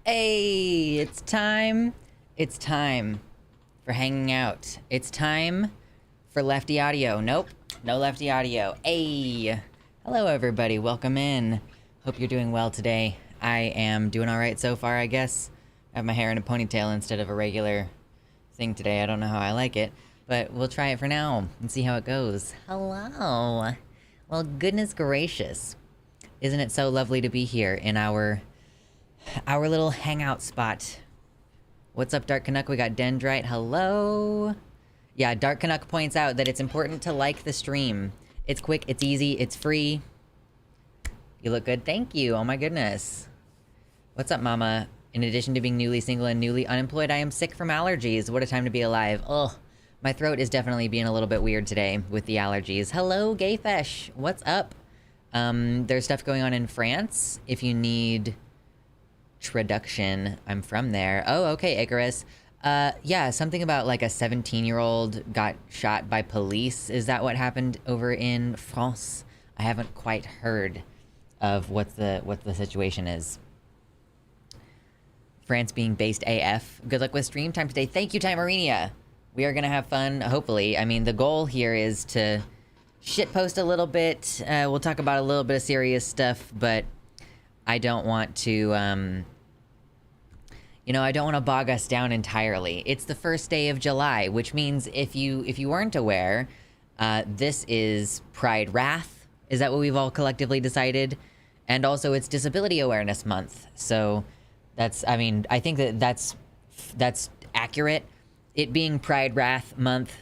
Hey, it's time. It's time for hanging out. It's time for lefty audio. Nope, no lefty audio. Hey, hello everybody, welcome in. Hope you're doing well today. I am doing all right so far, I guess. I have my hair in a ponytail instead of a regular thing today. I don't know how I like it, but we'll try it for now and see how it goes. Hello. Well, goodness gracious. Isn't it so lovely to be here in our little hangout spot. What's up, Dark Canuck? We got Dendrite. Hello. Yeah, Dark Canuck points out that it's important to like the stream. It's quick, it's easy, it's free. You look good. Thank you. Oh my goodness. What's up, mama? In addition to being newly single and newly unemployed, I am sick from allergies. What a time to be alive. Ugh. My throat is definitely being a little bit weird today with the allergies. Hello, Gayfesh. What's up? There's stuff going on in France. If you need traduction, I'm from there. Oh, okay, Icarus. Yeah, something about like a 17-year-old got shot by police. Is that what happened over in France? I haven't quite heard of what the situation is. France being based AF. Good luck with stream time today. Thank you, Timerinia. We are gonna have fun, hopefully. I mean, the goal here is to shitpost a little bit. We'll talk about a little bit of serious stuff, but I don't want to, you know, I don't want to bog us down entirely. It's the first day of July, which means if you weren't aware, this is Pride Wrath. Is that what we've all collectively decided? And also it's Disability Awareness Month. So that's, I mean, I think that's accurate. It being Pride Wrath Month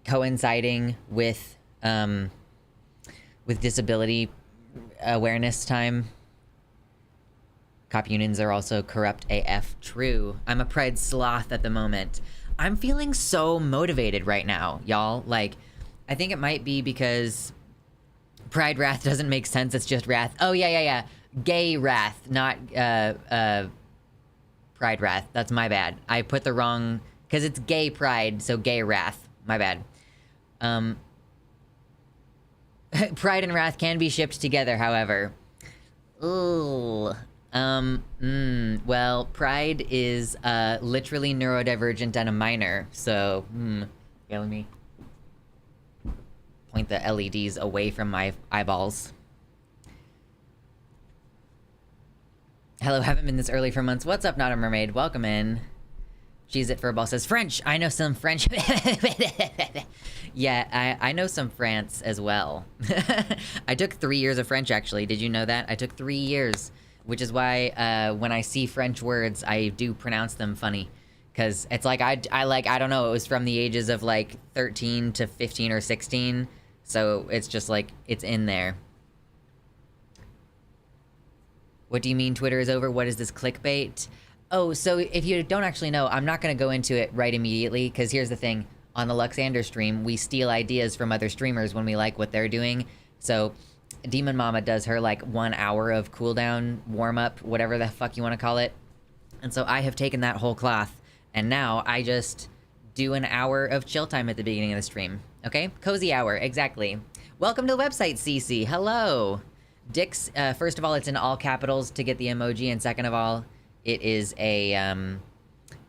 coinciding with Disability Awareness Time. Cop unions are also corrupt AF. True. I'm a Pride sloth at the moment. I'm feeling so motivated right now, y'all. Like, I think it might be because Pride wrath doesn't make sense. It's just wrath. Oh, yeah. Gay wrath, not pride wrath. That's my bad. I put the wrong... Because it's gay pride, so gay wrath. My bad. Pride and wrath can be shipped together, however. Ooh. Well, pride is literally neurodivergent and a minor, so... Yeah, let me point the LEDs away from my eyeballs. Hello, haven't been this early for months. What's up, Not a Mermaid? Welcome in. She's it Furball says, French! I know some French. Yeah, I know some France as well. I took 3 years of French, actually. Did you know that? I took 3 years, which is why when I see French words, I do pronounce them funny. Because it's like, I don't know, it was from the ages of like 13 to 15 or 16. So it's just like, it's in there. What do you mean Twitter is over? What is this clickbait? Oh, so if you don't actually know, I'm not going to go into it right immediately, because here's the thing. On the Luxander stream, we steal ideas from other streamers when we like what they're doing. So Demon Mama does her like 1 hour of cooldown, warm-up, whatever the fuck you want to call it. And so I have taken that whole cloth, and now I just do an hour of chill time at the beginning of the stream. Okay? Cozy hour, exactly. Welcome to the website, CC. Hello. Dix, first of all, it's in all capitals to get the emoji, and second of all, it is a,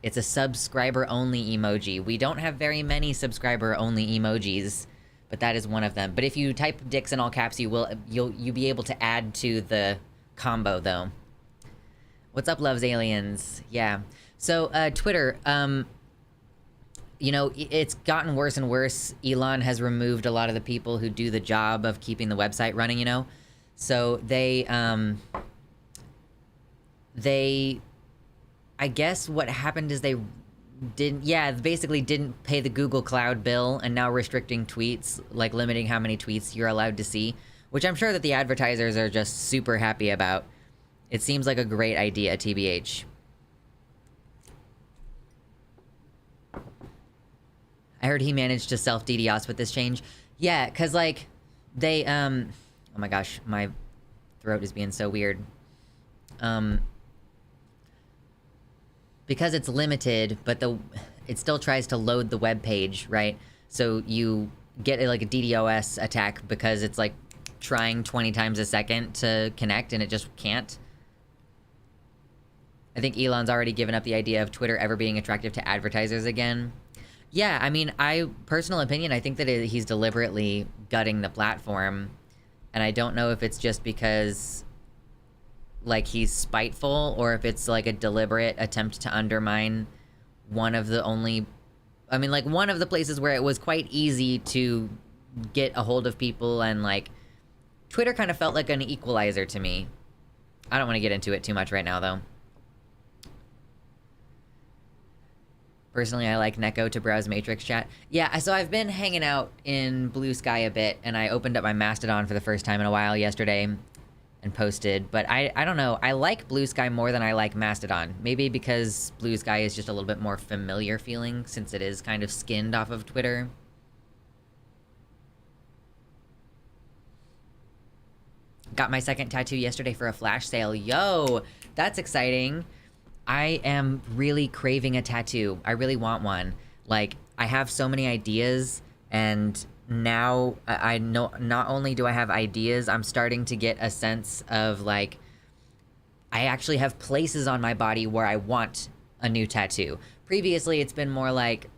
it's a subscriber-only emoji. We don't have very many subscriber-only emojis, but that is one of them. But if you type Dix in all caps, you'll be able to add to the combo, though. What's up, Loves Aliens? Yeah. So, Twitter, you know, it's gotten worse and worse. Elon has removed a lot of the people who do the job of keeping the website running, you know? So they, I guess what happened is they basically didn't pay the Google Cloud bill and now restricting tweets, like limiting how many tweets you're allowed to see, which I'm sure that the advertisers are just super happy about. It seems like a great idea, TBH. I heard he managed to self-DDoS with this change. Yeah, because, like, they, oh my gosh, my throat is being so weird. Because it's limited, but it still tries to load the web page, right? So you get, like, a DDoS attack because it's, like, trying 20 times a second to connect, and it just can't. I think Elon's already given up the idea of Twitter ever being attractive to advertisers again. Yeah, I mean, personal opinion, I think that he's deliberately gutting the platform. And I don't know if it's just because, like, he's spiteful, or if it's, like, a deliberate attempt to undermine one of the only... I mean, like, one of the places where it was quite easy to get a hold of people, and, like, Twitter kind of felt like an equalizer to me. I don't want to get into it too much right now, though. Personally, I like Neko to browse Matrix chat. Yeah, so I've been hanging out in BlueSky a bit, and I opened up my Mastodon for the first time in a while yesterday and posted. But I don't know. I like BlueSky more than I like Mastodon. Maybe because BlueSky is just a little bit more familiar feeling, since it is kind of skinned off of Twitter. Got my second tattoo yesterday for a flash sale. Yo, that's exciting. I am really craving a tattoo. I really want one. Like, I have so many ideas, and now I know not only do I have ideas, I'm starting to get a sense of, like, I actually have places on my body where I want a new tattoo. Previously, it's been more like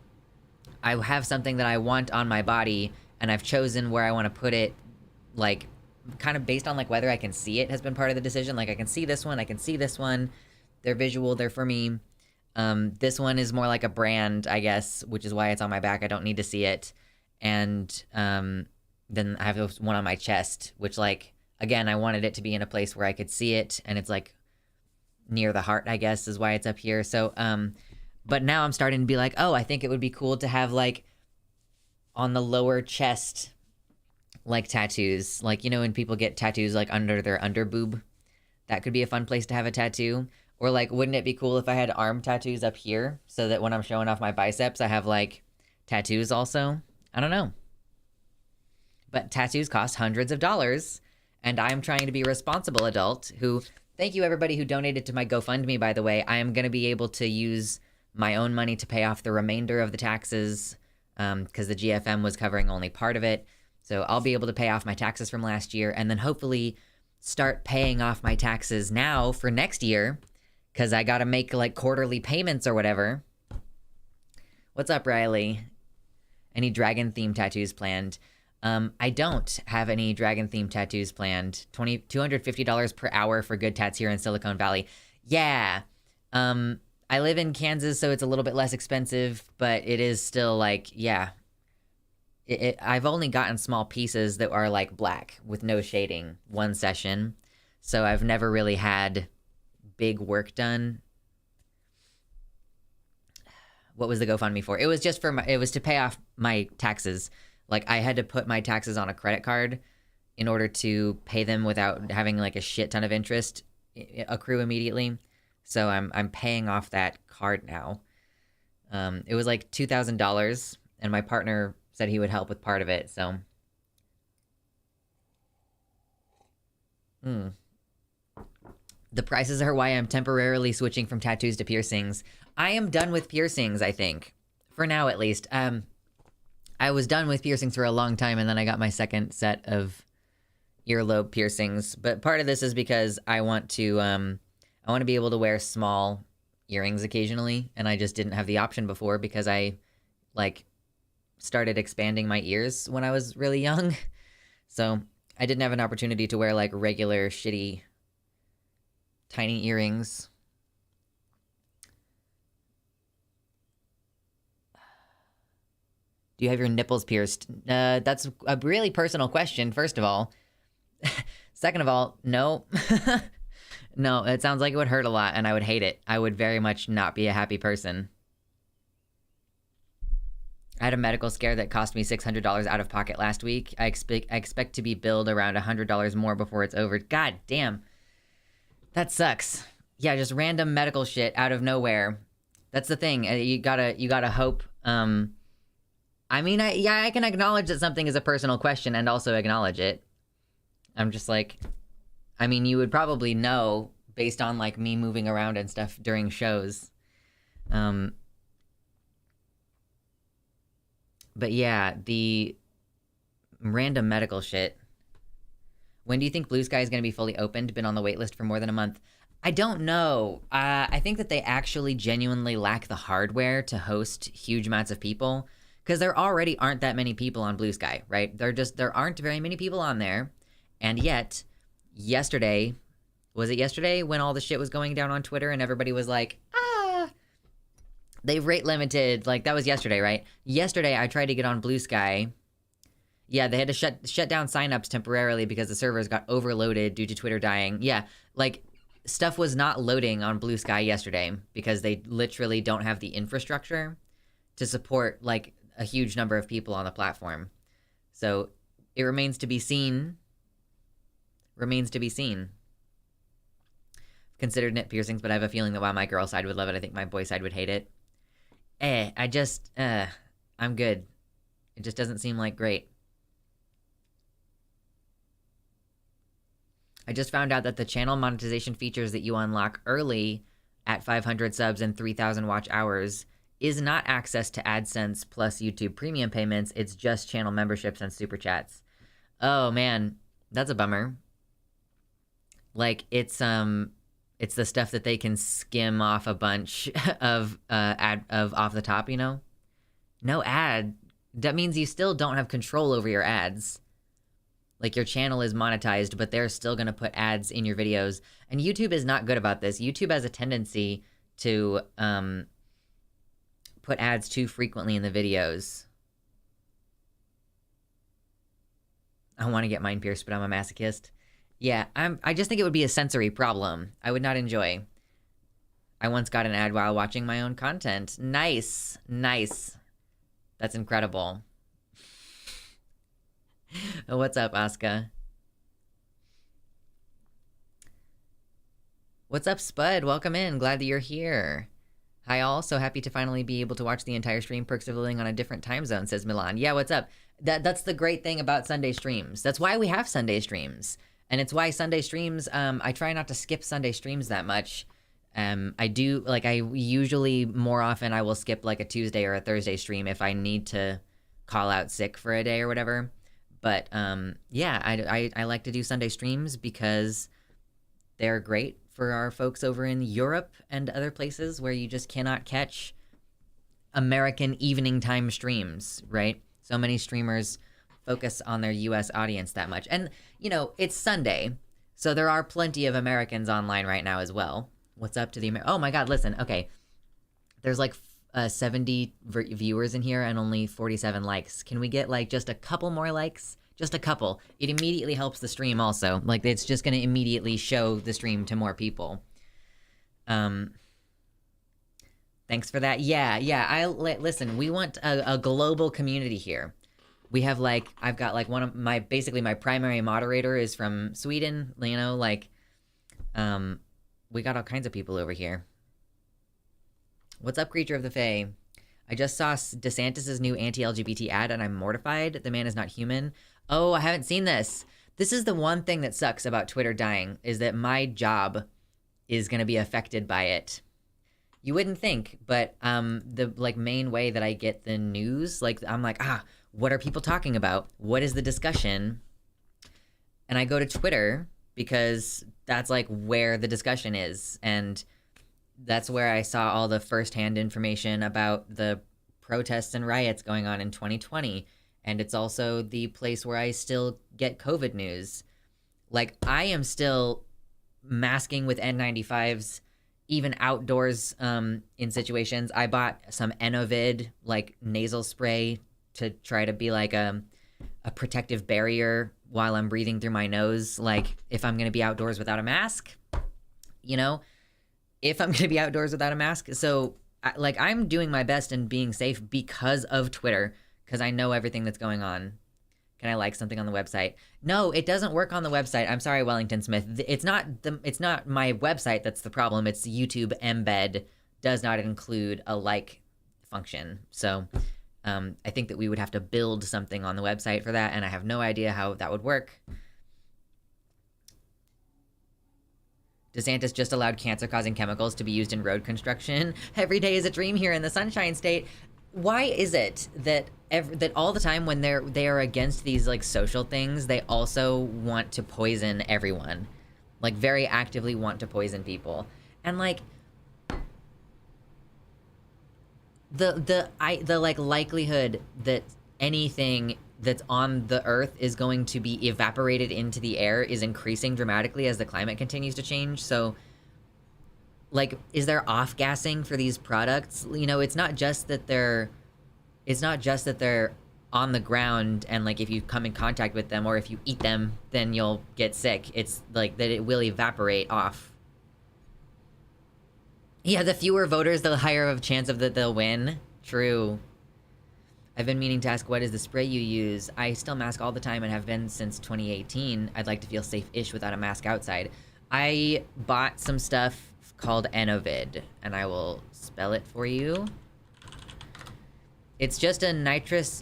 I have something that I want on my body, and I've chosen where I want to put it, like, kind of based on, like, whether I can see it has been part of the decision. Like, I can see this one, I can see this one. They're visual, they're for me. This one is more like a brand, I guess, which is why it's on my back. I don't need to see it. And then I have this one on my chest, which, like, again, I wanted it to be in a place where I could see it, and it's, like, near the heart, I guess, is why it's up here. So, but now I'm starting to be like, oh, I think it would be cool to have, like, on the lower chest, like, tattoos. Like, you know, when people get tattoos, like, under their underboob? That could be a fun place to have a tattoo. Or, like, wouldn't it be cool if I had arm tattoos up here, so that when I'm showing off my biceps, I have, like, tattoos also? I don't know. but tattoos cost hundreds of dollars, and I'm trying to be a responsible adult who, thank you everybody who donated to my GoFundMe, by the way. I am going to be able to use my own money to pay off the remainder of the taxes, because the GFM was covering only part of it. So I'll be able to pay off my taxes from last year, and then hopefully start paying off my taxes now for next year, because I got to make like quarterly payments or whatever. What's up, Riley? Any dragon-themed tattoos planned? I don't have any dragon-themed tattoos planned. $250 per hour for good tats here in Silicon Valley. Yeah. I live in Kansas, so it's a little bit less expensive, but it is still like, yeah. I've only gotten small pieces that are like black with no shading one session, so I've never really had big work done. What was the GoFundMe for? It was just for it was to pay off my taxes. Like, I had to put my taxes on a credit card in order to pay them without having like a shit ton of interest accrue immediately. So I'm paying off that card now. It was like $2,000, and my partner said he would help with part of it, so. The prices are why I'm temporarily switching from tattoos to piercings. I am done with piercings, I think. For now, at least. I was done with piercings for a long time, and then I got my second set of earlobe piercings. But part of this is because I want to be able to wear small earrings occasionally, and I just didn't have the option before because I, like, started expanding my ears when I was really young. So I didn't have an opportunity to wear, like, regular shitty tiny earrings. Do you have your nipples pierced? That's a really personal question, first of all. Second of all, no. No, it sounds like it would hurt a lot, and I would hate it. I would very much not be a happy person. I had a medical scare that cost me $600 out of pocket last week. I expect to be billed around $100 more before it's over. God damn. That sucks. Yeah, just random medical shit out of nowhere. That's the thing. You gotta hope. I mean, I can acknowledge that something is a personal question and also acknowledge it. I'm just like, I mean, you would probably know based on like me moving around and stuff during shows. But yeah, the random medical shit. When do you think BlueSky is going to be fully opened? Been on the wait list for more than a month. I don't know. I think that they actually genuinely lack the hardware to host huge amounts of people, because there already aren't that many people on BlueSky, right? There aren't very many people on there. And yet, yesterday, was it yesterday when all the shit was going down on Twitter and everybody was like, they've rate limited, like that was yesterday, right? Yesterday, I tried to get on BlueSky. Yeah, they had to shut down signups temporarily because the servers got overloaded due to Twitter dying. Yeah, like stuff was not loading on BlueSky yesterday because they literally don't have the infrastructure to support like a huge number of people on the platform. So it remains to be seen. Considered nip piercings, but I have a feeling that while my girl side would love it, I think my boy side would hate it. I'm good. It just doesn't seem like great. I just found out that the channel monetization features that you unlock early at 500 subs and 3,000 watch hours is not access to AdSense plus YouTube premium payments. It's just channel memberships and super chats. Oh man, that's a bummer. Like it's the stuff that they can skim off a bunch of off the top, you know? No ad. That means you still don't have control over your ads. Like, your channel is monetized, but they're still going to put ads in your videos. And YouTube is not good about this. YouTube has a tendency to put ads too frequently in the videos. I want to get mine pierced, but I'm a masochist. Yeah, I just think it would be a sensory problem. I would not enjoy. I once got an ad while watching my own content. Nice. Nice. That's incredible. What's up, Asuka? What's up, Spud? Welcome in. Glad that you're here. Hi all, so happy to finally be able to watch the entire stream. Perks of living on a different time zone, says Milan. Yeah, what's up? That's the great thing about Sunday streams. That's why we have Sunday streams. And it's why Sunday streams, I try not to skip Sunday streams that much. I do, like, I usually, more often, I will skip, like, a Tuesday or a Thursday stream if I need to call out sick for a day or whatever. But, yeah, I like to do Sunday streams because they're great for our folks over in Europe and other places where you just cannot catch American evening time streams, right? So many streamers focus on their US audience that much. And, you know, it's Sunday, so there are plenty of Americans online right now as well. What's up to the oh my god, listen, okay. There's like 70 viewers in here and only 47 likes. Can we get like just a couple more likes? Just a couple. It immediately helps the stream also. Like, it's just gonna immediately show the stream to more people. Thanks for that. Yeah, listen, we want a global community here. We have, like, I've got, like, one of my, basically my primary moderator is from Sweden, you know, like, we got all kinds of people over here. What's up, Creature of the Fae? I just saw DeSantis' new anti-LGBT ad and I'm mortified. The man is not human. Oh, I haven't seen this. This is the one thing that sucks about Twitter dying, is that my job is going to be affected by it. You wouldn't think, but the, like, main way that I get the news, like, I'm like, what are people talking about? What is the discussion? And I go to Twitter because that's, like, where the discussion is. And that's where I saw all the firsthand information about the protests and riots going on in 2020. And it's also the place where I still get COVID news. Like, I am still masking with N95s, even outdoors in situations. I bought some Enovid, like, nasal spray to try to be like a protective barrier while I'm breathing through my nose. Like, if I'm going to be outdoors without a mask, you know, if I'm going to be outdoors without a mask. So, like, I'm doing my best and being safe because of Twitter, because I know everything that's going on. Can I like something on the website? No, it doesn't work on the website. I'm sorry, Wellington Smith. It's not my website that's the problem. It's YouTube embed does not include a like function. So I think that we would have to build something on the website for that, and I have no idea how that would work. DeSantis just allowed cancer-causing chemicals to be used in road construction. Every day is a dream here in the Sunshine State. Why is it that that all the time when they are against these, like, social things, they also want to poison everyone, like, very actively want to poison people? And, like, the like likelihood that anything that's on the earth is going to be evaporated into the air is increasing dramatically as the climate continues to change. So, like, is there off-gassing for these products? You know, it's not just that they're on the ground and, like, if you come in contact with them or if you eat them, then you'll get sick. It's, like, that it will evaporate off. Yeah, the fewer voters, the higher of a chance of that they'll win. True. I've been meaning to ask, what is the spray you use? I still mask all the time and have been since 2018. I'd like to feel safe-ish without a mask outside. I bought some stuff called Enovid, and I will spell it for you. It's just a nitric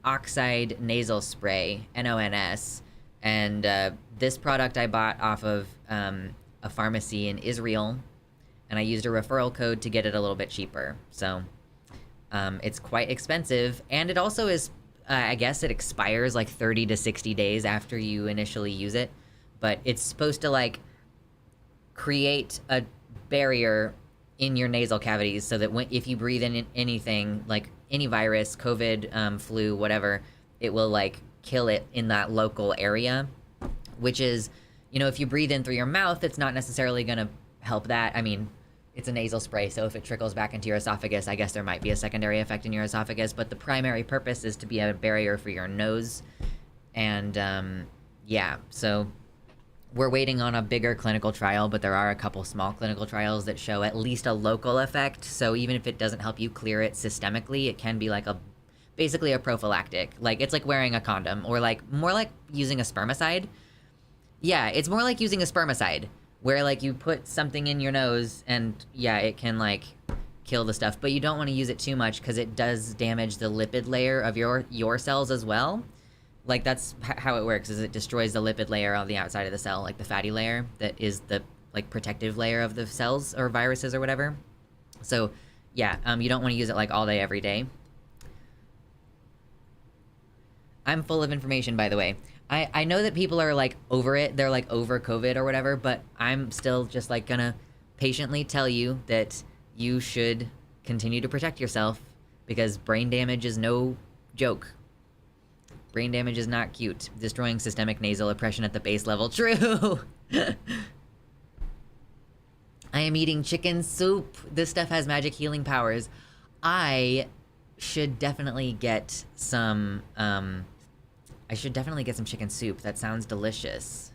oxide nasal spray, NONS, and this product I bought off of a pharmacy in Israel, and I used a referral code to get it a little bit cheaper. So it's quite expensive, and it also is, I guess it expires like 30 to 60 days after you initially use it, but it's supposed to, like, create a barrier in your nasal cavities so that if you breathe in anything, like any virus, COVID, flu, whatever, it will, like, kill it in that local area, which is, you know, if you breathe in through your mouth, it's not necessarily going to help that. I mean, it's a nasal spray, so if it trickles back into your esophagus, I guess there might be a secondary effect in your esophagus, but the primary purpose is to be a barrier for your nose. And, yeah, so we're waiting on a bigger clinical trial, but there are a couple small clinical trials that show at least a local effect. So even if it doesn't help you clear it systemically, it can be like basically a prophylactic. Like, it's like wearing a condom, or like more like using a spermicide. Yeah, it's more like using a spermicide, where like you put something in your nose and yeah, it can like kill the stuff, but you don't want to use it too much because it does damage the lipid layer of your cells as well. Like that's how it works, is it destroys the lipid layer on the outside of the cell, like the fatty layer that is the like protective layer of the cells or viruses or whatever. So yeah, you don't want to use it like all day every day. I'm full of information, by the way. I know that people are like over it, they're like over COVID or whatever, but I'm still just like gonna patiently tell you that you should continue to protect yourself because brain damage is no joke. Brain damage is not cute. Destroying systemic nasal oppression at the base level. True! I am eating chicken soup. This stuff has magic healing powers. I should definitely get some, I should definitely get some chicken soup. That sounds delicious.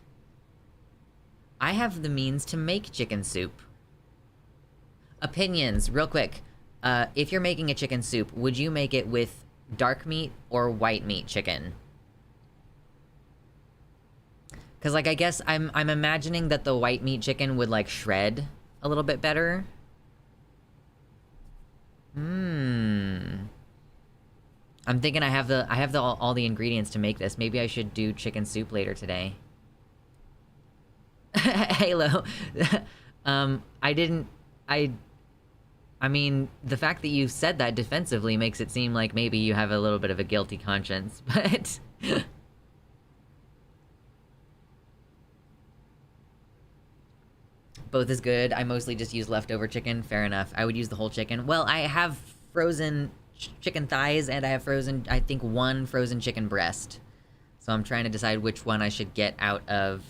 I have the means to make chicken soup. Opinions, real quick. If you're making a chicken soup, would you make it with dark meat or white meat chicken? Because, like, I guess I'm imagining that the white meat chicken would, like, shred a little bit better. I'm thinking I have all the ingredients to make this. Maybe I should do chicken soup later today. Halo. I mean, the fact that you said that defensively makes it seem like maybe you have a little bit of a guilty conscience, but... Both is good. I mostly just use leftover chicken. Fair enough. I would use the whole chicken. Well, I have frozen chicken thighs, and I have frozen, I think, one frozen chicken breast. So I'm trying to decide which one I should get out of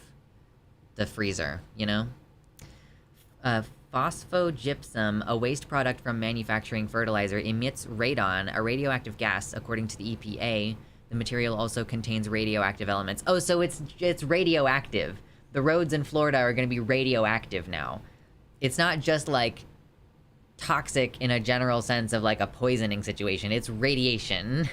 the freezer, you know? Phosphogypsum, a waste product from manufacturing fertilizer, emits radon, a radioactive gas, according to the EPA. The material also contains radioactive elements. Oh, so it's radioactive. The roads in Florida are going to be radioactive now. It's not just, like, toxic in a general sense of, like, a poisoning situation. It's radiation.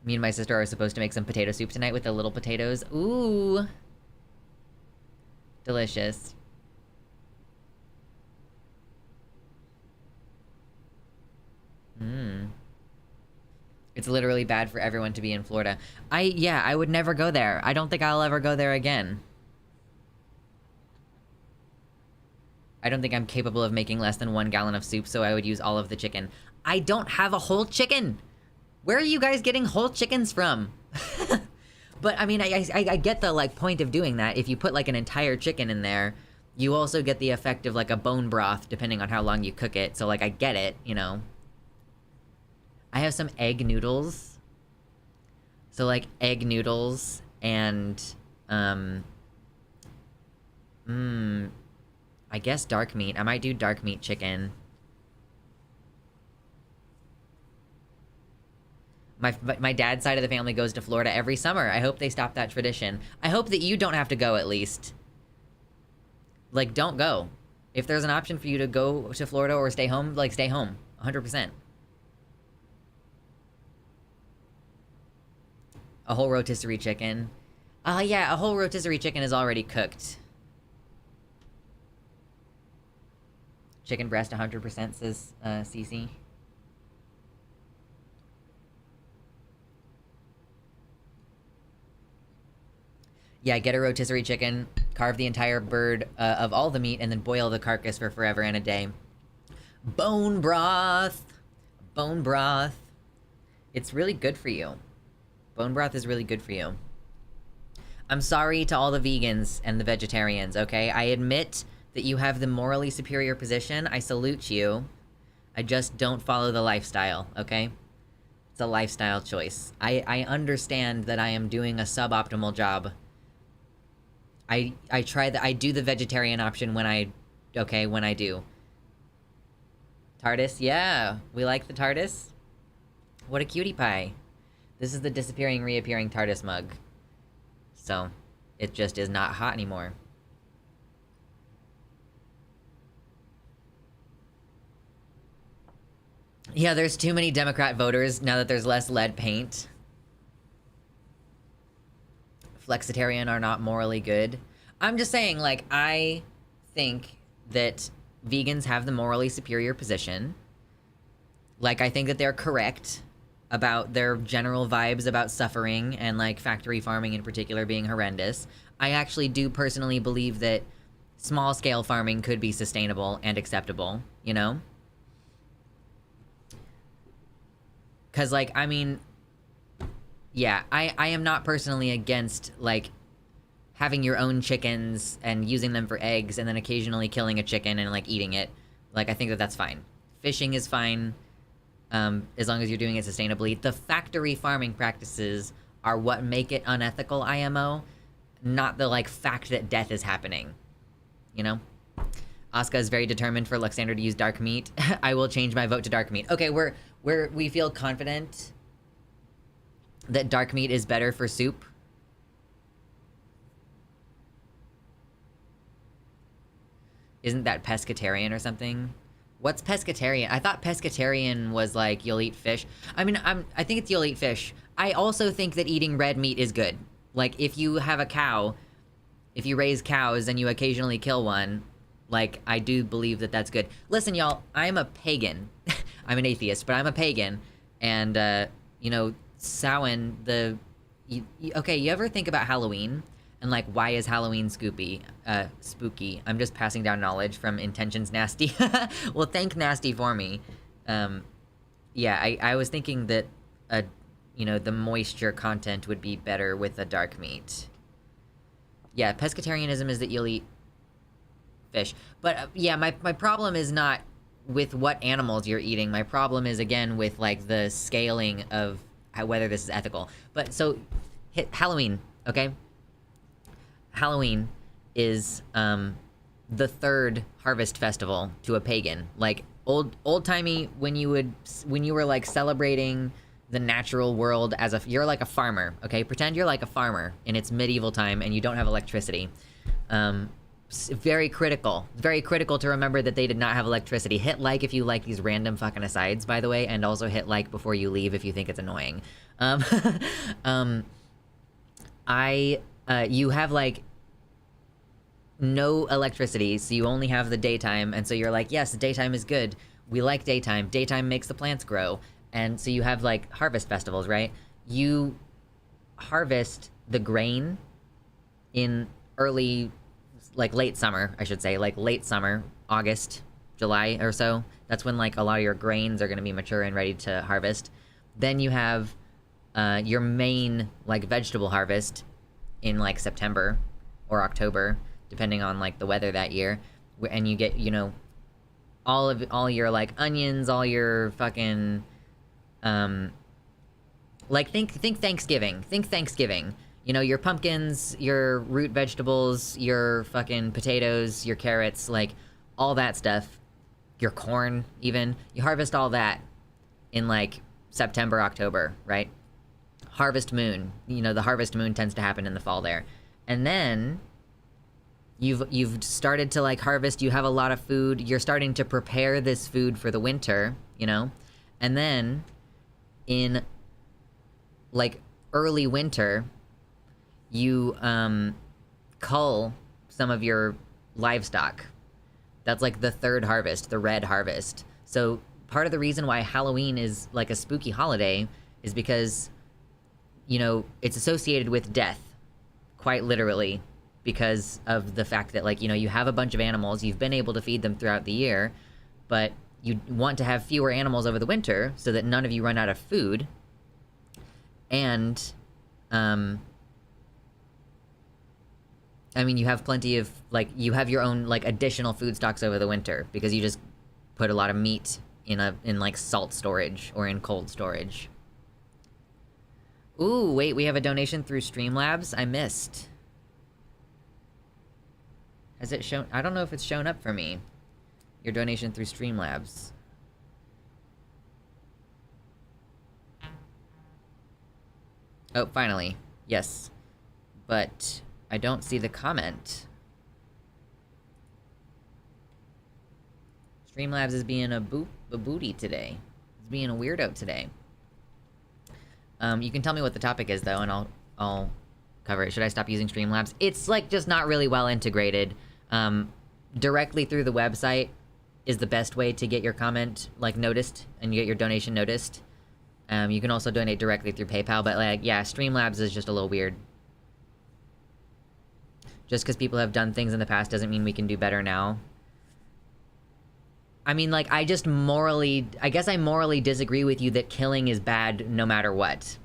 Me and my sister are supposed to make some potato soup tonight with the little potatoes. Ooh. Delicious. It's literally bad for everyone to be in Florida. Yeah, I would never go there. I don't think I'll ever go there again. I don't think I'm capable of making less than 1 gallon of soup, so I would use all of the chicken. I don't have a whole chicken! Where are you guys getting whole chickens from? But, I mean, I get the, like, point of doing that. If you put, like, an entire chicken in there, you also get the effect of, like, a bone broth, depending on how long you cook it. So, like, I get it, you know? I have some egg noodles. So, like, egg noodles and, I guess dark meat. I might do dark meat chicken. My dad's side of the family goes to Florida every summer. I hope they stop that tradition. I hope that you don't have to go, at least. Like, don't go. If there's an option for you to go to Florida or stay home, like, stay home. 100%. A whole rotisserie chicken. Yeah, a whole rotisserie chicken is already cooked. Chicken breast 100%, says CC. Yeah, get a rotisserie chicken, carve the entire bird of all the meat, and then boil the carcass for forever and a day. Bone broth! Bone broth. It's really good for you. Bone broth is really good for you. I'm sorry to all the vegans and the vegetarians, okay? I admit that you have the morally superior position. I salute you. I just don't follow the lifestyle, okay? It's a lifestyle choice. I understand that I am doing a suboptimal job. I do the vegetarian option when I do. TARDIS, yeah, we like the TARDIS. What a cutie pie. This is the disappearing, reappearing TARDIS mug. So, it just is not hot anymore. Yeah, there's too many Democrat voters now that there's less lead paint. flexitarian are not morally good. I'm just saying, like, I think that vegans have the morally superior position. Like, I think that they're correct about their general vibes about suffering and, like, factory farming in particular being horrendous. I actually do personally believe that small-scale farming could be sustainable and acceptable, you know? Because, like, I mean, yeah, I am not personally against, like, having your own chickens and using them for eggs and then occasionally killing a chicken and, like, eating it. Like, I think that that's fine. Fishing is fine, as long as you're doing it sustainably. The factory farming practices are what make it unethical, IMO, not the, like, fact that death is happening. You know? Asuka is very determined for Luxander to use dark meat. I will change my vote to dark meat. Okay, we feel confident that dark meat is better for soup. Isn't that pescatarian or something? What's pescatarian? I thought pescatarian was like you'll eat fish. I mean, I think it's you'll eat fish. I also think that eating red meat is good. Like, if you have a cow, if you raise cows and you occasionally kill one, like, I do believe that that's good. Listen, y'all, I'm a pagan. I'm an atheist, but I'm a pagan. And, you know, Samhain, okay, you ever think about Halloween? And, like, why is Halloween spooky? I'm just passing down knowledge from Intentions Nasty. Well, thank Nasty for me. Yeah, I was thinking that, you know, the moisture content would be better with a dark meat. Yeah, pescatarianism is that you'll eat fish. But, yeah, my problem is not with what animals you're eating. My problem is, again, with, like, the scaling of whether this is ethical. But, so, Halloween, okay? Halloween is, the third harvest festival to a pagan. Like, old-timey, when you were, like, celebrating the natural world as you're like a farmer, okay? Pretend you're like a farmer in its medieval time and you don't have electricity. Very critical to remember that they did not have electricity. Hit like if you like these random fucking asides, by the way, and also hit like before you leave if you think it's annoying. You have, like, no electricity, so you only have the daytime, and so you're like, yes, daytime is good. We like daytime. Daytime makes the plants grow. And so you have, like, harvest festivals, right? You harvest the grain in early, like, late summer, I should say. Like, late summer, August, July or so. That's when, like, a lot of your grains are gonna be mature and ready to harvest. Then you have your main, like, vegetable harvest in, like, September or October, depending on, like, the weather that year. And you get, you know, all your, like, onions, all your fucking... like, think Thanksgiving. Think Thanksgiving. You know, your pumpkins, your root vegetables, your fucking potatoes, your carrots, like, all that stuff. Your corn, even. You harvest all that in, like, September, October, right? Harvest moon. You know, the harvest moon tends to happen in the fall there. And then... You've started to, like, harvest, you have a lot of food, you're starting to prepare this food for the winter, you know? And then... in, like, early winter, you, cull some of your livestock. That's, like, the third harvest, the red harvest. So, part of the reason why Halloween is, like, a spooky holiday is because, you know, it's associated with death, quite literally, because of the fact that, like, you know, you have a bunch of animals, you've been able to feed them throughout the year, but... you want to have fewer animals over the winter so that none of you run out of food. And, I mean, you have plenty of, like, you have your own, like, additional food stocks over the winter because you just put a lot of meat in, like, salt storage or in cold storage. Ooh, wait, we have a donation through Streamlabs? I missed. Has it shown? I don't know if it's shown up for me. Your donation through Streamlabs. Oh, finally. Yes. But I don't see the comment. Streamlabs is being a booty today. It's being a weirdo today. You can tell me what the topic is, though, and I'll cover it. Should I stop using Streamlabs? It's like just not really well integrated. Directly through the website is the best way to get your comment like noticed and you get your donation noticed. You can also donate directly through PayPal, but like, yeah, Streamlabs is just a little weird. Just because people have done things in the past doesn't mean we can do better now. I mean, like, I guess I morally disagree with you that killing is bad no matter what.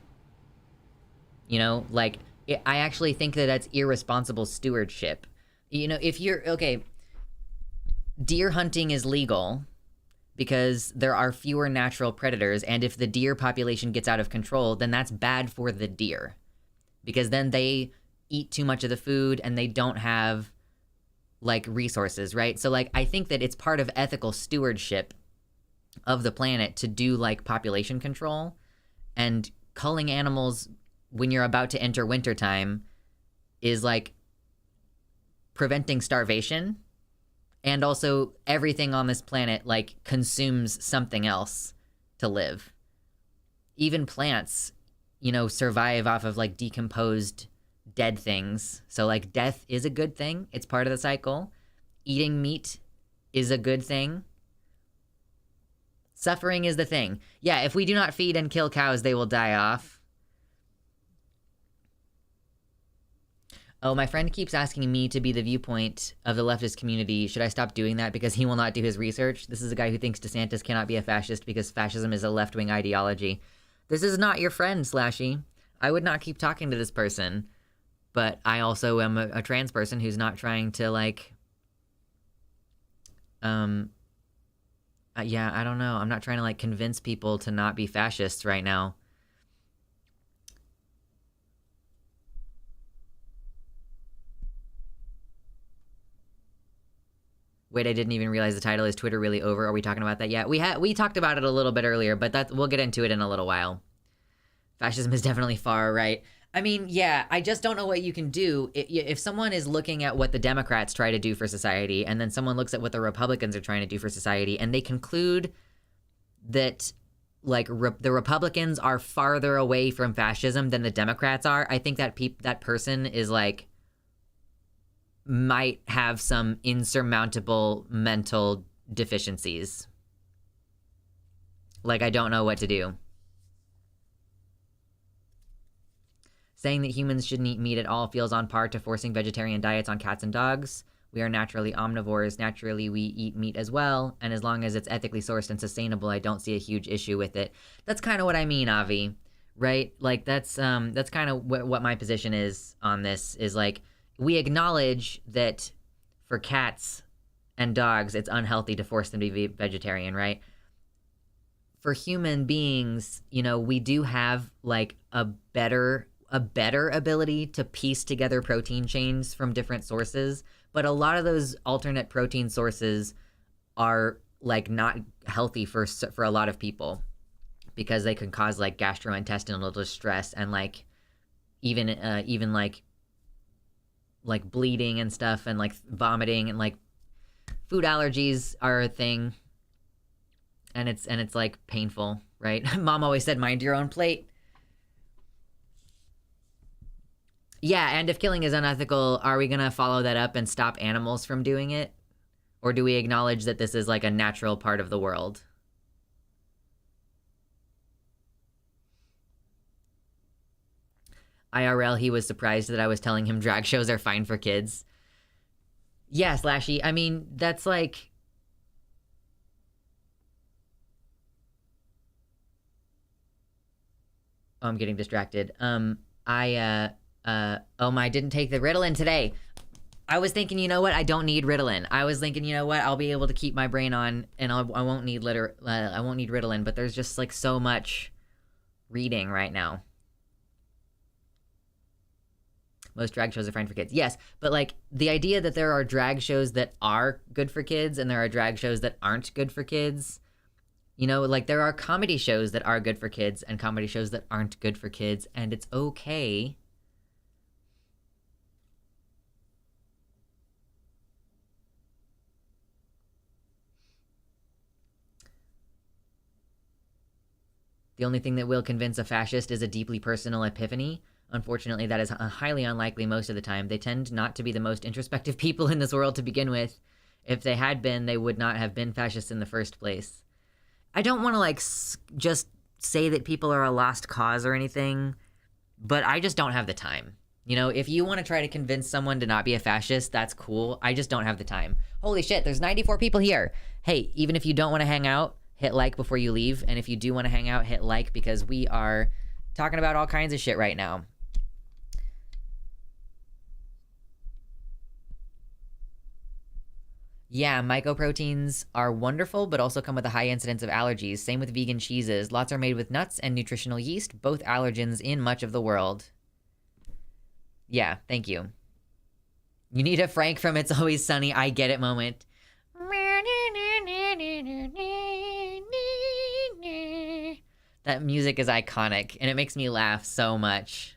You know, like, I actually think that that's irresponsible stewardship. You know, if you're, okay, deer hunting is legal because there are fewer natural predators, and if the deer population gets out of control, then that's bad for the deer. Because then they eat too much of the food and they don't have like resources, right? So like I think that it's part of ethical stewardship of the planet to do like population control, and culling animals when you're about to enter wintertime is like preventing starvation, and also everything on this planet like consumes something else to live. Even plants, you know, survive off of like decomposed dead things. So like death is a good thing. It's part of the cycle. Eating meat is a good thing. Suffering is the thing. Yeah, if we do not feed and kill cows, they will die off. Oh, my friend keeps asking me to be the viewpoint of the leftist community. Should I stop doing that because he will not do his research? This is a guy who thinks DeSantis cannot be a fascist because fascism is a left-wing ideology. This is not your friend, Slashy. I would not keep talking to this person. But I also am a trans person who's not trying to, like, yeah, I don't know. I'm not trying to, like, convince people to not be fascists right now. Wait, I didn't even realize the title is Twitter Really Over? Are we talking about that yet? We talked about it a little bit earlier, but we'll get into it in a little while. Fascism is definitely far right. I mean, yeah, I just don't know what you can do. If someone is looking at what the Democrats try to do for society, and then someone looks at what the Republicans are trying to do for society, and they conclude that, like, the Republicans are farther away from fascism than the Democrats are, I think that that person is, like, might have some insurmountable mental deficiencies. Like, I don't know what to do. Saying that humans shouldn't eat meat at all feels on par to forcing vegetarian diets on cats and dogs. We are naturally omnivores. Naturally, we eat meat as well. And as long as it's ethically sourced and sustainable, I don't see a huge issue with it. That's kind of what I mean, Avi. Right? Like, that's kind of what my position is on this, is like, we acknowledge that for cats and dogs, it's unhealthy to force them to be vegetarian, right? For human beings, you know, we do have, like, a better ability to piece together protein chains from different sources, but a lot of those alternate protein sources are like not healthy for a lot of people because they can cause like gastrointestinal distress and like even like bleeding and stuff and like vomiting, and like food allergies are a thing, and it's like painful, right? Mom always said, mind your own plate. Yeah, and if killing is unethical, are we gonna follow that up and stop animals from doing it? Or do we acknowledge that this is like a natural part of the world? IRL, he was surprised that I was telling him drag shows are fine for kids. Yeah, Slashy, I mean, that's like... Oh, I'm getting distracted. Oh my, I didn't take the Ritalin today. I was thinking, you know what? I don't need Ritalin. I was thinking, you know what? I'll be able to keep my brain on, and I won't need Ritalin. But there's just like so much reading right now. Most drag shows are fine for kids. Yes, but like the idea that there are drag shows that are good for kids and there are drag shows that aren't good for kids. You know, like there are comedy shows that are good for kids and comedy shows that aren't good for kids, and it's okay. The only thing that will convince a fascist is a deeply personal epiphany. Unfortunately, that is highly unlikely most of the time. They tend not to be the most introspective people in this world to begin with. If they had been, they would not have been fascists in the first place. I don't want to, like, just say that people are a lost cause or anything, but I just don't have the time. You know, if you want to try to convince someone to not be a fascist, that's cool. I just don't have the time. Holy shit, there's 94 people here. Hey, even if you don't want to hang out, hit like before you leave. And if you do want to hang out, hit like, because we are talking about all kinds of shit right now. Yeah, mycoproteins are wonderful, but also come with a high incidence of allergies. Same with vegan cheeses. Lots are made with nuts and nutritional yeast, both allergens in much of the world. Yeah, thank you. You need a Frank from It's Always Sunny, I get it moment. That music is iconic, and it makes me laugh so much.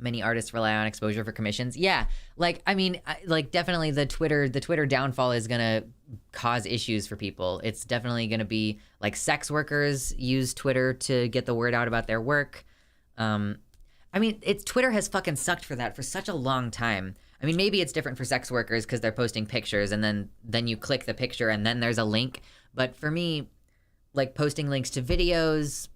Many artists rely on exposure for commissions. Yeah, like, I mean, like, definitely the Twitter downfall is gonna cause issues for people. It's definitely gonna be, like, sex workers use Twitter to get the word out about their work. I mean, Twitter has fucking sucked for that for such a long time. I mean, maybe it's different for sex workers because they're posting pictures and then you click the picture and then there's a link. But for me, like, posting links to videos,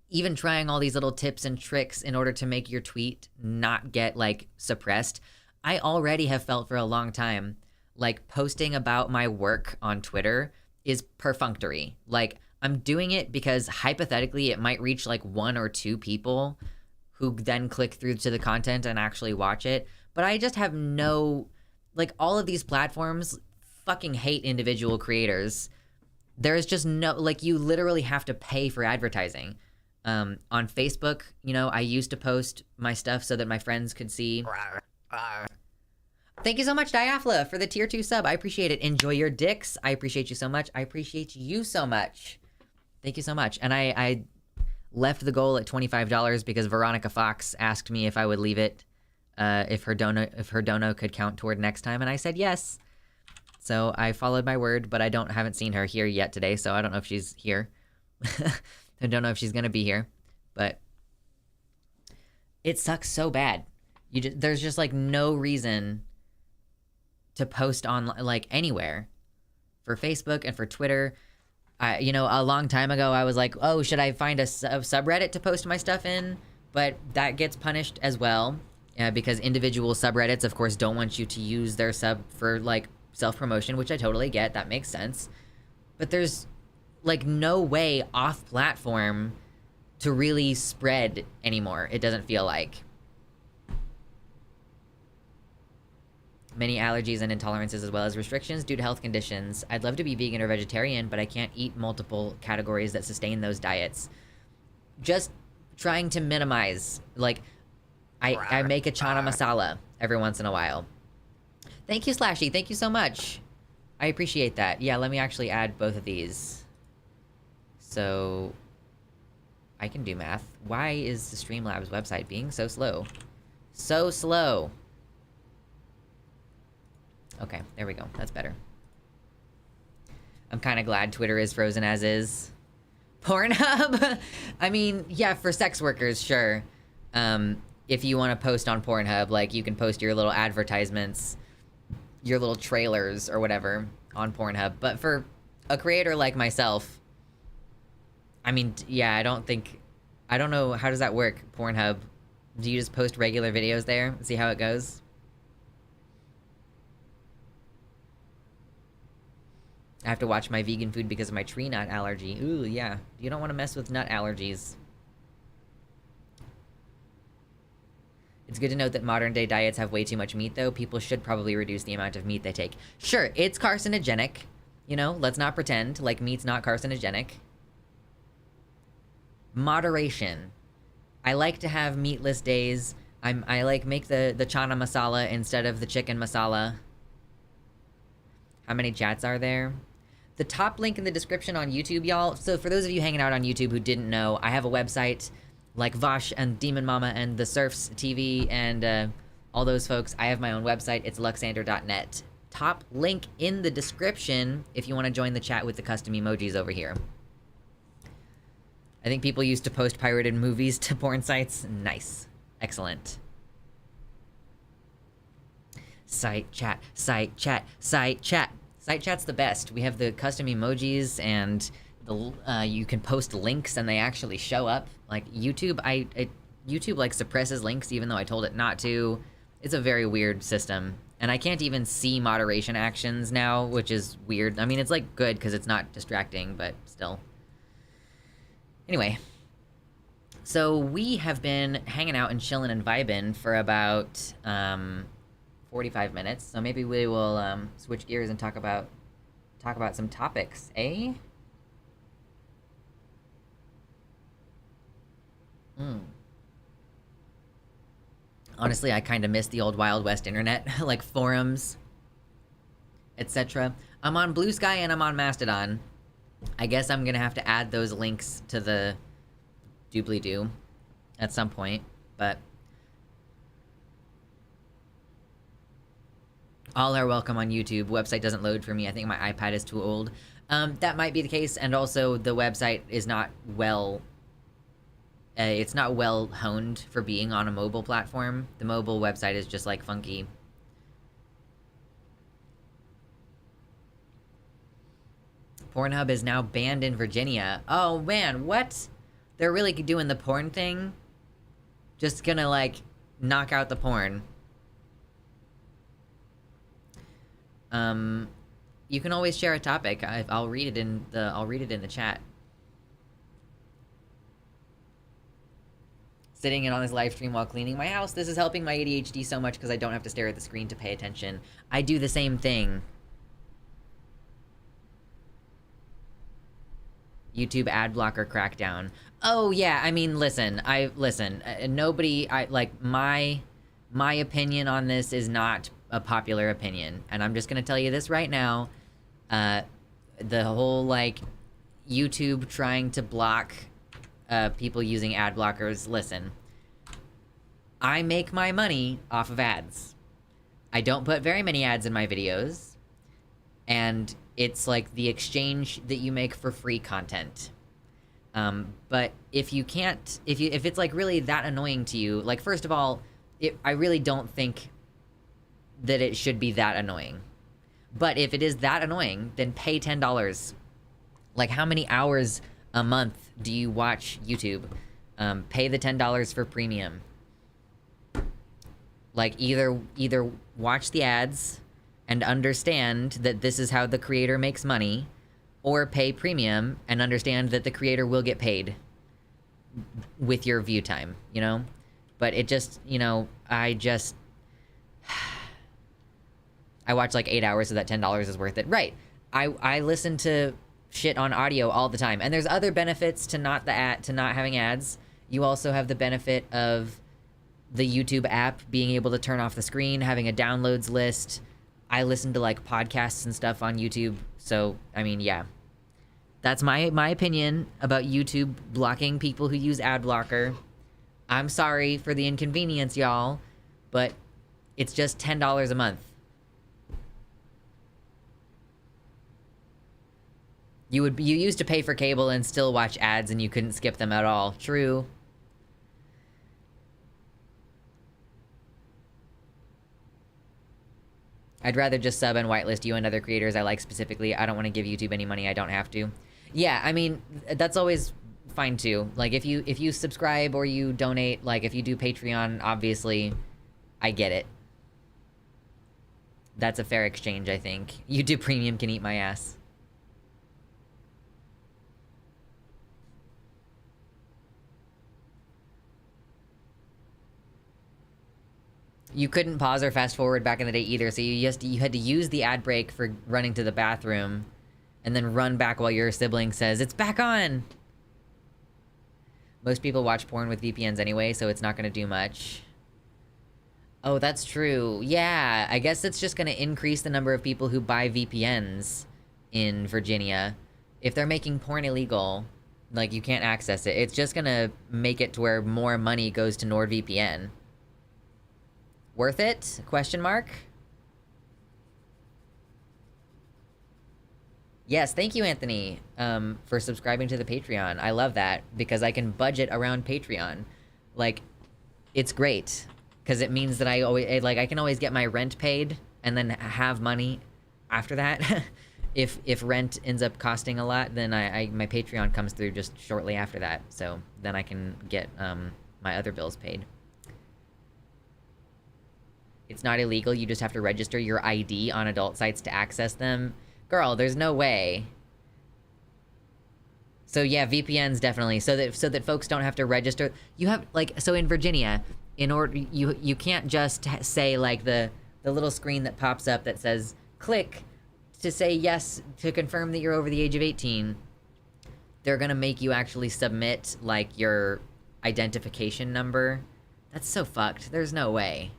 even trying all these little tips and tricks in order to make your tweet not get, like, suppressed, I already have felt for a long time like posting about my work on Twitter is perfunctory. Like, I'm doing it because hypothetically it might reach like 1 or 2 people who then click through to the content and actually watch it. But I just have no, like, all of these platforms fucking hate individual creators. There's just no, like, you literally have to pay for advertising. On Facebook, you know, I used to post my stuff so that my friends could see. Thank you so much, Diaphla, for the tier 2 sub. I appreciate it. Enjoy your dicks. I appreciate you so much. I appreciate you so much. Thank you so much. And I left the goal at $25 because Veronica Fox asked me if I would leave it if her dono could count toward next time, and I said yes. So I followed my word, but I haven't seen her here yet today, so I don't know if she's here. I don't know if she's gonna be here, but it sucks so bad. There's just, like, no reason to post on, like, anywhere. For Facebook and for Twitter, you know, a long time ago I was like, oh, should I find a subreddit to post my stuff in? But that gets punished as well, because individual subreddits, of course, don't want you to use their sub for, like, self-promotion, which I totally get. That makes sense. But there's, like, no way off platform to really spread anymore, it doesn't feel like. Many allergies and intolerances as well as restrictions due to health conditions. I'd love to be vegan or vegetarian, but I can't eat multiple categories that sustain those diets. Just trying to minimize, like, I make a chana masala every once in a while. Thank you, Slashy, thank you so much. I appreciate that. Yeah, let me actually add both of these. So, I can do math. Why is the Streamlabs website being so slow? So slow. Okay, there we go. That's better. I'm kind of glad Twitter is frozen as is. Pornhub? I mean, yeah, for sex workers, sure. If you want to post on Pornhub, like, you can post your little advertisements, your little trailers or whatever on Pornhub. But for a creator like myself, I mean, yeah, I don't know, how does that work, Pornhub? Do you just post regular videos there? See how it goes? I have to watch my vegan food because of my tree nut allergy. Ooh, yeah. You don't want to mess with nut allergies. It's good to note that modern day diets have way too much meat, though. People should probably reduce the amount of meat they take. Sure, it's carcinogenic. You know, let's not pretend like meat's not carcinogenic. Moderation. I like to have meatless days. I like make the chana masala instead of the chicken masala. How many chats are there? The top link in the description on YouTube, y'all. So for those of you hanging out on YouTube who didn't know, I have a website like Vosh and Demon Mama and the Surfs TV and all those folks. I have my own website. It's luxander.net. Top link in the description if you want to join the chat with the custom emojis over here. I think people used to post pirated movies to porn sites. Nice. Excellent. Site chat, site chat, site chat. Site chat's the best. We have the custom emojis and the you can post links and they actually show up. Like YouTube, YouTube like suppresses links even though I told it not to. It's a very weird system. And I can't even see moderation actions now, which is weird. I mean, it's like good because it's not distracting, but still. Anyway. So we have been hanging out and chilling and vibing for about 45 minutes. So maybe we will switch gears and talk about some topics, eh? Honestly, I kind of miss the old Wild West internet, like forums, etc. I'm on BlueSky and I'm on Mastodon. I guess I'm gonna have to add those links to the doobly-doo at some point, but all are welcome on YouTube. Website doesn't load for me. I think my iPad is too old. That might be the case, and also the website is not well... it's not well honed for being on a mobile platform. The mobile website is just, like, funky. Pornhub is now banned in Virginia. Oh, man, what? They're really doing the porn thing? Just gonna, like, knock out the porn. You can always share a topic. I'll read it in the chat. Sitting in on this live stream while cleaning my house. This is helping my ADHD so much because I don't have to stare at the screen to pay attention. I do the same thing. YouTube ad blocker crackdown. Oh yeah, I mean, listen. Nobody. My opinion on this is not a popular opinion, and I'm just gonna tell you this right now. The whole like YouTube trying to block people using ad blockers. Listen, I make my money off of ads. I don't put very many ads in my videos, and it's like the exchange that you make for free content. But if it's like really that annoying to you, like first of all, I really don't think that it should be that annoying. But if it is that annoying, then pay $10. Like how many hours a month do you watch YouTube? Pay the $10 for premium. Like either watch the ads and understand that this is how the creator makes money, or pay premium and understand that the creator will get paid with your view time, you know? But it just, you know, I watch like 8 hours, so that $10 is worth it. Right. I listen to shit on audio all the time, and there's other benefits to not having ads. You also have the benefit of the YouTube app being able to turn off the screen, having a downloads list. I listen to like podcasts and stuff on YouTube, so I mean, yeah. That's my opinion about YouTube blocking people who use ad blocker. I'm sorry for the inconvenience, y'all, but it's just $10 a month. You used to pay for cable and still watch ads and you couldn't skip them at all. True. I'd rather just sub and whitelist you and other creators I like specifically. I don't want to give YouTube any money I don't have to. Yeah, I mean, that's always fine too. Like if you subscribe or you donate, like if you do Patreon, obviously, I get it. That's a fair exchange, I think. YouTube Premium can eat my ass. You couldn't pause or fast forward back in the day either, so you had to use the ad break for running to the bathroom, and then run back while your sibling says, "It's back on!" Most people watch porn with VPNs anyway, so it's not gonna do much. Oh, that's true. Yeah, I guess it's just gonna increase the number of people who buy VPNs in Virginia. If they're making porn illegal, like, you can't access it, it's just gonna make it to where more money goes to NordVPN. Worth it? Question mark? Yes, thank you, Anthony, for subscribing to the Patreon. I love that because I can budget around Patreon. Like, it's great because it means that I can always get my rent paid and then have money after that. If rent ends up costing a lot, then my Patreon comes through just shortly after that. So then I can get my other bills paid. It's not illegal. You just have to register your ID on adult sites to access them. Girl, there's no way. So yeah, VPNs definitely, so that folks don't have to register. You have, like, so in Virginia, in order, you can't just say, like, the little screen that pops up that says click to say yes to confirm that you're over the age of 18. They're gonna make you actually submit, like, your identification number. That's so fucked. There's no way.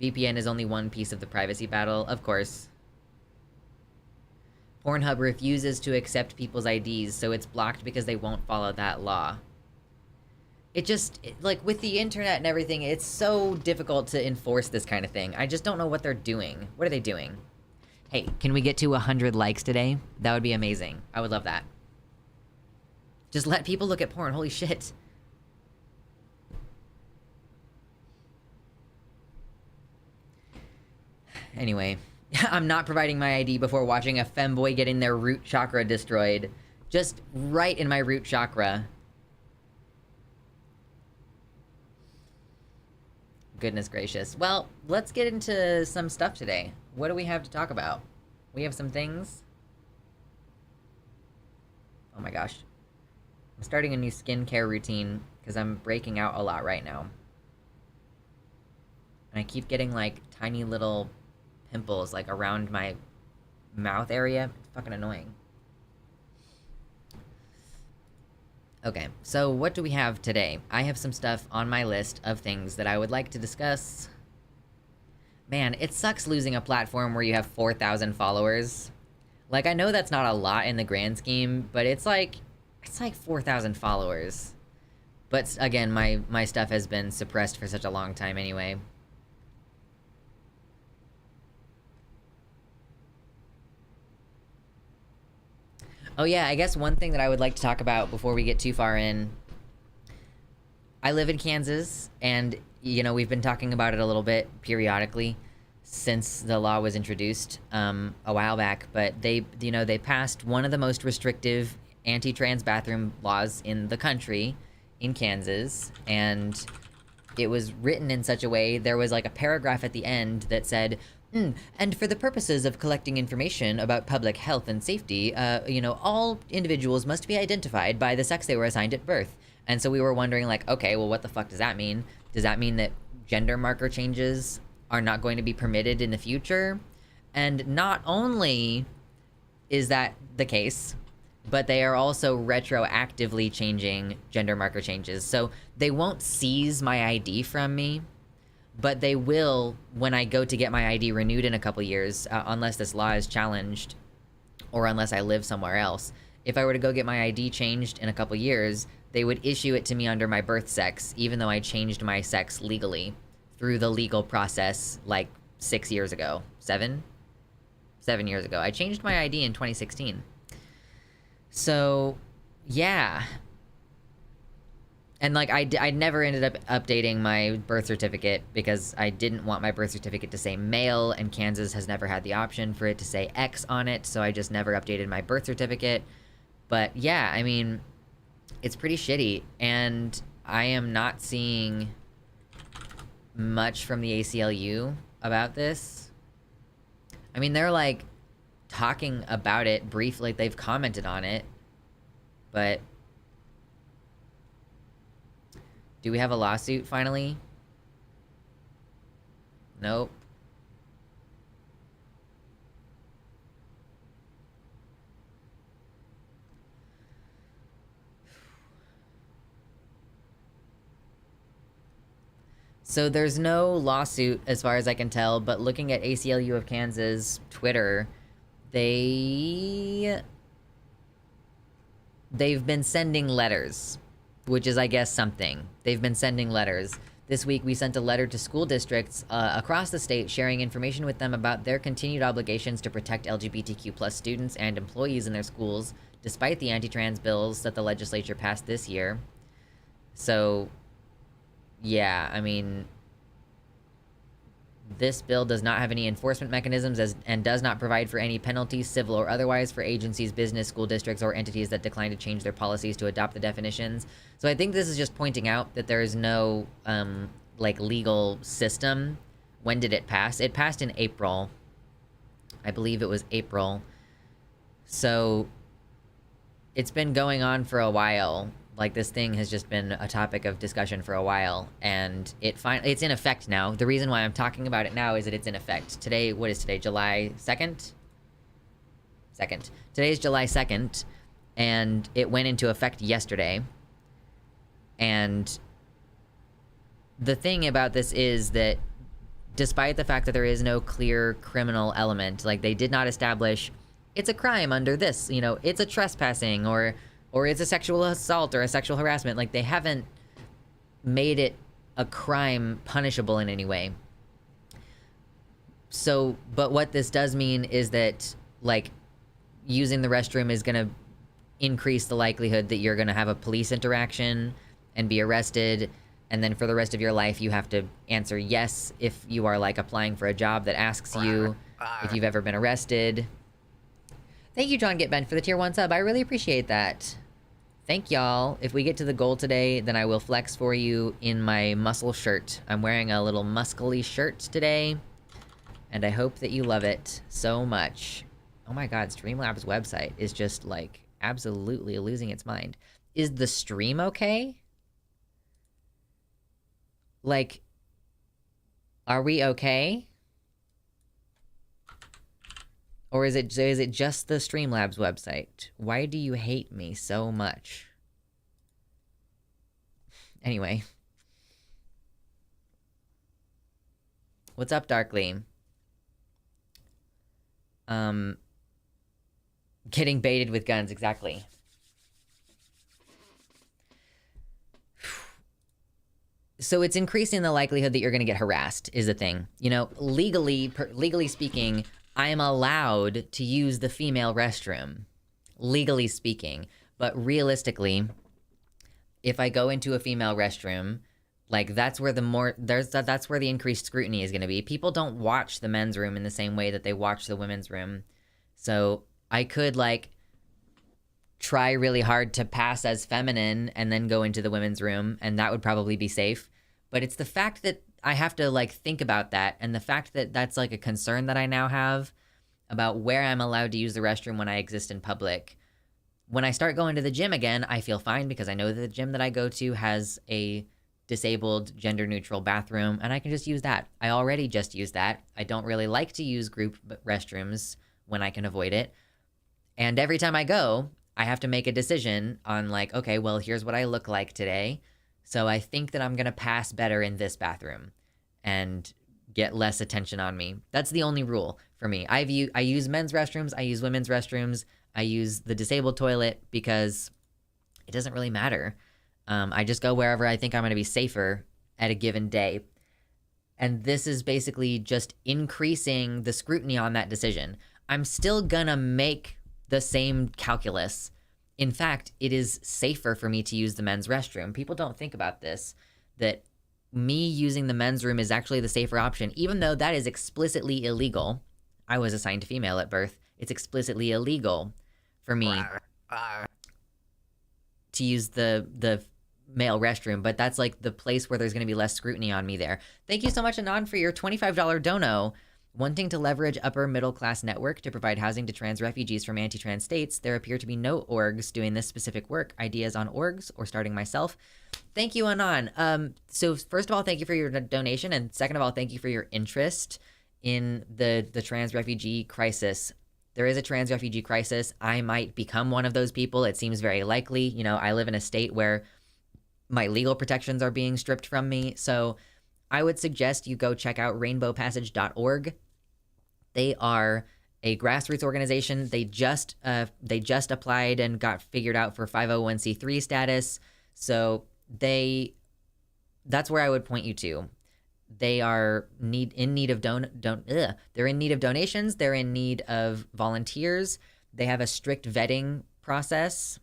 VPN is only one piece of the privacy battle, of course. Pornhub refuses to accept people's IDs, so it's blocked because they won't follow that law. Like, with the internet and everything, it's so difficult to enforce this kind of thing. I just don't know what they're doing. What are they doing? Hey, can we get to 100 likes today? That would be amazing. I would love that. Just let people look at porn. Holy shit. Anyway, I'm not providing my ID before watching a femboy getting their root chakra destroyed. Just right in my root chakra. Goodness gracious. Well, let's get into some stuff today. What do we have to talk about? We have some things. Oh my gosh. I'm starting a new skincare routine because I'm breaking out a lot right now. And I keep getting, like, tiny little pimples, like, around my mouth area. It's fucking annoying. Okay, so what do we have today? I have some stuff on my list of things that I would like to discuss. Man, it sucks losing a platform where you have 4,000 followers. Like, I know that's not a lot in the grand scheme, but it's like 4,000 followers. But again, my stuff has been suppressed for such a long time anyway. Oh yeah, I guess one thing that I would like to talk about before we get too far in. I live in Kansas, and, you know, we've been talking about it a little bit periodically since the law was introduced a while back, but they passed one of the most restrictive anti-trans bathroom laws in the country in Kansas, and it was written in such a way, there was like a paragraph at the end that said, and for the purposes of collecting information about public health and safety, all individuals must be identified by the sex they were assigned at birth. And so we were wondering, like, okay, well, what the fuck does that mean? Does that mean that gender marker changes are not going to be permitted in the future? And not only is that the case, but they are also retroactively changing gender marker changes. So they won't seize my ID from me, but they will when I go to get my ID renewed in a couple years, unless this law is challenged or unless I live somewhere else. If I were to go get my ID changed in a couple years, they would issue it to me under my birth sex, even though I changed my sex legally through the legal process like 6 years ago. 7 years ago. I changed my ID in 2016. So, yeah. And, like, I never ended up updating my birth certificate because I didn't want my birth certificate to say male, and Kansas has never had the option for it to say X on it, so I just never updated my birth certificate. But, yeah, I mean, it's pretty shitty, and I am not seeing much from the ACLU about this. I mean, they're, like, talking about it briefly, like, they've commented on it, but do we have a lawsuit finally? Nope. So there's no lawsuit as far as I can tell, but looking at ACLU of Kansas Twitter, they've been sending letters which is, I guess, something. They've been sending letters. This week, we sent a letter to school districts across the state sharing information with them about their continued obligations to protect LGBTQ+ students and employees in their schools, despite the anti-trans bills that the legislature passed this year. So, yeah, I mean, this bill does not have any enforcement mechanisms and does not provide for any penalties, civil or otherwise, for agencies, business, school districts, or entities that decline to change their policies to adopt the definitions. So I think this is just pointing out that there is no, like, legal system. When did it pass? It passed in April. I believe it was April. So it's been going on for a while. Like, this thing has just been a topic of discussion for a while, and it's in effect now. The reason why I'm talking about it now is that it's in effect. Today, what is today? July 2nd? Today is July 2nd, and it went into effect yesterday. And the thing about this is that despite the fact that there is no clear criminal element, like, they did not establish it's a crime under this, you know, it's a trespassing, or it's a sexual assault or a sexual harassment. Like, they haven't made it a crime punishable in any way. So, but what this does mean is that, like, using the restroom is gonna increase the likelihood that you're gonna have a police interaction and be arrested, and then for the rest of your life you have to answer yes if you are, like, applying for a job that asks you if you've ever been arrested. Thank you, John Getbent, for the tier 1 sub. I really appreciate that. Thank y'all. If we get to the goal today, then I will flex for you in my muscle shirt. I'm wearing a little muscly shirt today, and I hope that you love it so much. Oh my god, Streamlabs website is just, like, absolutely losing its mind. Is the stream okay? Like, are we okay? Or is it just the Streamlabs website? Why do you hate me so much? Anyway. What's up, Darkly? Getting baited with guns, exactly. So it's increasing the likelihood that you're gonna get harassed, is the thing. You know, legally speaking, I am allowed to use the female restroom, legally speaking. But realistically, if I go into a female restroom, like, that's where that's where the increased scrutiny is going to be. People don't watch the men's room in the same way that they watch the women's room. So I could, like, try really hard to pass as feminine and then go into the women's room, and that would probably be safe. But it's the fact that I have to, like, think about that, and the fact that that's, like, a concern that I now have about where I'm allowed to use the restroom when I exist in public. When I start going to the gym again, I feel fine because I know that the gym that I go to has a disabled, gender-neutral bathroom, and I can just use that. I already just use that. I don't really like to use group restrooms when I can avoid it. And every time I go, I have to make a decision on, like, okay, well, here's what I look like today. So I think that I'm going to pass better in this bathroom and get less attention on me. That's the only rule for me. I use men's restrooms. I use women's restrooms. I use the disabled toilet because it doesn't really matter. I just go wherever I think I'm going to be safer at a given day. And this is basically just increasing the scrutiny on that decision. I'm still going to make the same calculus. In fact, it is safer for me to use the men's restroom. People don't think about this, that me using the men's room is actually the safer option, even though that is explicitly illegal. I was assigned to female at birth. It's explicitly illegal for me to use the male restroom, but that's, like, the place where there's going to be less scrutiny on me there. Thank you so much, Anon, for your $25 dono. Wanting to leverage upper middle class network to provide housing to trans refugees from anti-trans states, there appear to be no orgs doing this specific work. Ideas on orgs or starting myself? Thank you, Anon. So first of all, thank you for your donation, and second of all, thank you for your interest in the trans refugee crisis. There is a trans refugee crisis. I might become one of those people. It seems very likely. You know, I live in a state where my legal protections are being stripped from me. So I would suggest you go check out rainbowpassage.org. They are a grassroots organization. They just applied and got figured out for 501c3 status. So that's where I would point you to. They are in need of they're in need of donations. They're in need of volunteers. They have a strict vetting process.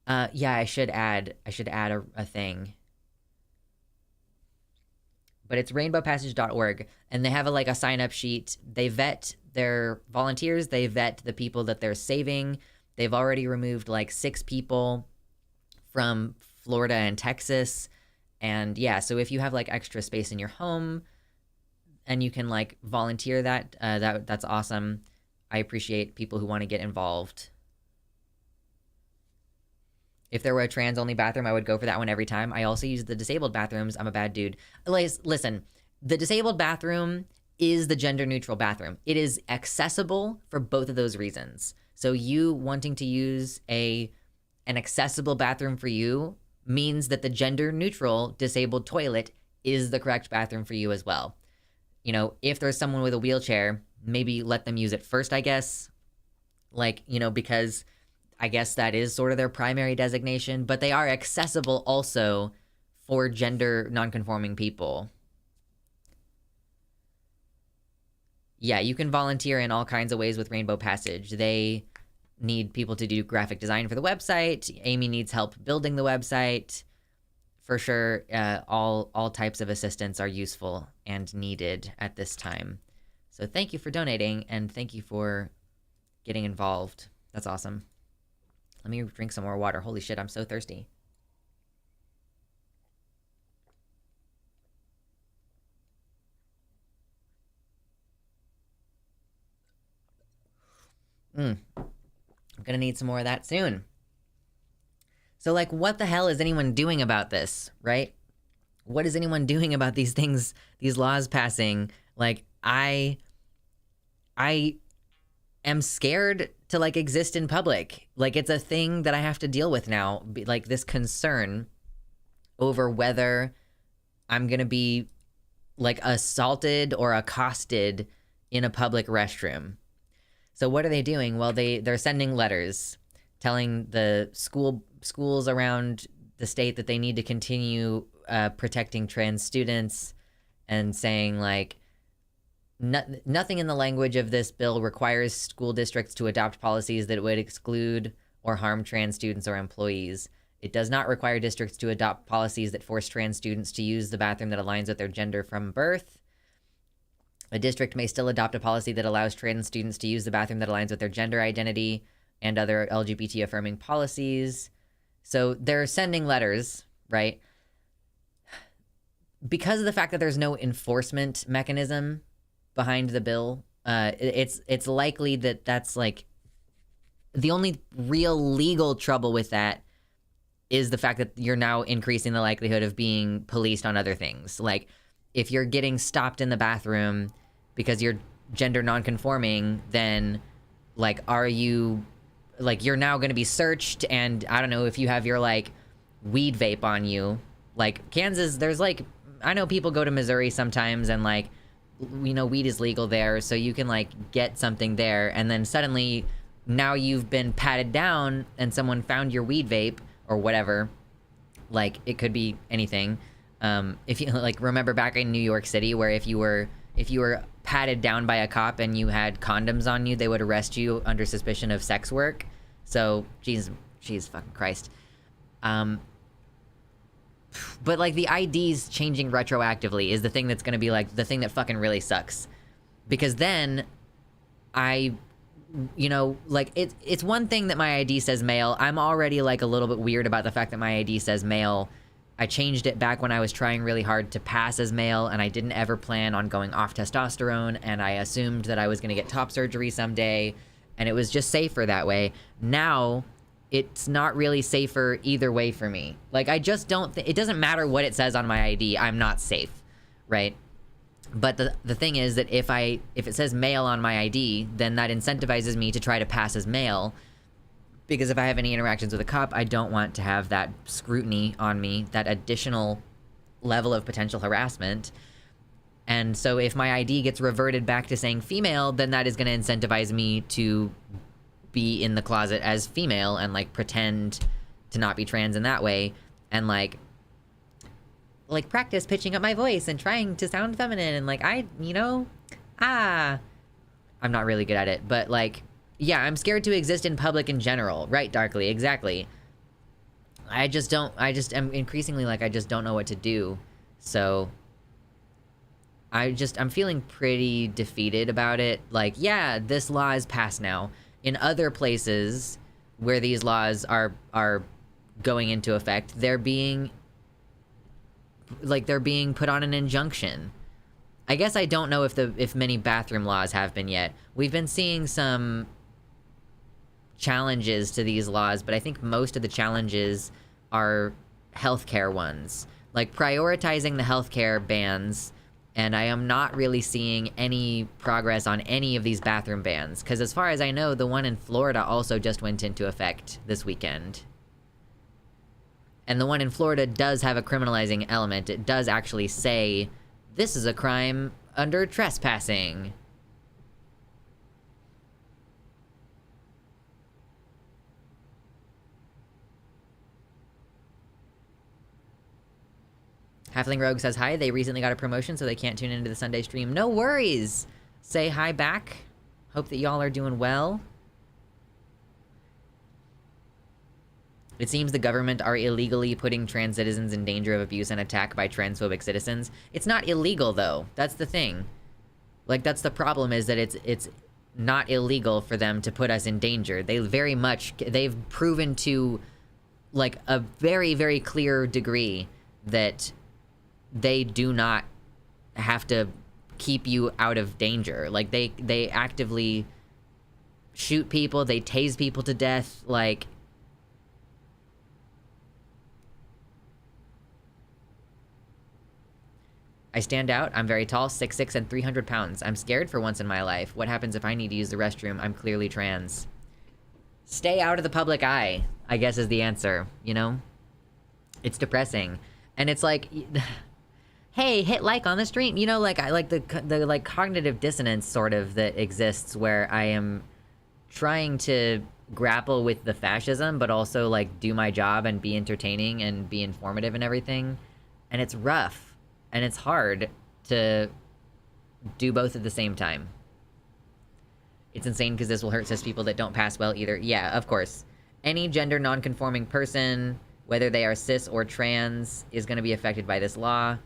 Yeah, I should add a thing. But it's rainbowpassage.org, and they have a sign-up sheet. They vet their volunteers. They vet the people that they're saving. They've already removed 6 people from Florida and Texas. And yeah, so if you have extra space in your home and you can volunteer that's awesome. I appreciate people who want to get involved. If there were a trans-only bathroom, I would go for that one every time. I also use the disabled bathrooms. I'm a bad dude. Listen, the disabled bathroom is the gender-neutral bathroom. It is accessible for both of those reasons. So you wanting to use an accessible bathroom for you means that the gender-neutral disabled toilet is the correct bathroom for you as well. If there's someone with a wheelchair, maybe let them use it first, I guess. Because I guess that is sort of their primary designation, but they are accessible also for gender nonconforming people. Yeah, you can volunteer in all kinds of ways with Rainbow Passage. They need people to do graphic design for the website. Amy needs help building the website. For sure, all types of assistance are useful and needed at this time. So thank you for donating, and thank you for getting involved. That's awesome. Let me drink some more water. Holy shit, I'm so thirsty. I'm gonna need some more of that soon. So, what the hell is anyone doing about this, right? What is anyone doing about these things, these laws passing? I am scared to exist in public. It's a thing that I have to deal with now. This concern over whether I'm gonna be assaulted or accosted in a public restroom. So what are they doing? Well, they're sending letters telling the schools around the state that they need to continue protecting trans students, and saying nothing in the language of this bill requires school districts to adopt policies that would exclude or harm trans students or employees. It does not require districts to adopt policies that force trans students to use the bathroom that aligns with their gender from birth. A district may still adopt a policy that allows trans students to use the bathroom that aligns with their gender identity and other LGBT affirming policies. So they're sending letters, right? Because of the fact that there's no enforcement mechanism behind the bill, it's likely that that's the only real legal trouble with that is the fact that you're now increasing the likelihood of being policed on other things. If you're getting stopped in the bathroom because you're gender nonconforming, then are you you're now going to be searched? And I don't know if you have your weed vape on you. Kansas, there's I know people go to Missouri sometimes, and weed is legal there, so you can get something there, and then suddenly now you've been patted down and someone found your weed vape or whatever. It could be anything. If you remember back in New York City, where if you were patted down by a cop and you had condoms on you, they would arrest you under suspicion of sex work. So, jeez fucking Christ. But the IDs changing retroactively is the thing that's gonna be the thing that fucking really sucks. Because then it's one thing that my ID says male. I'm already a little bit weird about the fact that my ID says male. I changed it back when I was trying really hard to pass as male, and I didn't ever plan on going off testosterone, and I assumed that I was gonna get top surgery someday, and it was just safer that way. Now, it's not really safer either way for me. I just don't it doesn't matter what it says on my ID, I'm not safe, right? But the thing is that if it says male on my ID, then that incentivizes me to try to pass as male, because if I have any interactions with a cop, I don't want to have that scrutiny on me, that additional level of potential harassment. And so if my ID gets reverted back to saying female, then that is going to incentivize me to be in the closet as female and pretend to not be trans in that way, and like practice pitching up my voice and trying to sound feminine, and like I'm not really good at it, but like, yeah, I'm scared to exist in public in general. Right, Darkly, exactly. I just am increasingly like, I just don't know what to do. So I'm feeling pretty defeated about it. Like, yeah, this law is passed now. In other places where these laws are going into effect, they're being put on an injunction. I guess I don't know if many bathroom laws have been yet. We've been seeing some challenges to these laws, but I think most of the challenges are healthcare ones. Like prioritizing the healthcare bans, and I am not really seeing any progress on any of these bathroom bans, because as far as I know, the one in Florida also just went into effect this weekend. And the one in Florida does have a criminalizing element. It does actually say, this is a crime under trespassing. Halfling Rogue says hi. They recently got a promotion, so they can't tune into the Sunday stream. No worries! Say hi back. Hope that y'all are doing well. It seems the government are illegally putting trans citizens in danger of abuse and attack by transphobic citizens. It's not illegal, though. That's the thing. Like, that's the problem, is that it's not illegal for them to put us in danger. They've proven to, like, a very, very clear degree that they do not have to keep you out of danger. Like, they actively shoot people, they tase people to death, like... I stand out. I'm very tall, 6'6", and 300 pounds. I'm scared for once in my life. What happens if I need to use the restroom? I'm clearly trans. Stay out of the public eye, I guess, is the answer, you know? It's depressing. And it's like, hey, hit like on the stream. You know, like, I like the like cognitive dissonance sort of that exists where I am trying to grapple with the fascism, but also like do my job and be entertaining and be informative and everything. And it's rough. And it's hard to do both at the same time. It's insane because this will hurt cis people that don't pass well either. Yeah, of course. Any gender non-conforming person, whether they are cis or trans, is going to be affected by this law.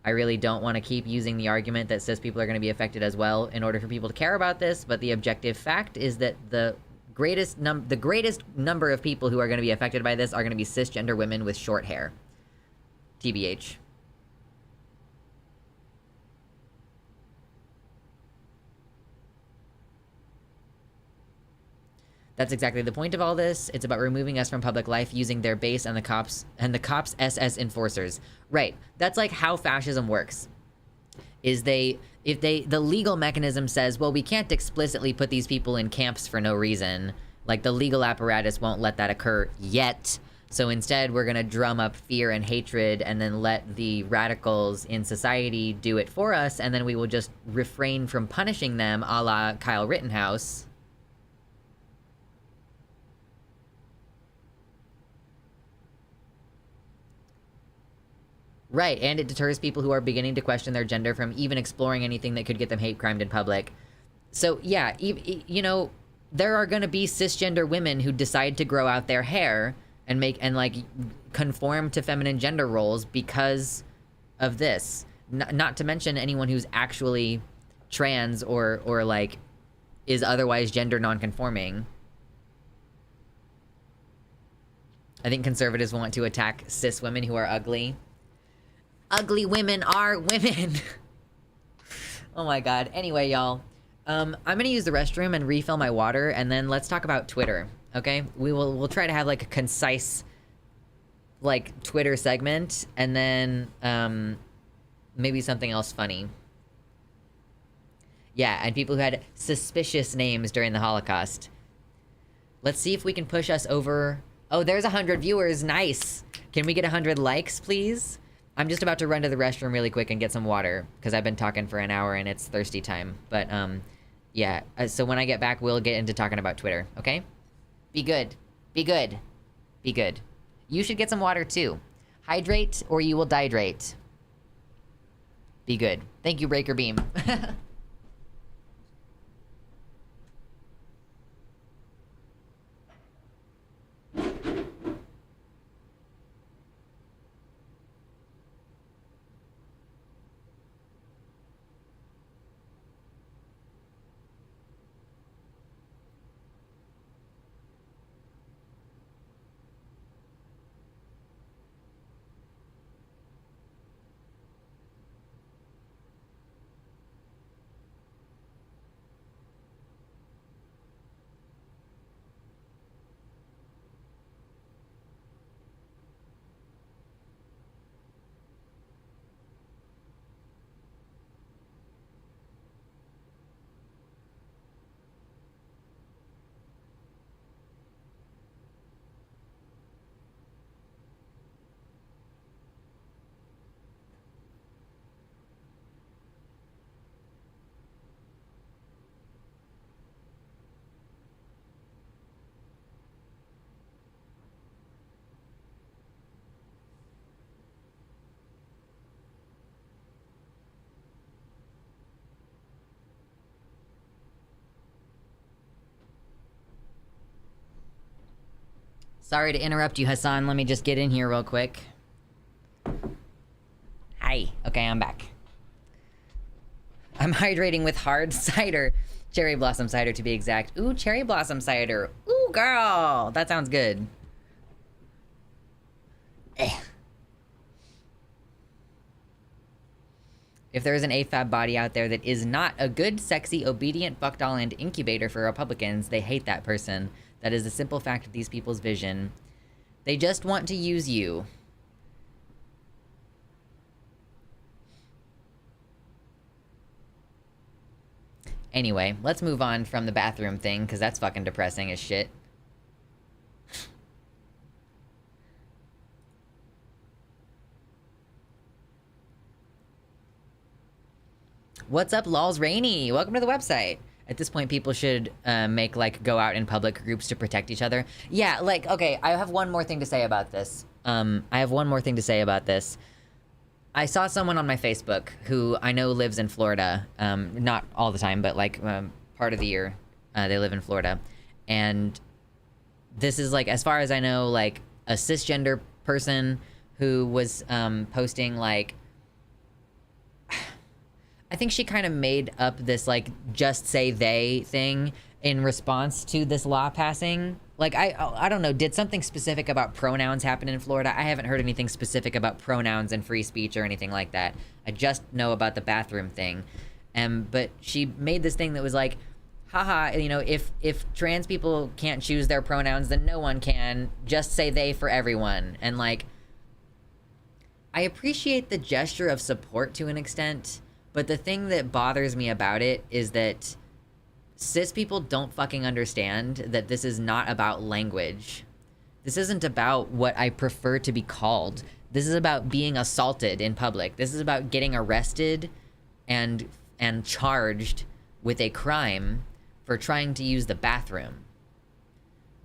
I really don't want to keep using the argument that cis people are going to be affected as well in order for people to care about this, but the objective fact is that the greatest number of people who are going to be affected by this are going to be cisgender women with short hair. TBH. That's exactly the point of all this. It's about removing us from public life using their base and the cops SS enforcers. Right. That's like how fascism works. Is the legal mechanism says, well, we can't explicitly put these people in camps for no reason. Like the legal apparatus won't let that occur yet. So instead we're gonna drum up fear and hatred and then let the radicals in society do it for us, and then we will just refrain from punishing them, a la Kyle Rittenhouse. Right, and it deters people who are beginning to question their gender from even exploring anything that could get them hate crimed in public. So yeah, you know, there are gonna be cisgender women who decide to grow out their hair and like conform to feminine gender roles because of this. Not to mention anyone who's actually trans or like is otherwise gender non-conforming. I think conservatives want to attack cis women who are ugly. Ugly women are women. Oh my god. Anyway, y'all. I'm gonna use the restroom and refill my water, and then let's talk about Twitter, okay? We'll try to have like a concise like Twitter segment, and then maybe something else funny. Yeah, and people who had suspicious names during the Holocaust. Let's see if we can push us over. Oh, there's 100 viewers. Nice. Can we get 100 likes, please? I'm just about to run to the restroom really quick and get some water, because I've been talking for an hour and it's thirsty time. But, yeah. So when I get back, we'll get into talking about Twitter, okay? Be good. Be good. Be good. You should get some water too. Hydrate or you will dehydrate. Be good. Thank you, Breaker Beam. Sorry to interrupt you, Hassan. Let me just get in here real quick. Hi. Okay, I'm back. I'm hydrating with hard cider. Cherry blossom cider, to be exact. Ooh, cherry blossom cider. Ooh, girl. That sounds good. Ugh. If there is an AFAB body out there that is not a good, sexy, obedient fuckdoll and incubator for Republicans, they hate that person. That is the simple fact of these people's vision. They just want to use you. Anyway, let's move on from the bathroom thing, because that's fucking depressing as shit. What's up, Lols Rainy? Welcome to the website. At this point, people should make, like, go out in public groups to protect each other. Yeah, like, okay, I have one more thing to say about this. I saw someone on my Facebook who I know lives in Florida. Not all the time, but, like, part of the year they live in Florida. And this is, like, as far as I know, like, a cisgender person who was posting, like... I think she kind of made up this, like, just say they thing in response to this law passing. Like, I don't know, did something specific about pronouns happen in Florida? I haven't heard anything specific about pronouns and free speech or anything like that. I just know about the bathroom thing. But she made this thing that was like, haha, you know, if trans people can't choose their pronouns, then no one can. Just say they for everyone. And, like, I appreciate the gesture of support to an extent. But the thing that bothers me about it is that cis people don't fucking understand that this is not about language. This isn't about what I prefer to be called. This is about being assaulted in public. This is about getting arrested and charged with a crime for trying to use the bathroom.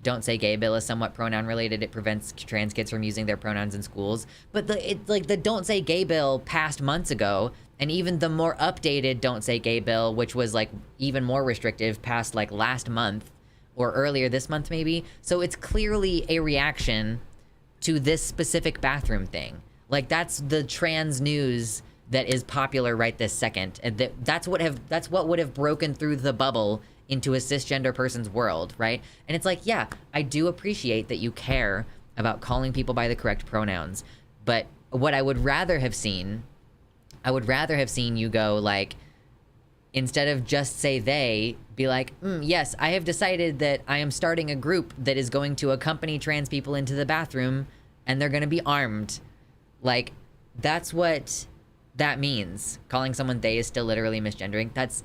Don't Say Gay bill is somewhat pronoun related. It prevents trans kids from using their pronouns in schools. But the Don't Say Gay bill passed months ago, and even the more updated Don't Say Gay bill, which was like even more restrictive, passed like last month or earlier this month maybe. So it's clearly a reaction to this specific bathroom thing. Like, that's the trans news that is popular right this second, and that's what would have broken through the bubble into a cisgender person's world, right? And it's like, yeah, I do appreciate that you care about calling people by the correct pronouns, but what I would rather have seen you go, like, instead of just say they, be like, yes, I have decided that I am starting a group that is going to accompany trans people into the bathroom, and they're gonna be armed. Like, that's what that means. Calling someone they is still literally misgendering. That's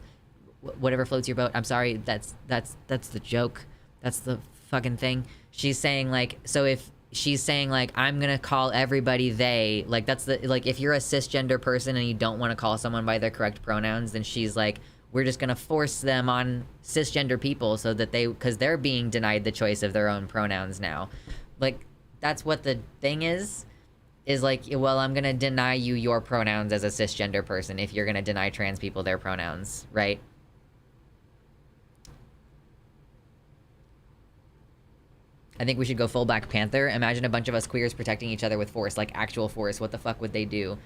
whatever floats your boat. I'm sorry, that's the joke. That's the fucking thing. She's saying, like, so if she's saying, like, I'm gonna call everybody they, like, that's the, like, if you're a cisgender person and you don't want to call someone by their correct pronouns, then she's like, we're just gonna force them on cisgender people so that because they're being denied the choice of their own pronouns now. Like, that's what the thing is like, well, I'm gonna deny you your pronouns as a cisgender person if you're gonna deny trans people their pronouns, right? I think we should go full Black Panther. Imagine a bunch of us queers protecting each other with force, like actual force. What the fuck would they do?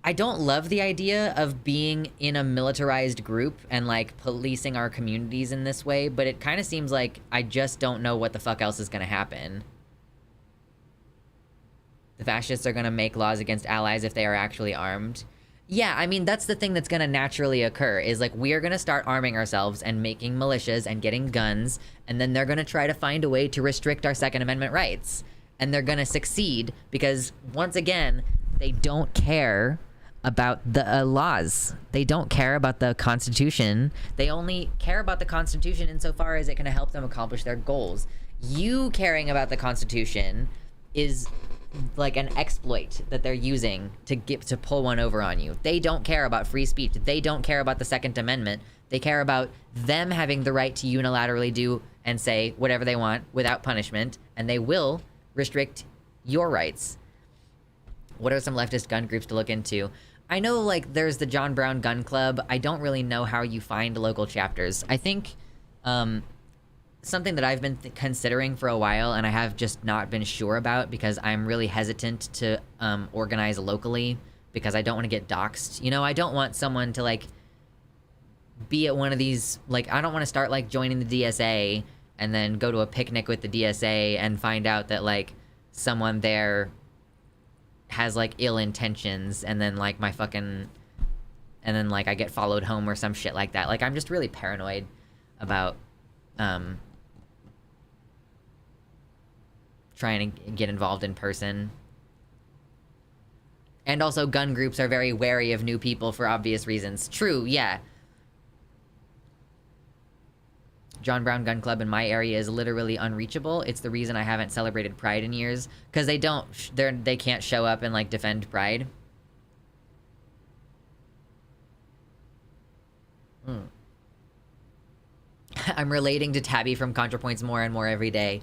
I don't love the idea of being in a militarized group and, like, policing our communities in this way, but it kind of seems like I just don't know what the fuck else is gonna happen. The fascists are gonna make laws against allies if they are actually armed. Yeah, I mean, that's the thing that's gonna naturally occur, is, like, we are gonna start arming ourselves and making militias and getting guns, and then they're gonna try to find a way to restrict our Second Amendment rights. And they're gonna succeed because, once again, they don't care about the laws. They don't care about the Constitution. They only care about the Constitution insofar as it can help them accomplish their goals. You caring about the Constitution is like an exploit that they're using to pull one over on you. They don't care about free speech. They don't care about the Second Amendment. They care about them having the right to unilaterally do and say whatever they want without punishment, and they will restrict your rights. What are some leftist gun groups to look into? I know, like, there's the John Brown Gun Club. I don't really know how you find local chapters. I think something that I've been considering for a while, and I have just not been sure about because I'm really hesitant to organize locally because I don't want to get doxxed. You know, I don't want someone to, like, be at one of these, like, I don't want to start, like, joining the DSA and then go to a picnic with the DSA and find out that, like, someone there has, like, ill intentions, and then, like, and then, like, I get followed home or some shit like that. Like, I'm just really paranoid about, trying to get involved in person. And also, gun groups are very wary of new people for obvious reasons. True, yeah. John Brown Gun Club in my area is literally unreachable. It's the reason I haven't celebrated Pride in years. Because they can't show up and, like, defend Pride. I'm relating to Tabby from ContraPoints more and more every day.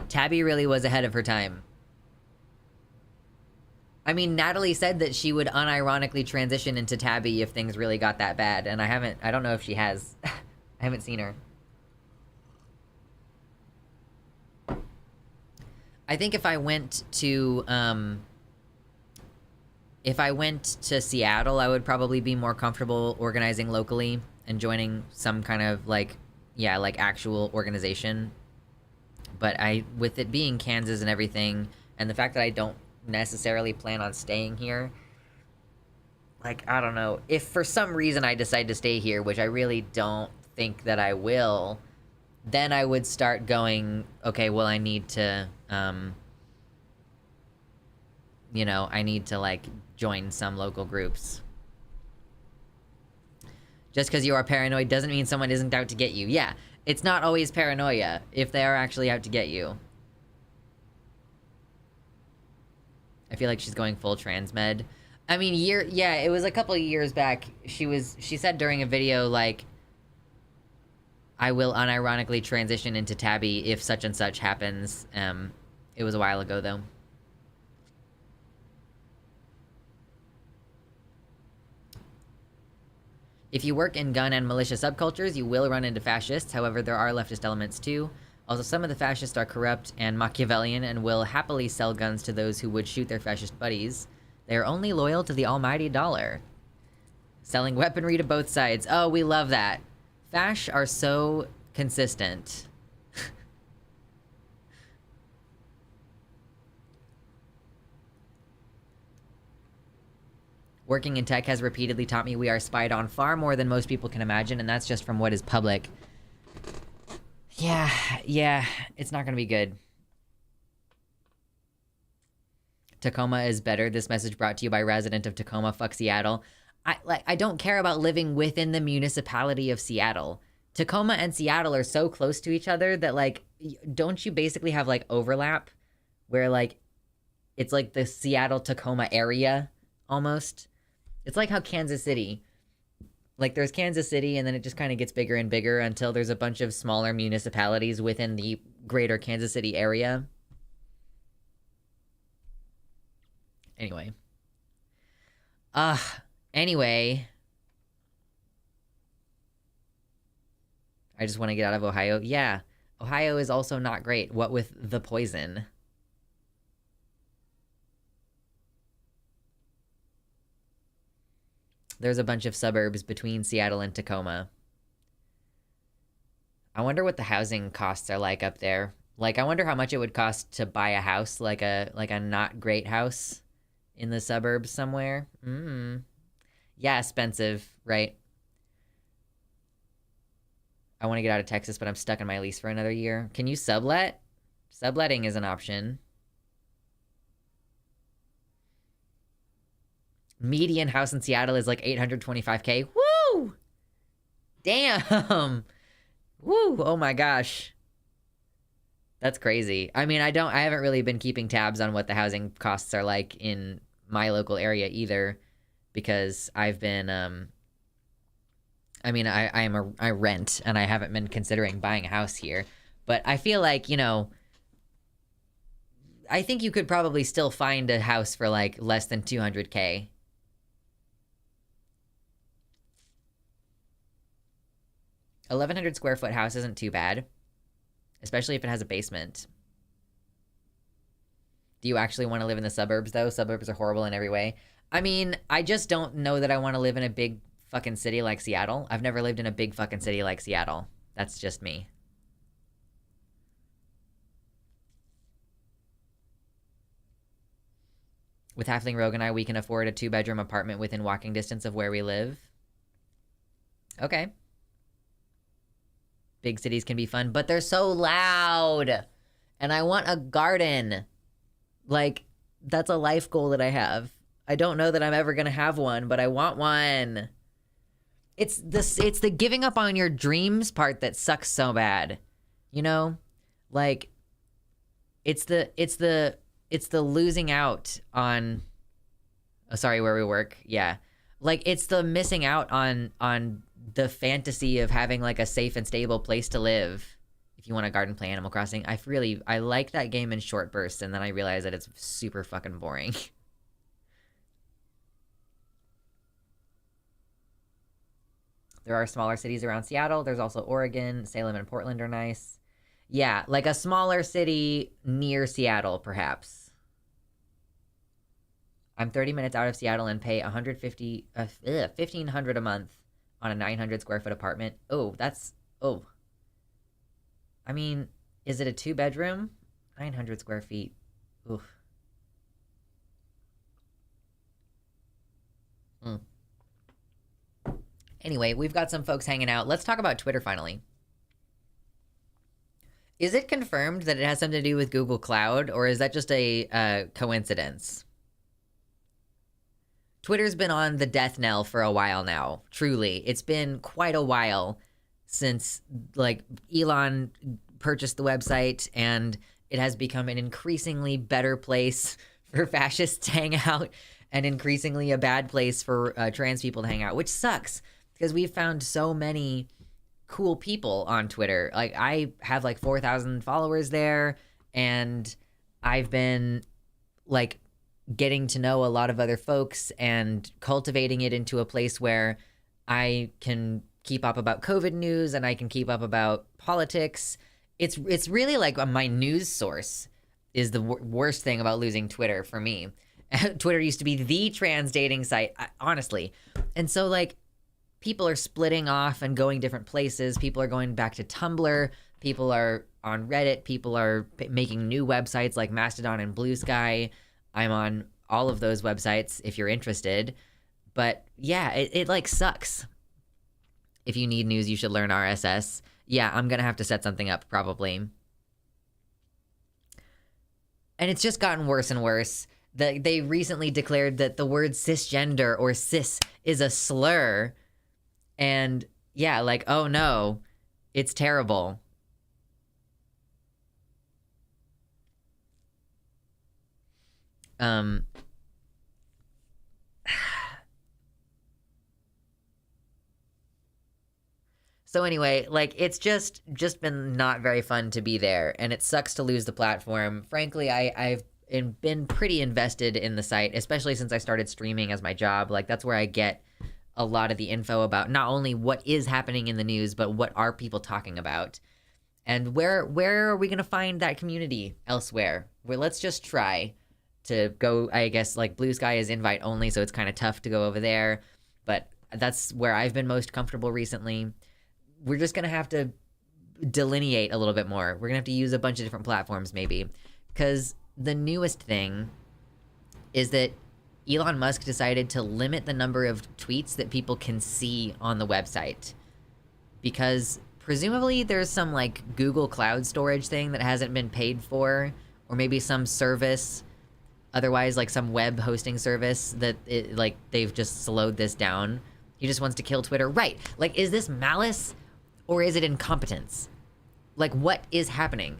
Tabby really was ahead of her time. I mean, Natalie said that she would unironically transition into Tabby if things really got that bad. And I don't know if she has. I haven't seen her. I think if I went to Seattle, I would probably be more comfortable organizing locally and joining some kind of, like, yeah, like, actual organization. But with it being Kansas and everything, and the fact that I don't necessarily plan on staying here, like, I don't know. If for some reason I decide to stay here, which I really don't think that I will, then I would start going, okay, well, I need to, you know, I need to, like, join some local groups. Just because you are paranoid doesn't mean someone isn't out to get you. Yeah, it's not always paranoia if they are actually out to get you. I feel like she's going full transmed. I mean, yeah, it was a couple of years back. She said during a video, like, I will unironically transition into Tabby if such and such happens. It was a while ago, though. If you work in gun and militia subcultures, you will run into fascists. However, there are leftist elements too. Also, some of the fascists are corrupt and Machiavellian and will happily sell guns to those who would shoot their fascist buddies. They are only loyal to the almighty dollar. Selling weaponry to both sides. Oh, we love that. Fash are so consistent. Working in tech has repeatedly taught me we are spied on far more than most people can imagine, and that's just from what is public. Yeah, it's not gonna be good. Tacoma is better. This message brought to you by resident of Tacoma. Fuck Seattle. I don't care about living within the municipality of Seattle. Tacoma and Seattle are so close to each other that, like, don't you basically have, like, overlap? Where, like, it's like the Seattle-Tacoma area, almost. It's like how Kansas City, like, there's Kansas City, and then it just kind of gets bigger and bigger until there's a bunch of smaller municipalities within the greater Kansas City area. Anyway. Anyway. I just want to get out of Ohio. Yeah. Ohio is also not great. What with the poison? There's a bunch of suburbs between Seattle and Tacoma. I wonder what the housing costs are like up there. Like, I wonder how much it would cost to buy a house, like a not great house in the suburbs somewhere. Yeah, expensive, right? I want to get out of Texas, but I'm stuck in my lease for another year. Can you sublet? Subletting is an option. Median house in Seattle is like $825K. Woo! Damn! Woo! Oh my gosh. That's crazy. I mean, I haven't really been keeping tabs on what the housing costs are like in my local area either, because I've been, I mean, I rent, and I haven't been considering buying a house here. But I feel like, you know, I think you could probably still find a house for like less than 200K. A 1,100 square foot house isn't too bad, especially if it has a basement. Do you actually want to live in the suburbs, though? Suburbs are horrible in every way. I mean, I just don't know that I want to live in a big fucking city like Seattle. I've never lived in a big fucking city like Seattle. That's just me. With Halfling Rogue and I, we can afford a 2-bedroom apartment within walking distance of where we live. Okay. Big cities can be fun, but they're so loud. And I want a garden. Like, that's a life goal that I have. I don't know that I'm ever gonna have one, but I want one. It's the giving up on your dreams part that sucks so bad. You know? Like, it's the losing out on, oh, sorry, where we work. Yeah. Like, it's the missing out on the fantasy of having like a safe and stable place to live if you want to garden play Animal Crossing. I like that game in short bursts, and then I realize that it's super fucking boring. There are smaller cities around Seattle. There's also Oregon. Salem and Portland are nice. Yeah, like a smaller city near Seattle, perhaps. I'm 30 minutes out of Seattle and pay $1,500 a month on a 900 square foot apartment. Oh, that's, oh. I mean, is it a 2-bedroom? 900 square feet. Oof. Anyway, we've got some folks hanging out. Let's talk about Twitter finally. Is it confirmed that it has something to do with Google Cloud, or is that just a coincidence? Twitter's been on the death knell for a while now, truly. It's been quite a while since, like, Elon purchased the website, and it has become an increasingly better place for fascists to hang out, and increasingly a bad place for trans people to hang out, which sucks, because we've found so many cool people on Twitter. Like, I have like 4,000 followers there, and I've been like getting to know a lot of other folks and cultivating it into a place where I can keep up about COVID news and I can keep up about politics. It's really like my news source is the worst thing about losing Twitter for me. Twitter used to be the trans dating site, honestly. And so, like, people are splitting off and going different places. People are going back to Tumblr. People are on Reddit. People are making new websites like Mastodon and BlueSky. I'm on all of those websites if you're interested. But yeah, it like sucks. If you need news, you should learn RSS. Yeah, I'm gonna have to set something up probably. And it's just gotten worse and worse. They recently declared that the word cisgender or cis is a slur. And yeah, like, oh no, it's terrible. So anyway, like, it's just been not very fun to be there, and it sucks to lose the platform. Frankly, I've been pretty invested in the site, especially since I started streaming as my job. Like, that's where I get a lot of the info about not only what is happening in the news, but what are people talking about. And where are we gonna find that community elsewhere? Well, let's just try to go. I guess, like, BlueSky is invite only, so it's kind of tough to go over there, but that's where I've been most comfortable recently. We're just gonna have to delineate a little bit more. We're gonna have to use a bunch of different platforms, maybe, because the newest thing is that Elon Musk decided to limit the number of tweets that people can see on the website, because presumably there's some, like, Google Cloud storage thing that hasn't been paid for, or maybe some service, otherwise, like, some web hosting service that, like, they've just slowed this down. He just wants to kill Twitter. Right. Like, is this malice, or is it incompetence? Like, what is happening?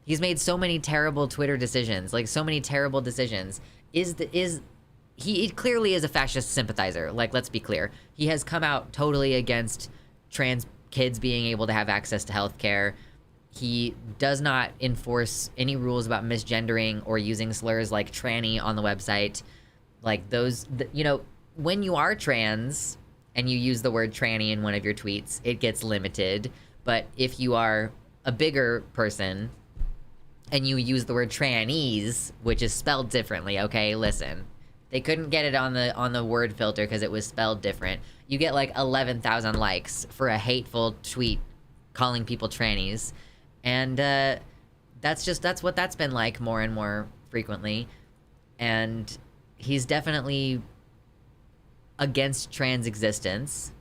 He's made so many terrible Twitter decisions, like, so many terrible decisions. He clearly is a fascist sympathizer. Like, let's be clear. He has come out totally against trans kids being able to have access to healthcare. He does not enforce any rules about misgendering or using slurs like tranny on the website. Like, those, you know, when you are trans and you use the word tranny in one of your tweets, it gets limited. But if you are a bigger person and you use the word trannies, which is spelled differently, okay, listen. They couldn't get it on the word filter because it was spelled different. You get like 11,000 likes for a hateful tweet calling people trannies. And that's what that's been like more and more frequently. And he's definitely against trans existence.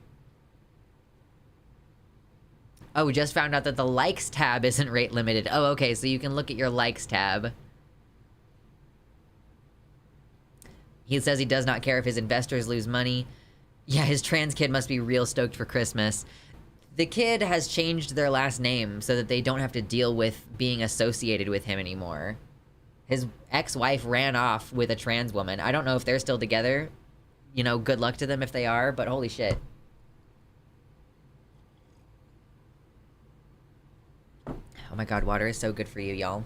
Oh, just found out that the likes tab isn't rate limited. Oh, okay, so you can look at your likes tab. He says he does not care if his investors lose money. Yeah, his trans kid must be real stoked for Christmas. The kid has changed their last name so that they don't have to deal with being associated with him anymore. His ex-wife ran off with a trans woman. I don't know if they're still together. You know, good luck to them if they are, but holy shit. Oh my god, water is so good for you, y'all.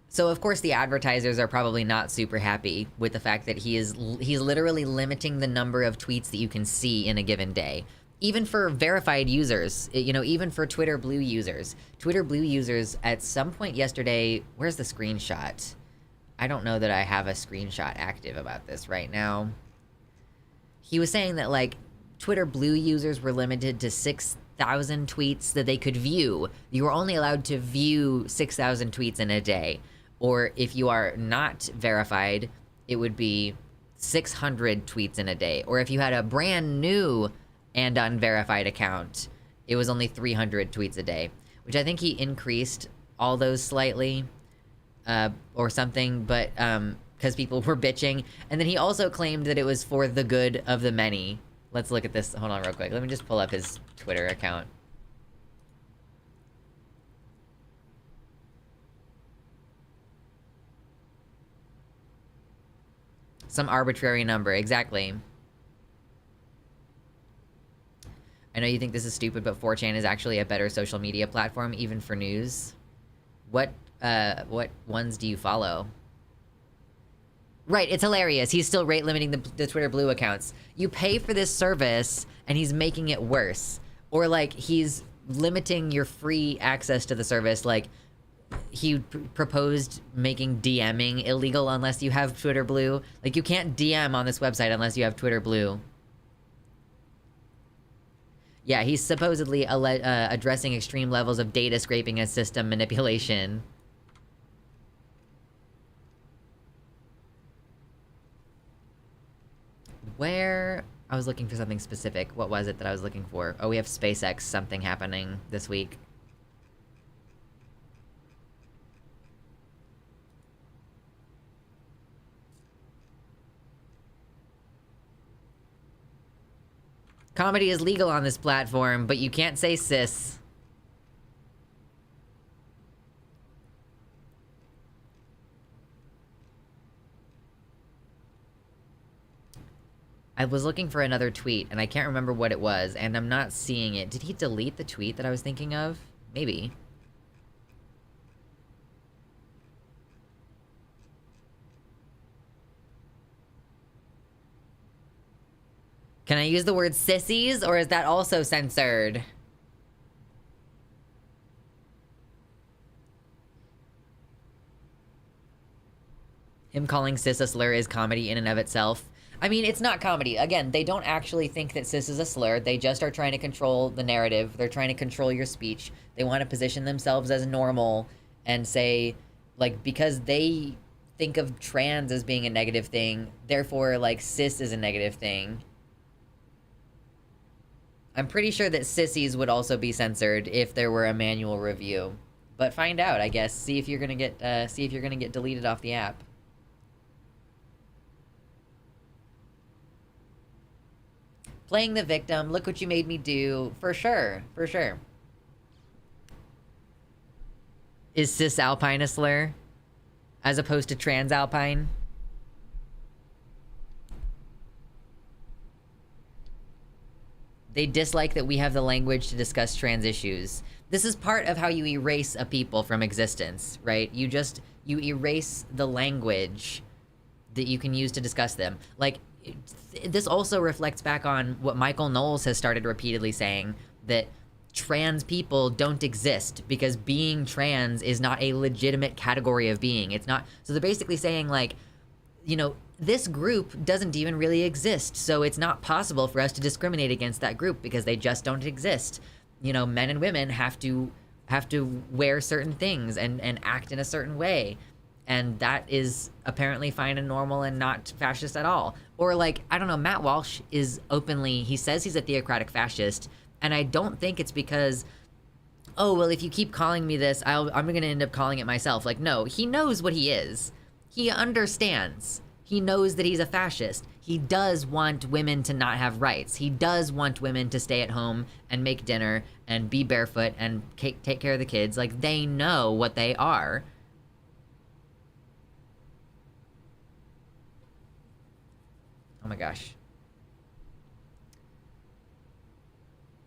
So, of course, the advertisers are probably not super happy with the fact that he's literally limiting the number of tweets that you can see in a given day. Even for verified users, you know, even for Twitter Blue users. Twitter Blue users, at some point yesterday... Where's the screenshot? I don't know that I have a screenshot active about this right now. He was saying that, like, Twitter Blue users were limited to 6,000 tweets that they could view. You were only allowed to view 6,000 tweets in a day. Or if you are not verified, it would be 600 tweets in a day. Or if you had a brand new and unverified account, it was only 300 tweets a day. Which I think he increased all those slightly, or something, but because people were bitching. And then he also claimed that it was for the good of the many. Let's look at this. Hold on real quick. Let me just pull up his Twitter account. Some arbitrary number, exactly. I know you think this is stupid, but 4chan is actually a better social media platform, even for news. What ones do you follow? Right, it's hilarious. He's still rate limiting the Twitter Blue accounts. You pay for this service, and he's making it worse. Or, like, he's limiting your free access to the service, like... He proposed making DMing illegal unless you have Twitter Blue. Like, you can't DM on this website unless you have Twitter Blue. Yeah, he's supposedly addressing extreme levels of data scraping and system manipulation. Where... I was looking for something specific. What was it that I was looking for? Oh, we have SpaceX something happening this week. Comedy is legal on this platform, but you can't say cis. I was looking for another tweet, and I can't remember what it was, and I'm not seeing it. Did he delete the tweet that I was thinking of? Maybe. Can I use the word sissies, or is that also censored? Him calling cis a slur is comedy in and of itself. I mean, it's not comedy. Again, they don't actually think that cis is a slur. They just are trying to control the narrative. They're trying to control your speech. They want to position themselves as normal and say, like, because they think of trans as being a negative thing, therefore, like, cis is a negative thing. I'm pretty sure that sissies would also be censored if there were a manual review. But find out, I guess. See if you're gonna get deleted off the app. Playing the victim, look what you made me do. For sure, for sure. Is cis-alpine a slur? As opposed to trans-alpine? They dislike that we have the language to discuss trans issues. This is part of how you erase a people from existence, right? You erase the language that you can use to discuss them. Like, this also reflects back on what Michael Knowles has started repeatedly saying, that trans people don't exist because being trans is not a legitimate category of being. It's not. So they're basically saying, like, you know, this group doesn't even really exist, so it's not possible for us to discriminate against that group because they just don't exist. You know, men and women have to wear certain things and act in a certain way. And that is apparently fine and normal and not fascist at all. Or, like, I don't know, Matt Walsh is openly, he says he's a theocratic fascist, and I don't think it's because, oh, well, if you keep calling me this, I'm gonna end up calling it myself. Like, no, he knows what he is. He understands. He knows that he's a fascist. He does want women to not have rights. He does want women to stay at home and make dinner and be barefoot and take care of the kids. Like, they know what they are. Oh my gosh.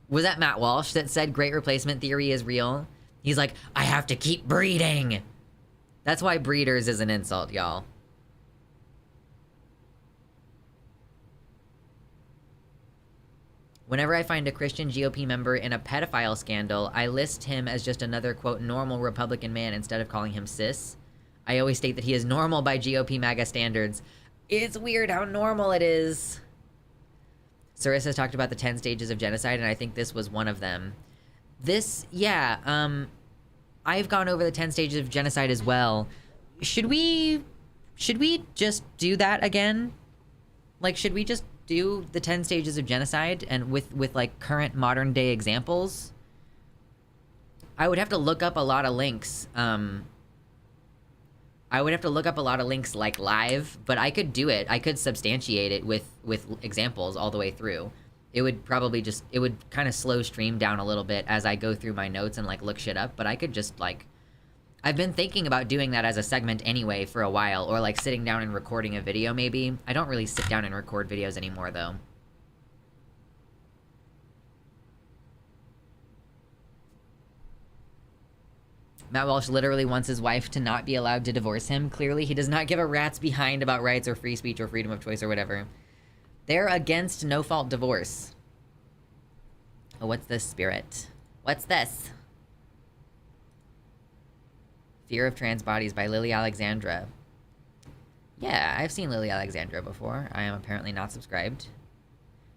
Was that Matt Walsh that said great replacement theory is real? He's like, I have to keep breeding. That's why breeders is an insult, y'all. Whenever I find a Christian GOP member in a pedophile scandal, I list him as just another, quote, normal Republican man instead of calling him cis. I always state that he is normal by GOP MAGA standards. It's weird how normal it is. Sarissa's talked about the 10 stages of genocide, and I think this was one of them. This, yeah, I've gone over the 10 stages of genocide as well. Should we just do that again? Like, should we just do the 10 stages of genocide and with like current modern day examples? I would have to look up a lot of links. I would have to look up a lot of links like live, but I could do it. I could substantiate it with examples all the way through. It would probably just, it would kind of slow stream down a little bit as I go through my notes and like look shit up, but I could just like, I've been thinking about doing that as a segment anyway for a while, or like sitting down and recording a video maybe. I don't really sit down and record videos anymore though. Matt Walsh literally wants his wife to not be allowed to divorce him. Clearly, he does not give a rat's behind about rights or free speech or freedom of choice or whatever. They're against no-fault divorce. Oh, what's this, Spirit? What's this? Fear of Trans Bodies by Lily Alexandra. Yeah, I've seen Lily Alexandra before. I am apparently not subscribed.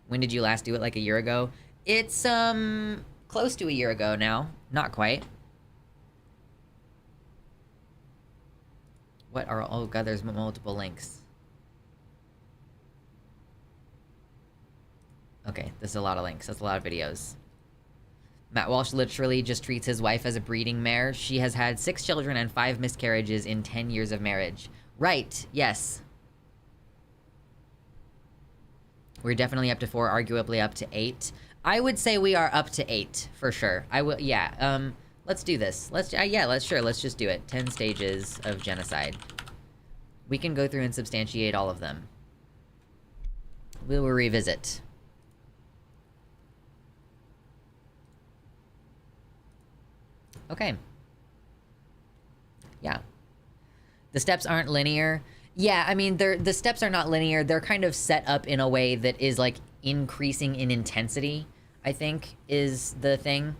When did you last do it? Like a year ago? It's, close to a year ago now. Not quite. What are, oh god, there's multiple links. Okay, this is a lot of links. That's a lot of videos. Matt Walsh literally just treats his wife as a breeding mare. She has had 6 children and 5 miscarriages in 10 years of marriage. Right, yes. We're definitely up to 4, arguably up to 8. I would say we are up to 8, for sure. I will, yeah, let's do this. Let's just do it. 10 stages of genocide. We can go through and substantiate all of them. We will revisit. Okay. Yeah. The steps aren't linear. Yeah, I mean, the steps are not linear. They're kind of set up in a way that is, like, increasing in intensity, I think, is the thing.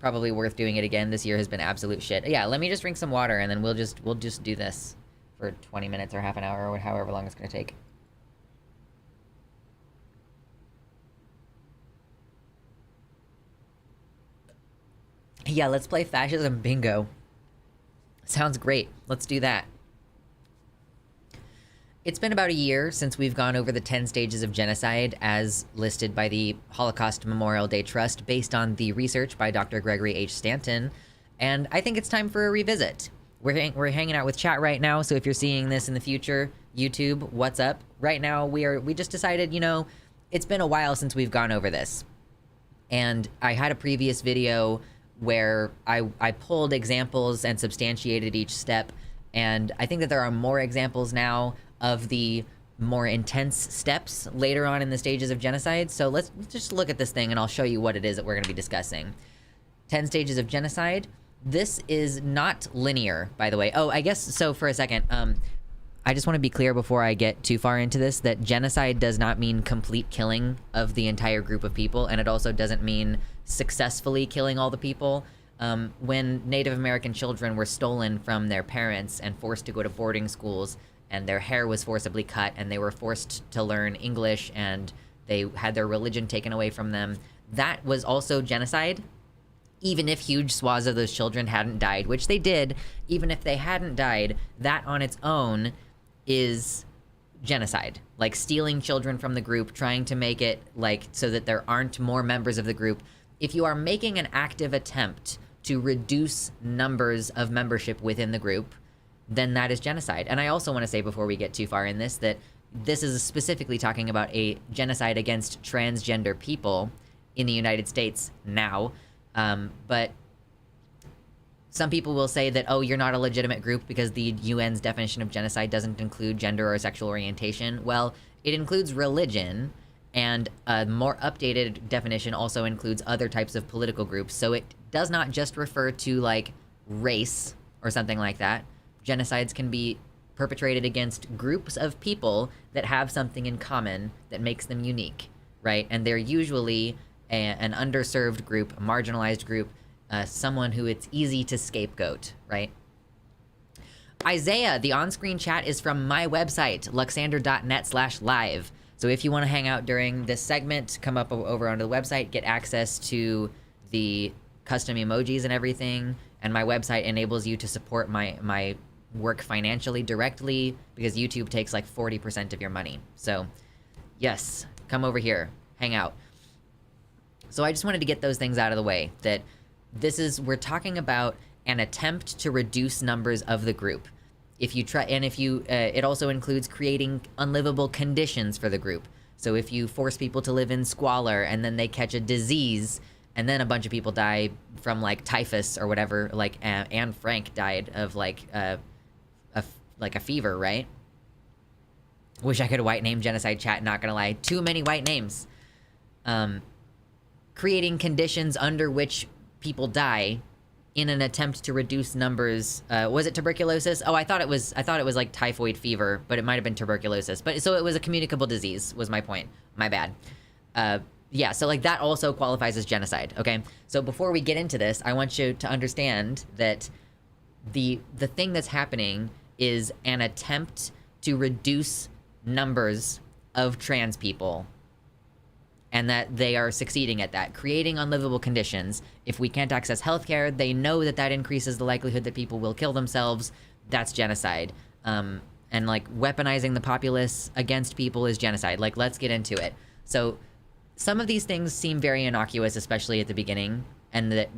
Probably worth doing it again. This year has been absolute shit. Yeah, let me just drink some water, and then we'll just do this for 20 minutes or half an hour or however long it's gonna take. Yeah, let's play Fascism Bingo. Sounds great. Let's do that. It's been about a year since we've gone over the 10 stages of genocide as listed by the Holocaust Memorial Day Trust based on the research by Dr. Gregory H. Stanton, and I think it's time for a revisit. We're hanging out with chat right now, so if you're seeing this in the future, YouTube, what's up? Right now, we just decided, you know, it's been a while since we've gone over this. And I had a previous video where I pulled examples and substantiated each step, and I think that there are more examples now of the more intense steps later on in the stages of genocide. So let's just look at this thing and I'll show you what it is that we're going to be discussing. 10 stages of genocide. This is not linear, by the way. Oh, I guess so. For a second, I just want to be clear before I get too far into this that genocide does not mean complete killing of the entire group of people, and it also doesn't mean successfully killing all the people. When Native American children were stolen from their parents and forced to go to boarding schools, and their hair was forcibly cut, and they were forced to learn English, and they had their religion taken away from them, that was also genocide. Even if huge swaths of those children hadn't died, which they did, even if they hadn't died, that on its own is genocide. Like stealing children from the group, trying to make it like so that there aren't more members of the group. If you are making an active attempt to reduce numbers of membership within the group, then that is genocide. And I also want to say before we get too far in this that this is specifically talking about a genocide against transgender people in the United States now. But some people will say that, oh, you're not a legitimate group because the UN's definition of genocide doesn't include gender or sexual orientation. Well, it includes religion, and a more updated definition also includes other types of political groups. So it does not just refer to, like, race or something like that. Genocides can be perpetrated against groups of people that have something in common that makes them unique, right? And they're usually an underserved group, a marginalized group, someone who it's easy to scapegoat, right? Isaiah, the on-screen chat is from my website, luxander.net/live. So if you want to hang out during this segment, come up over onto the website, get access to the custom emojis and everything. And my website enables you to support my work financially directly because YouTube takes like 40% of your money. So yes, come over here, hang out. So I just wanted to get those things out of the way, that we're talking about an attempt to reduce numbers of the group. If you try, and it also includes creating unlivable conditions for the group. So if you force people to live in squalor and then they catch a disease and then a bunch of people die from like typhus or whatever, like Anne Frank died of like a fever, right? Wish I could white name genocide chat, not gonna lie. Too many white names. Creating conditions under which people die in an attempt to reduce numbers. Was it tuberculosis? Oh, I thought it was like typhoid fever, but it might have been tuberculosis. But so it was a communicable disease was my point. My bad. Yeah, so like that also qualifies as genocide, okay? So before we get into this, I want you to understand that the thing that's happening is an attempt to reduce numbers of trans people, and that they are succeeding at that, creating unlivable conditions. If we can't access healthcare, they know that increases the likelihood that people will kill themselves. That's genocide. And like weaponizing the populace against people is genocide. Like, let's get into it. So some of these things seem very innocuous, especially at the beginning, and that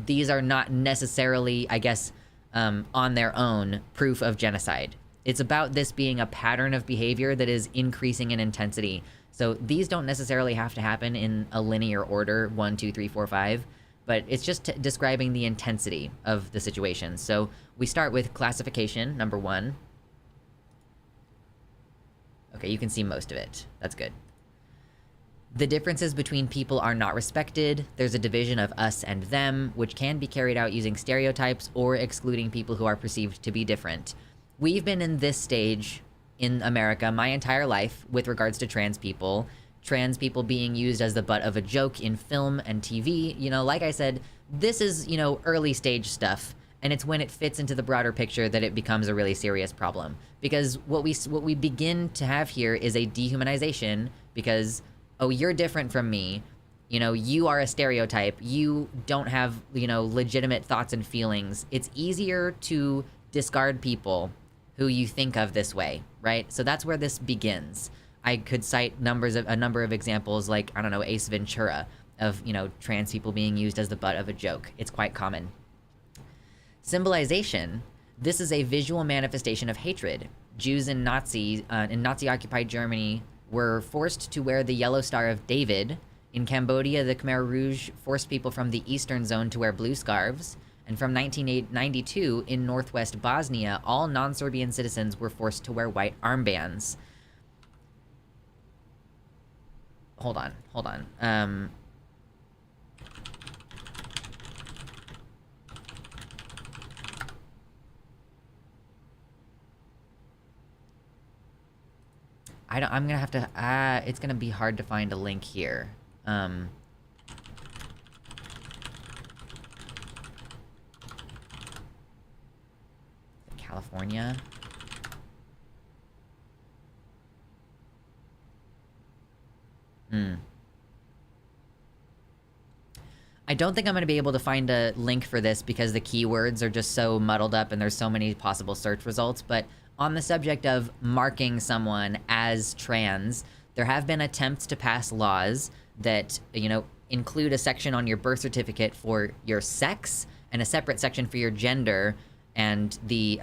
these are not necessarily, I guess, on their own proof of genocide. It's about this being a pattern of behavior that is increasing in intensity. So these don't necessarily have to happen in a linear order, 1, 2, 3, 4, 5. but it's just describing the intensity of the situation. So we start with classification, number 1. Okay, you can see most of it. That's good. The differences between people are not respected. There's a division of us and them, which can be carried out using stereotypes or excluding people who are perceived to be different. We've been in this stage in America my entire life with regards to trans people being used as the butt of a joke in film and TV. You know, like I said, this is, you know, early stage stuff. And it's when it fits into the broader picture that it becomes a really serious problem. Because what we begin to have here is a dehumanization because, oh, you're different from me. You know, you are a stereotype. You don't have, you know, legitimate thoughts and feelings. It's easier to discard people who you think of this way, right? So that's where this begins. I could cite a number of examples like, I don't know, Ace Ventura of, you know, trans people being used as the butt of a joke. It's quite common. Symbolization. This is a visual manifestation of hatred. Jews in Nazi-occupied Germany were forced to wear the yellow Star of David. In Cambodia, the Khmer Rouge forced people from the eastern zone to wear blue scarves. And from 1992, in northwest Bosnia, all non-Serbian citizens were forced to wear white armbands. Hold on. I'm gonna have to, it's gonna be hard to find a link here. California. I don't think I'm gonna be able to find a link for this because the keywords are just so muddled up and there's so many possible search results, but on the subject of marking someone as trans, there have been attempts to pass laws that, you know, include a section on your birth certificate for your sex and a separate section for your gender, and the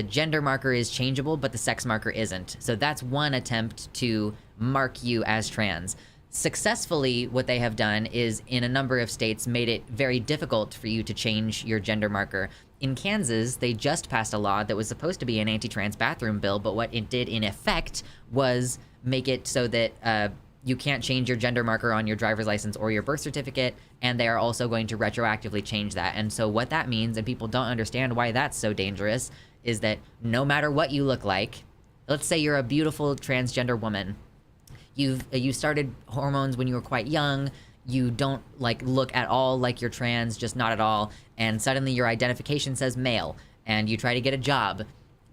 gender marker is changeable, but the sex marker isn't. So that's one attempt to mark you as trans. Successfully, what they have done is, in a number of states, made it very difficult for you to change your gender marker. In Kansas, they just passed a law that was supposed to be an anti-trans bathroom bill, but what it did in effect was make it so that you can't change your gender marker on your driver's license or your birth certificate, and they are also going to retroactively change that. And so what that means, and people don't understand why that's so dangerous, is that no matter what you look like, let's say you're a beautiful transgender woman, you started hormones when you were quite young, you don't like look at all like you're trans, just not at all, and suddenly your identification says male, and you try to get a job,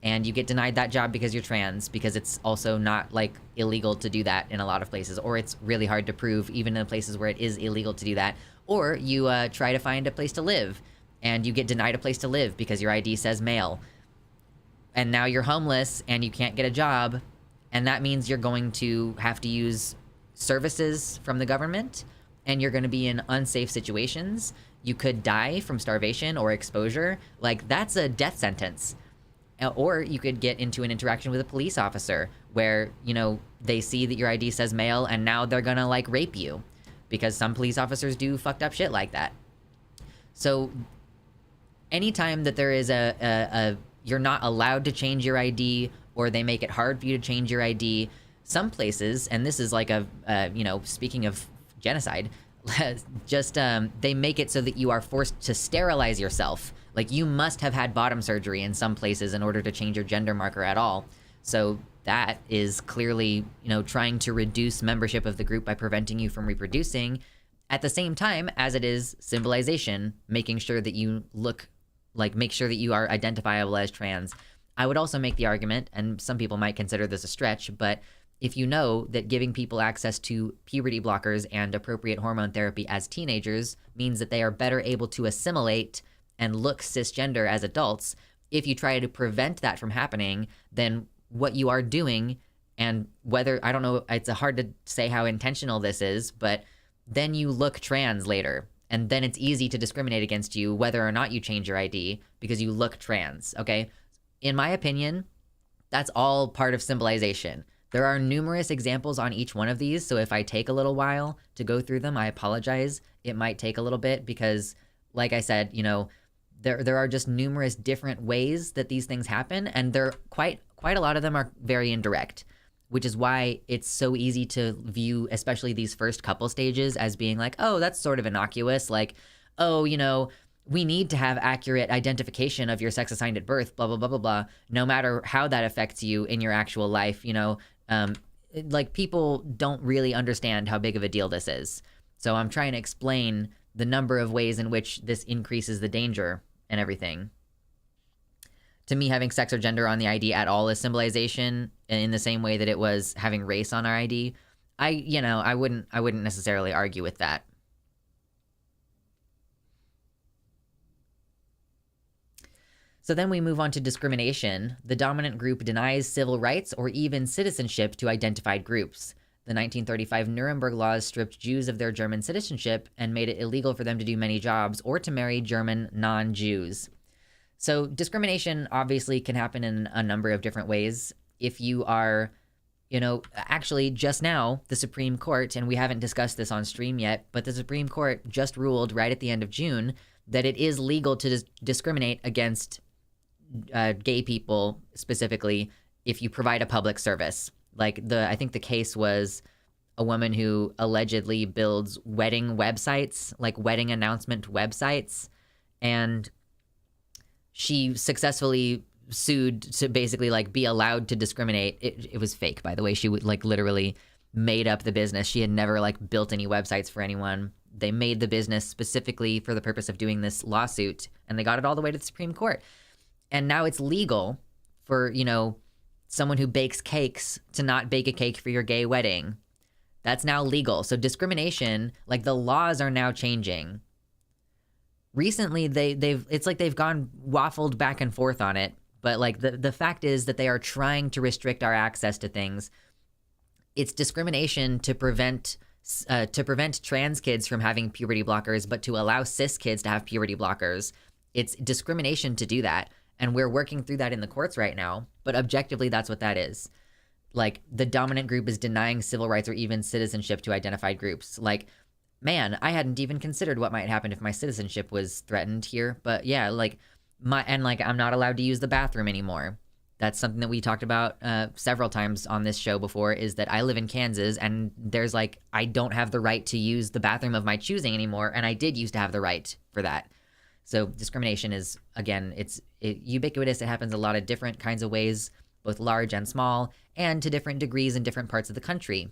and you get denied that job because you're trans, because it's also not like illegal to do that in a lot of places, or it's really hard to prove even in places where it is illegal to do that. Or you try to find a place to live, and you get denied a place to live because your ID says male, and now you're homeless and you can't get a job, and that means you're going to have to use services from the government, and you're going to be in unsafe situations. You could die from starvation or exposure. Like, that's a death sentence. Or you could get into an interaction with a police officer where, you know, they see that your ID says male and now they're gonna, like, rape you. Because some police officers do fucked up shit like that. So anytime that there is you're not allowed to change your ID, or they make it hard for you to change your ID, some places, and this is like you know, speaking of genocide, just they make it so that you are forced to sterilize yourself. Like, you must have had bottom surgery in some places in order to change your gender marker at all. So that is clearly, you know, trying to reduce membership of the group by preventing you from reproducing, at the same time as it is symbolization, making sure that you look like, make sure that you are identifiable as trans. I would also make the argument, and some people might consider this a stretch, but if you know that giving people access to puberty blockers and appropriate hormone therapy as teenagers means that they are better able to assimilate and look cisgender as adults, if you try to prevent that from happening, then what you are doing, and whether, I don't know, it's hard to say how intentional this is, but then you look trans later. And then it's easy to discriminate against you whether or not you change your ID because you look trans, okay? In my opinion, that's all part of symbolization. There are numerous examples on each one of these, so if I take a little while to go through them, I apologize. It might take a little bit because, like I said, you know, there are just numerous different ways that these things happen, and they're quite a lot of them are very indirect, which is why it's so easy to view, especially these first couple stages, as being like, oh, that's sort of innocuous. Like, oh, you know, we need to have accurate identification of your sex assigned at birth, blah, blah, blah, blah, blah, no matter how that affects you in your actual life, you know. Like, people don't really understand how big of a deal this is. So I'm trying to explain the number of ways in which this increases the danger and everything. To me, having sex or gender on the ID at all is symbolization, in the same way that it was having race on our ID. I wouldn't necessarily argue with that. So then we move on to discrimination. The dominant group denies civil rights or even citizenship to identified groups. The 1935 Nuremberg laws stripped Jews of their German citizenship and made it illegal for them to do many jobs or to marry German non-Jews. So discrimination obviously can happen in a number of different ways. If you are, you know, actually just now, the Supreme Court, and we haven't discussed this on stream yet, but the Supreme Court just ruled right at the end of June that it is legal to discriminate against gay people specifically if you provide a public service. Like, I think the case was a woman who allegedly builds wedding websites, like wedding announcement websites, and she successfully sued to basically like be allowed to discriminate. It was fake, by the way. She would like literally made up the business. She had never like built any websites for anyone. They made the business specifically for the purpose of doing this lawsuit, and they got it all the way to the Supreme Court. And now it's legal for, you know, someone who bakes cakes to not bake a cake for your gay wedding. That's now legal. So discrimination, like, the laws are now changing. Recently, it's like they've gone waffled back and forth on it. But like the fact is that they are trying to restrict our access to things. It's discrimination to prevent trans kids from having puberty blockers, but to allow cis kids to have puberty blockers. It's discrimination to do that. And we're working through that in the courts right now. But objectively, that's what that is. Like, the dominant group is denying civil rights or even citizenship to identified groups. Like, man, I hadn't even considered what might happen if my citizenship was threatened here. But yeah, like, I'm not allowed to use the bathroom anymore. That's something that we talked about several times on this show before, is that I live in Kansas, and there's like, I don't have the right to use the bathroom of my choosing anymore. And I did used to have the right for that. So discrimination is, again, it's ubiquitous. It happens a lot of different kinds of ways, both large and small, and to different degrees in different parts of the country.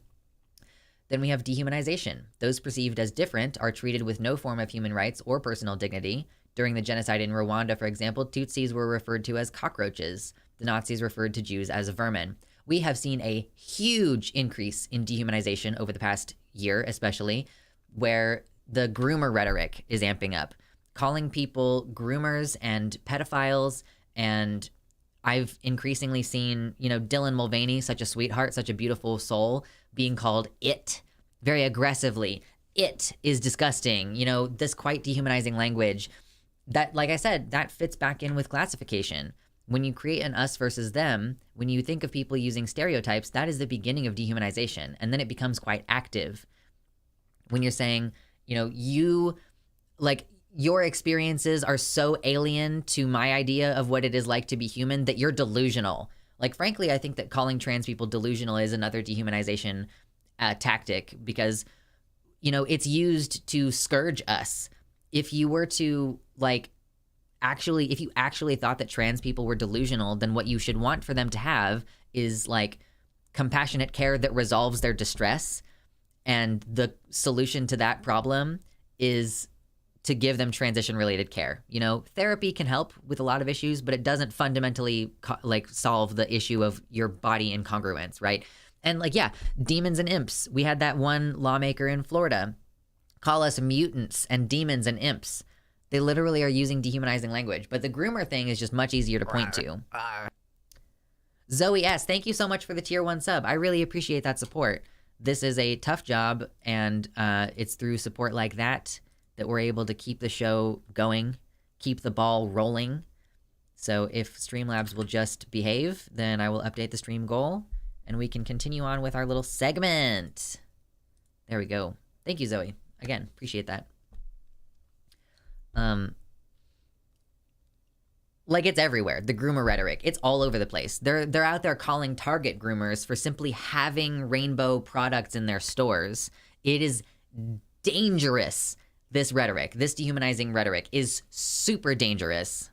Then we have dehumanization. Those perceived as different are treated with no form of human rights or personal dignity. During the genocide in Rwanda, for example, Tutsis were referred to as cockroaches. The Nazis referred to Jews as vermin. We have seen a huge increase in dehumanization over the past year, especially, where the groomer rhetoric is amping up. Calling people groomers and pedophiles, and I've increasingly seen, you know, Dylan Mulvaney, such a sweetheart, such a beautiful soul, being called it very aggressively. It is disgusting. You know, this quite dehumanizing language that, like I said, that fits back in with classification. When you create an us versus them, when you think of people using stereotypes, that is the beginning of dehumanization. And then it becomes quite active. When you're saying, you know, your experiences are so alien to my idea of what it is like to be human that you're delusional. Like, frankly, I think that calling trans people delusional is another dehumanization tactic, because, you know, it's used to scourge us. If you were to, like, if you actually thought that trans people were delusional, then what you should want for them to have is, like, compassionate care that resolves their distress. And the solution to that problem is to give them transition-related care. You know, therapy can help with a lot of issues, but it doesn't fundamentally solve the issue of your body incongruence, right? And like, yeah, demons and imps. We had that one lawmaker in Florida call us mutants and demons and imps. They literally are using dehumanizing language, but the groomer thing is just much easier to point to. Zoe S., thank you so much for the tier 1 sub. I really appreciate that support. This is a tough job, and it's through support like that we're able to keep the show going, keep the ball rolling. So if Streamlabs will just behave, then I will update the stream goal, and we can continue on with our little segment. There we go. Thank you, Zoe. Again, appreciate that. Like, it's everywhere. The groomer rhetoric. It's all over the place. They're out there calling Target groomers for simply having rainbow products in their stores. It is dangerous. This rhetoric, this dehumanizing rhetoric is super dangerous.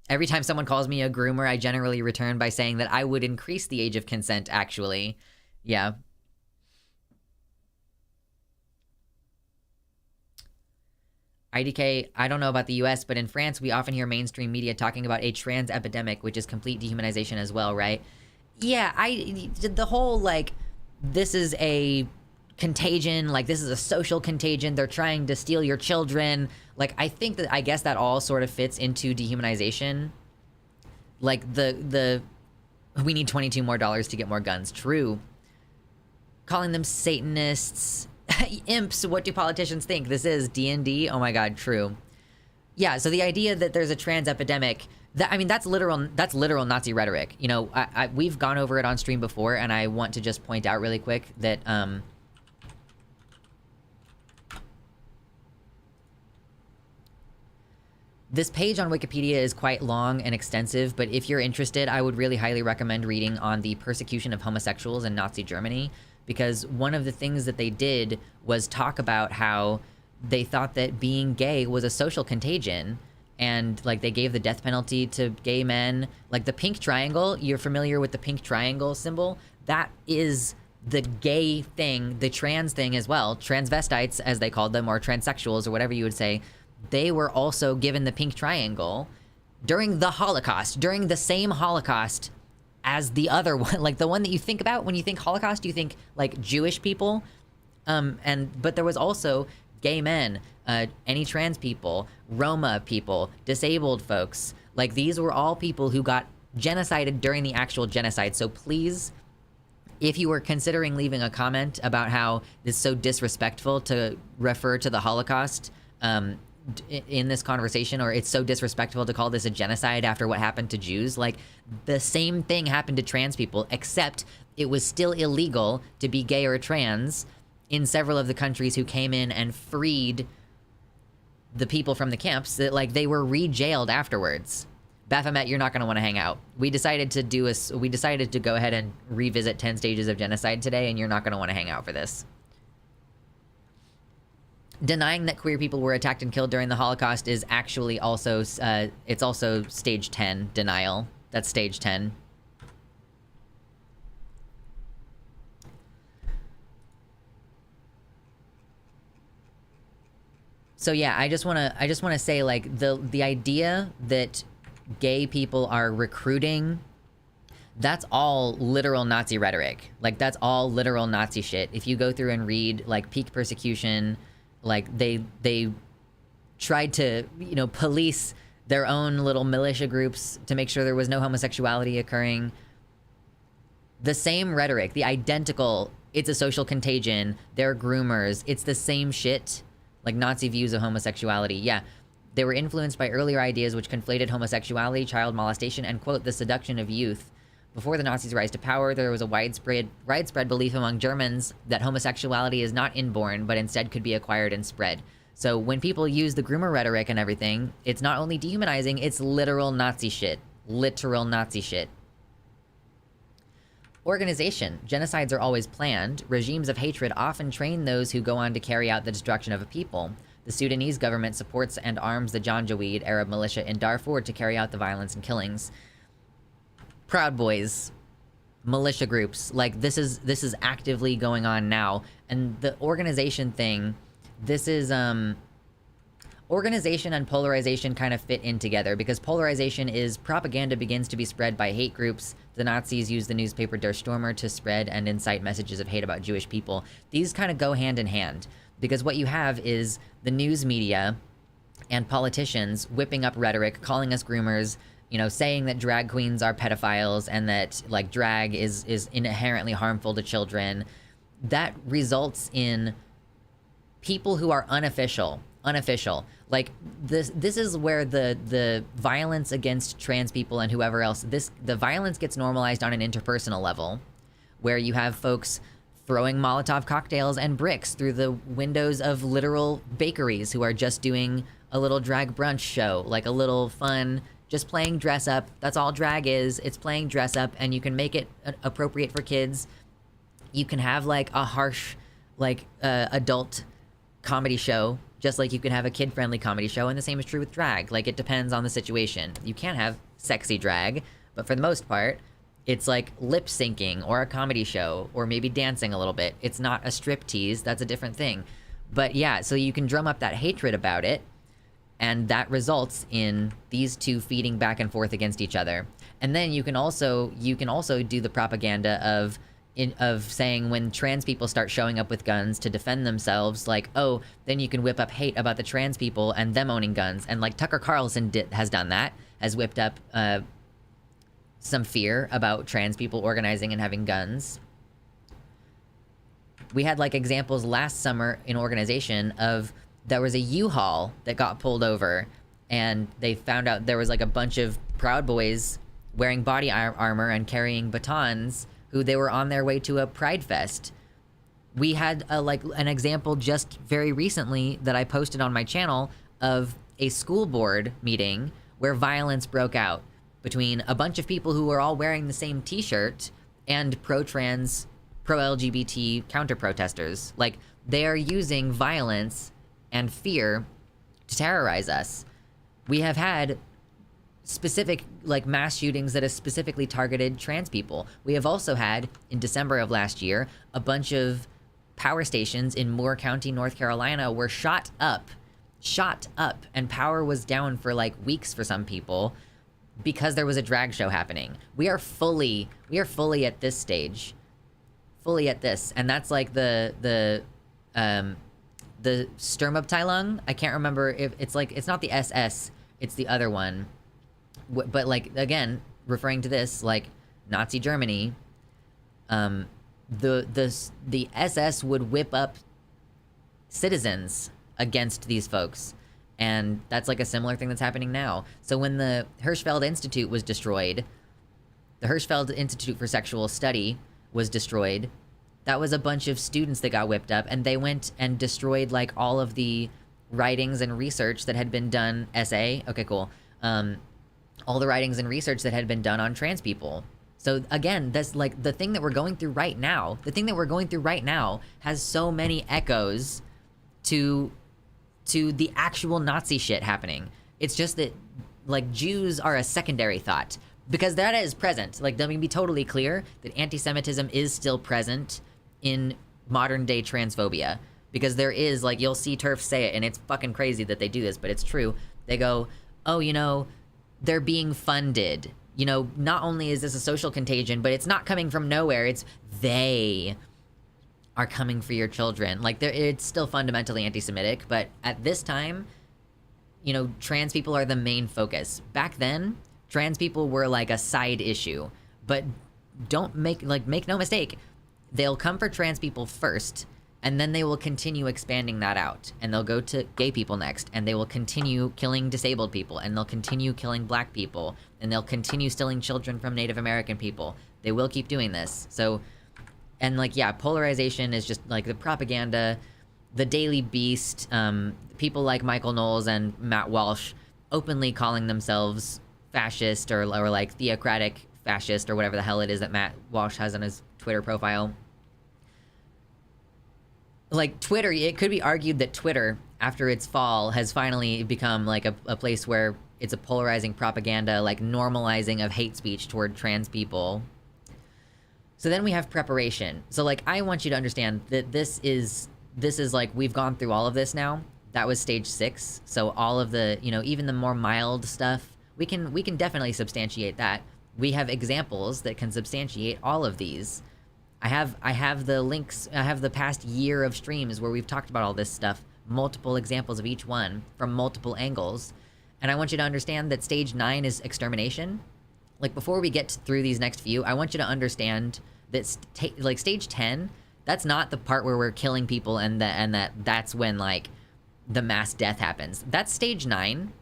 Every time someone calls me a groomer, I generally return by saying that I would increase the age of consent, actually. Yeah. IDK, I don't know about the US, but in France, we often hear mainstream media talking about a trans epidemic, which is complete dehumanization as well, right? Yeah, the whole, like, this is a contagion, like, this is a social contagion, they're trying to steal your children. Like, I guess that all sort of fits into dehumanization. Like, we need $22 more to get more guns. True. Calling them Satanists. Imps, what do politicians think? This is D&D? Oh my god, true. Yeah, so the idea that there's a trans epidemic, that's literal Nazi rhetoric. You know, we've gone over it on stream before, and I want to just point out really quick that, this page on Wikipedia is quite long and extensive, but if you're interested, I would really highly recommend reading on the persecution of homosexuals in Nazi Germany, because one of the things that they did was talk about how they thought that being gay was a social contagion, and, like, they gave the death penalty to gay men. Like, the pink triangle, you're familiar with the pink triangle symbol? That is the gay thing, the trans thing as well. Transvestites, as they called them, or transsexuals, or whatever you would say, they were also given the pink triangle during the Holocaust, during the same Holocaust as the other one. Like, the one that you think about when you think Holocaust, you think, like, Jewish people. But there was also gay men, any trans people, Roma people, disabled folks. Like, these were all people who got genocided during the actual genocide. So please, if you were considering leaving a comment about how it's so disrespectful to refer to the Holocaust, in this conversation, or it's so disrespectful to call this a genocide after what happened to Jews, like, the same thing happened to trans people, except it was still illegal to be gay or trans in several of the countries who came in and freed the people from the camps. That, like, they were re-jailed afterwards. Baphomet, you're not going to want to hang out. We decided to go ahead and revisit 10 stages of genocide today, and you're not going to want to hang out for this. Denying that queer people were attacked and killed during the Holocaust is actually also, it's also stage 10 denial. That's stage 10. So yeah, I just wanna say, like, the idea that gay people are recruiting, that's all literal Nazi rhetoric. Like, that's all literal Nazi shit. If you go through and read, like, peak persecution, like, they tried to, you know, police their own little militia groups to make sure there was no homosexuality occurring. The same rhetoric, the identical, it's a social contagion, they're groomers, it's the same shit. Like, Nazi views of homosexuality. Yeah, they were influenced by earlier ideas which conflated homosexuality, child molestation, and, quote, the seduction of youth. Before the Nazis' rise to power, there was a widespread belief among Germans that homosexuality is not inborn, but instead could be acquired and spread. So when people use the groomer rhetoric and everything, it's not only dehumanizing, it's literal Nazi shit. Literal Nazi shit. Organization. Genocides are always planned. Regimes of hatred often train those who go on to carry out the destruction of a people. The Sudanese government supports and arms the Janjaweed Arab militia in Darfur to carry out the violence and killings. Proud Boys, militia groups, like, this is actively going on now. And the organization thing, this is, organization and polarization kind of fit in together, because polarization is propaganda begins to be spread by hate groups. The Nazis used the newspaper Der Stürmer to spread and incite messages of hate about Jewish people. These kind of go hand in hand, because what you have is the news media and politicians whipping up rhetoric, calling us groomers, you know, saying that drag queens are pedophiles and that, like, drag is inherently harmful to children. That results in people who are unofficial. Like, this is where the violence against trans people and whoever else, the violence gets normalized on an interpersonal level, where you have folks throwing Molotov cocktails and bricks through the windows of literal bakeries who are just doing a little drag brunch show, like a little fun, just playing dress up. That's all drag is. It's playing dress up, and you can make it appropriate for kids. You can have like a harsh, like adult comedy show, just like you can have a kid-friendly comedy show, and the same is true with drag. Like, it depends on the situation. You can have sexy drag, but for the most part, it's like lip syncing or a comedy show or maybe dancing a little bit. It's not a striptease. That's a different thing. But yeah, so you can drum up that hatred about it, and that results in these two feeding back and forth against each other. And then you can also do the propaganda of saying when trans people start showing up with guns to defend themselves, like, oh, then you can whip up hate about the trans people and them owning guns. And like Tucker Carlson has done that, has whipped up some fear about trans people organizing and having guns. We had like examples last summer in organization of there was a U-Haul that got pulled over, and they found out there was like a bunch of Proud Boys wearing body armor and carrying batons who they were on their way to a Pride Fest. We had an example just very recently that I posted on my channel of a school board meeting where violence broke out between a bunch of people who were all wearing the same t-shirt and pro-trans, pro-LGBT counter-protesters. Like, they are using violence and fear to terrorize us. We have had specific, like, mass shootings that have specifically targeted trans people. We have also had, in December of last year, a bunch of power stations in Moore County, North Carolina were shot up, and power was down for, like, weeks for some people because there was a drag show happening. We are fully at this stage. Fully at this. And that's like the Sturmabteilung. I can't remember if it's like, it's not the SS, it's the other one. But like, again, referring to this, like Nazi Germany, the SS would whip up citizens against these folks. And that's like a similar thing that's happening now. So when the Hirschfeld Institute was destroyed, the Hirschfeld Institute for Sexual Study was destroyed. That was a bunch of students that got whipped up, and they went and destroyed like all of the writings and research that had been done. Okay, cool. All the writings and research that had been done on trans people. So again, that's like the thing that we're going through right now. The thing that we're going through right now has so many echoes to the actual Nazi shit happening. It's just that, like, Jews are a secondary thought. Because that is present. Like, let me be totally clear that anti-Semitism is still present in modern-day transphobia. Because there is, like, you'll see TERFs say it, and it's fucking crazy that they do this, but it's true. They go, oh, you know, they're being funded. You know, not only is this a social contagion, but it's not coming from nowhere. It's they are coming for your children. Like, it's still fundamentally anti-Semitic, but at this time, you know, trans people are the main focus. Back then, trans people were like a side issue, but make no mistake, they'll come for trans people first, and then they will continue expanding that out, and they'll go to gay people next, and they will continue killing disabled people, and they'll continue killing black people, and they'll continue stealing children from Native American people. They will keep doing this. So, and like, yeah, polarization is just like the propaganda, the Daily Beast, people like Michael Knowles and Matt Walsh openly calling themselves fascist or like theocratic fascist or whatever the hell it is that Matt Walsh has on his Twitter profile. Like, Twitter, it could be argued that Twitter, after its fall, has finally become like a place where it's a polarizing propaganda, like normalizing of hate speech toward trans people. So then we have preparation. So like, I want you to understand that this is like, we've gone through all of this now. That was stage 6. So all of the, you know, even the more mild stuff, we can definitely substantiate that. We have examples that can substantiate all of these. I have the links, I have the past year of streams where we've talked about all this stuff, multiple examples of each one from multiple angles. And I want you to understand that stage 9 is extermination. Like, before we get through these next few, I want you to understand that like stage 10, that's not the part where we're killing people and that's when, like, the mass death happens. That's stage 9.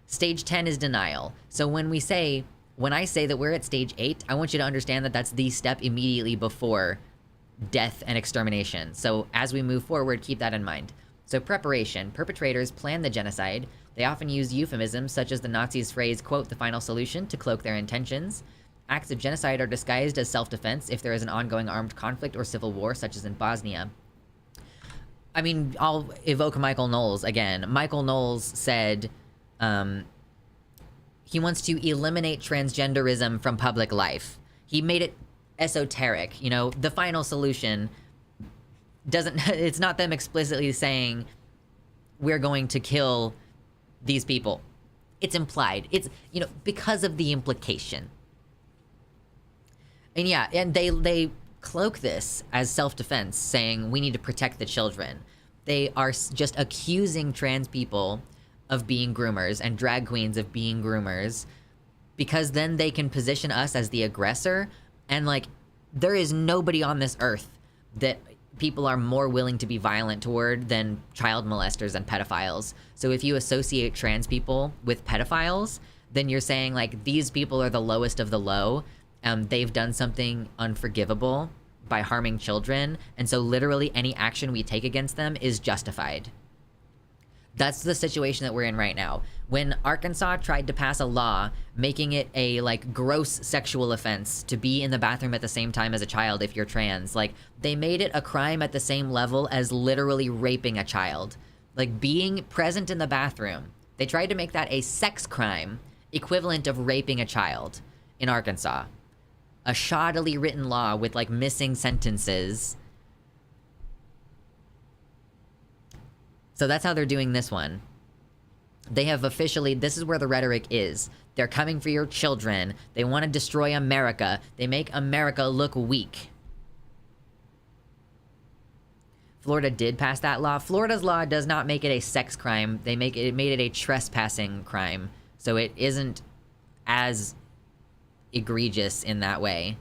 Stage 10 is denial. So when I say that we're at stage 8, I want you to understand that that's the step immediately before death and extermination. So as we move forward, keep that in mind. So preparation. Perpetrators plan the genocide. They often use euphemisms such as the Nazis' phrase, quote, the final solution, to cloak their intentions. Acts of genocide are disguised as self-defense if there is an ongoing armed conflict or civil war, such as in Bosnia. I mean, I'll evoke Michael Knowles again. Michael Knowles said he wants to eliminate transgenderism from public life. He made it esoteric. You know, the final solution doesn't... It's not them explicitly saying, we're going to kill these people. It's implied. It's, you know, because of the implication. And yeah, and they cloak this as self-defense, saying we need to protect the children. They are just accusing trans people of being groomers and drag queens of being groomers, because then they can position us as the aggressor. And like, there is nobody on this earth that people are more willing to be violent toward than child molesters and pedophiles. So if you associate trans people with pedophiles, then you're saying like, these people are the lowest of the low. They've done something unforgivable by harming children, and so literally any action we take against them is justified. That's the situation that we're in right now. When Arkansas tried to pass a law making it a like gross sexual offense to be in the bathroom at the same time as a child if you're trans, like they made it a crime at the same level as literally raping a child. Like being present in the bathroom, they tried to make that a sex crime equivalent of raping a child in Arkansas. A shoddily written law with like missing sentences. So that's how they're doing this one. They have officially, this is where the rhetoric is. They're coming for your children. They want to destroy America. They make America look weak. Florida did pass that law. Florida's law does not make it a sex crime. It made it a trespassing crime. So it isn't as egregious in that way.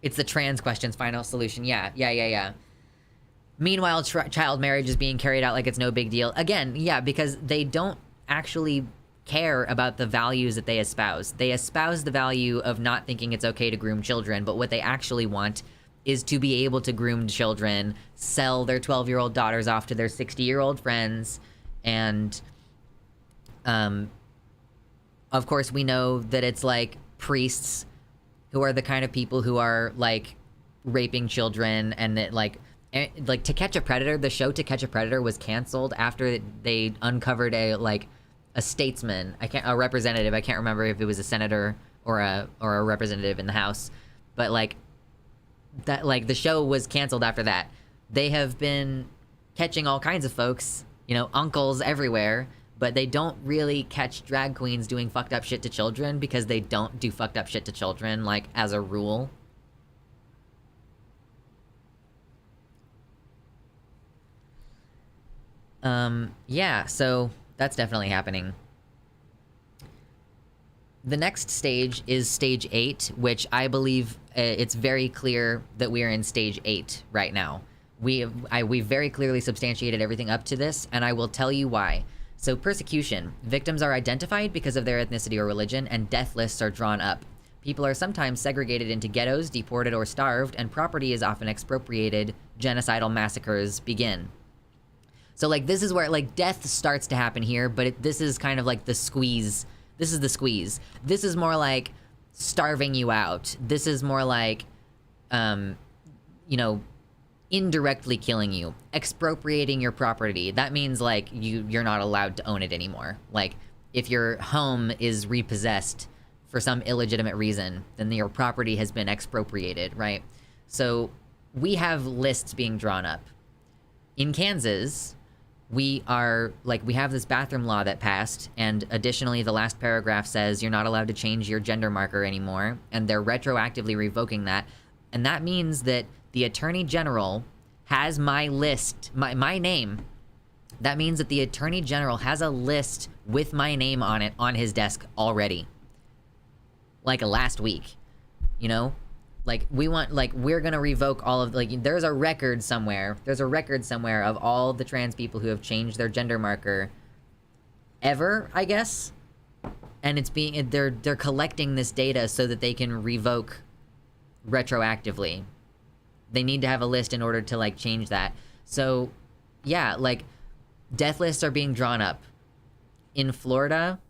It's the trans question's final solution. Yeah. Meanwhile, child marriage is being carried out like it's no big deal. Again, yeah, because they don't actually care about the values that they espouse. They espouse the value of not thinking it's okay to groom children, but what they actually want is to be able to groom children, sell their 12-year-old daughters off to their 60-year-old friends, and of course we know that it's like priests who are the kind of people who are like raping children, and that like To Catch a Predator, the show To Catch a Predator was canceled after they uncovered a statesman, a representative, I can't remember if it was a senator or a representative in the House, but like that, like the show was canceled after that. They have been catching all kinds of folks, you know, uncles everywhere, but they don't really catch drag queens doing fucked up shit to children because they don't do fucked up shit to children, like, as a rule. Yeah, so that's definitely happening. The next stage is stage 8, which I believe it's very clear that we are in stage 8 right now. We've very clearly substantiated everything up to this, and I will tell you why. So persecution. Victims are identified because of their ethnicity or religion, and death lists are drawn up. People are sometimes segregated into ghettos, deported, or starved, and property is often expropriated. Genocidal massacres begin. So, like, this is where, like, death starts to happen here, but this is kind of like the squeeze. This is the squeeze. This is more like starving you out. This is more like, you know, indirectly killing you, expropriating your property. That means, like, you're not allowed to own it anymore. Like, if your home is repossessed for some illegitimate reason, then your property has been expropriated, right? So we have lists being drawn up. In Kansas, we have this bathroom law that passed, and additionally, the last paragraph says you're not allowed to change your gender marker anymore, and they're retroactively revoking that. And that means that the Attorney General has my list, my name. That means that the Attorney General has a list with my name on it on his desk already. Like last week. you know? Like, we want, like, we're gonna revoke all of, like, there's a record somewhere of all the trans people who have changed their gender marker ever, I guess. And it's being, they're collecting this data so that they can revoke retroactively. They need to have a list in order to, like, change that. So, yeah, like, death lists are being drawn up. In Florida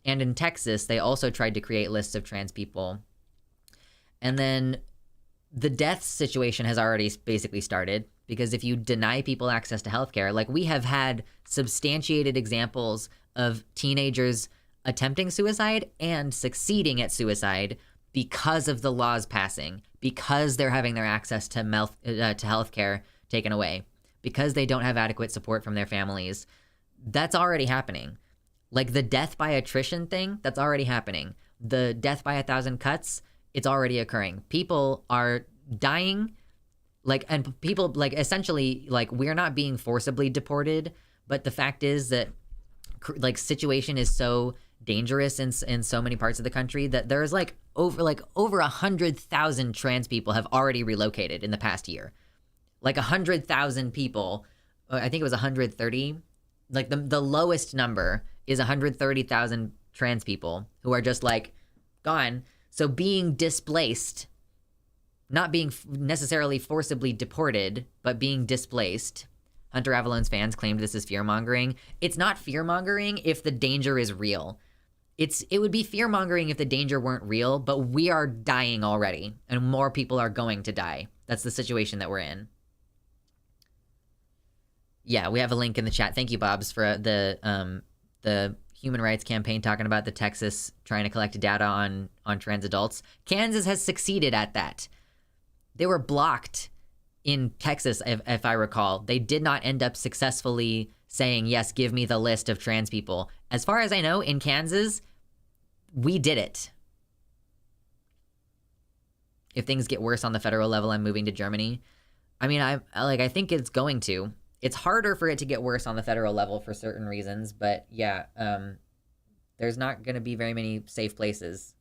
and in Texas, they also tried to create lists of trans people. And then the death situation has already basically started, because if you deny people access to healthcare, like, we have had substantiated examples of teenagers attempting suicide and succeeding at suicide because of the laws passing, because they're having their access to healthcare taken away, because they don't have adequate support from their families. That's already happening. Like, the death by attrition thing, that's already happening. The death by 1,000 cuts, it's already occurring. People are dying, like, and people, like, essentially, like, we're not being forcibly deported, but the fact is that, like, situation is so dangerous in so many parts of the country that there's, like, over 100,000 trans people have already relocated in the past year. Like, 100,000 people, I think it was 130, like, the lowest number is 130,000 trans people who are just, like, gone. So being displaced, not being necessarily forcibly deported, but being displaced. Hunter Avalone's fans claimed this is fear-mongering. It's not fear-mongering if the danger is real. It would be fear-mongering if the danger weren't real, but we are dying already, and more people are going to die. That's the situation that we're in. Yeah, we have a link in the chat. Thank you, Bobs, for the Human Rights Campaign talking about the Texas trying to collect data on trans adults. Kansas has succeeded at that. They were blocked in Texas, if I recall. They did not end up successfully saying, yes, give me the list of trans people. As far as I know, in Kansas, we did it. If things get worse on the federal level, I'm moving to Germany. I mean, I think it's going to. It's harder for it to get worse on the federal level for certain reasons, but yeah, there's not going to be very many safe places.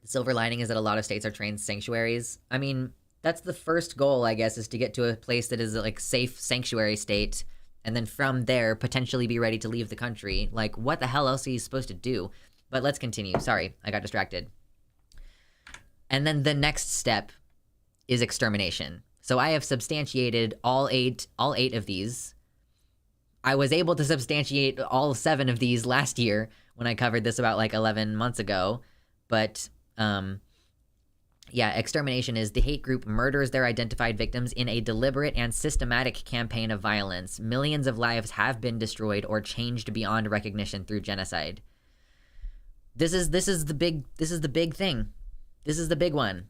The silver lining is that a lot of states are trans sanctuaries. I mean, that's the first goal, I guess, is to get to a place that is, like, safe sanctuary state, and then from there, potentially be ready to leave the country. Like, what the hell else are you supposed to do? But let's continue. Sorry, I got distracted. And then the next step is extermination. So I have substantiated all eight of these. I was able to substantiate all 7 of these last year when I covered this about, like, 11 months ago. But, yeah, extermination is the hate group murders their identified victims in a deliberate and systematic campaign of violence. Millions of lives have been destroyed or changed beyond recognition through genocide. This is the big thing. This is the big one.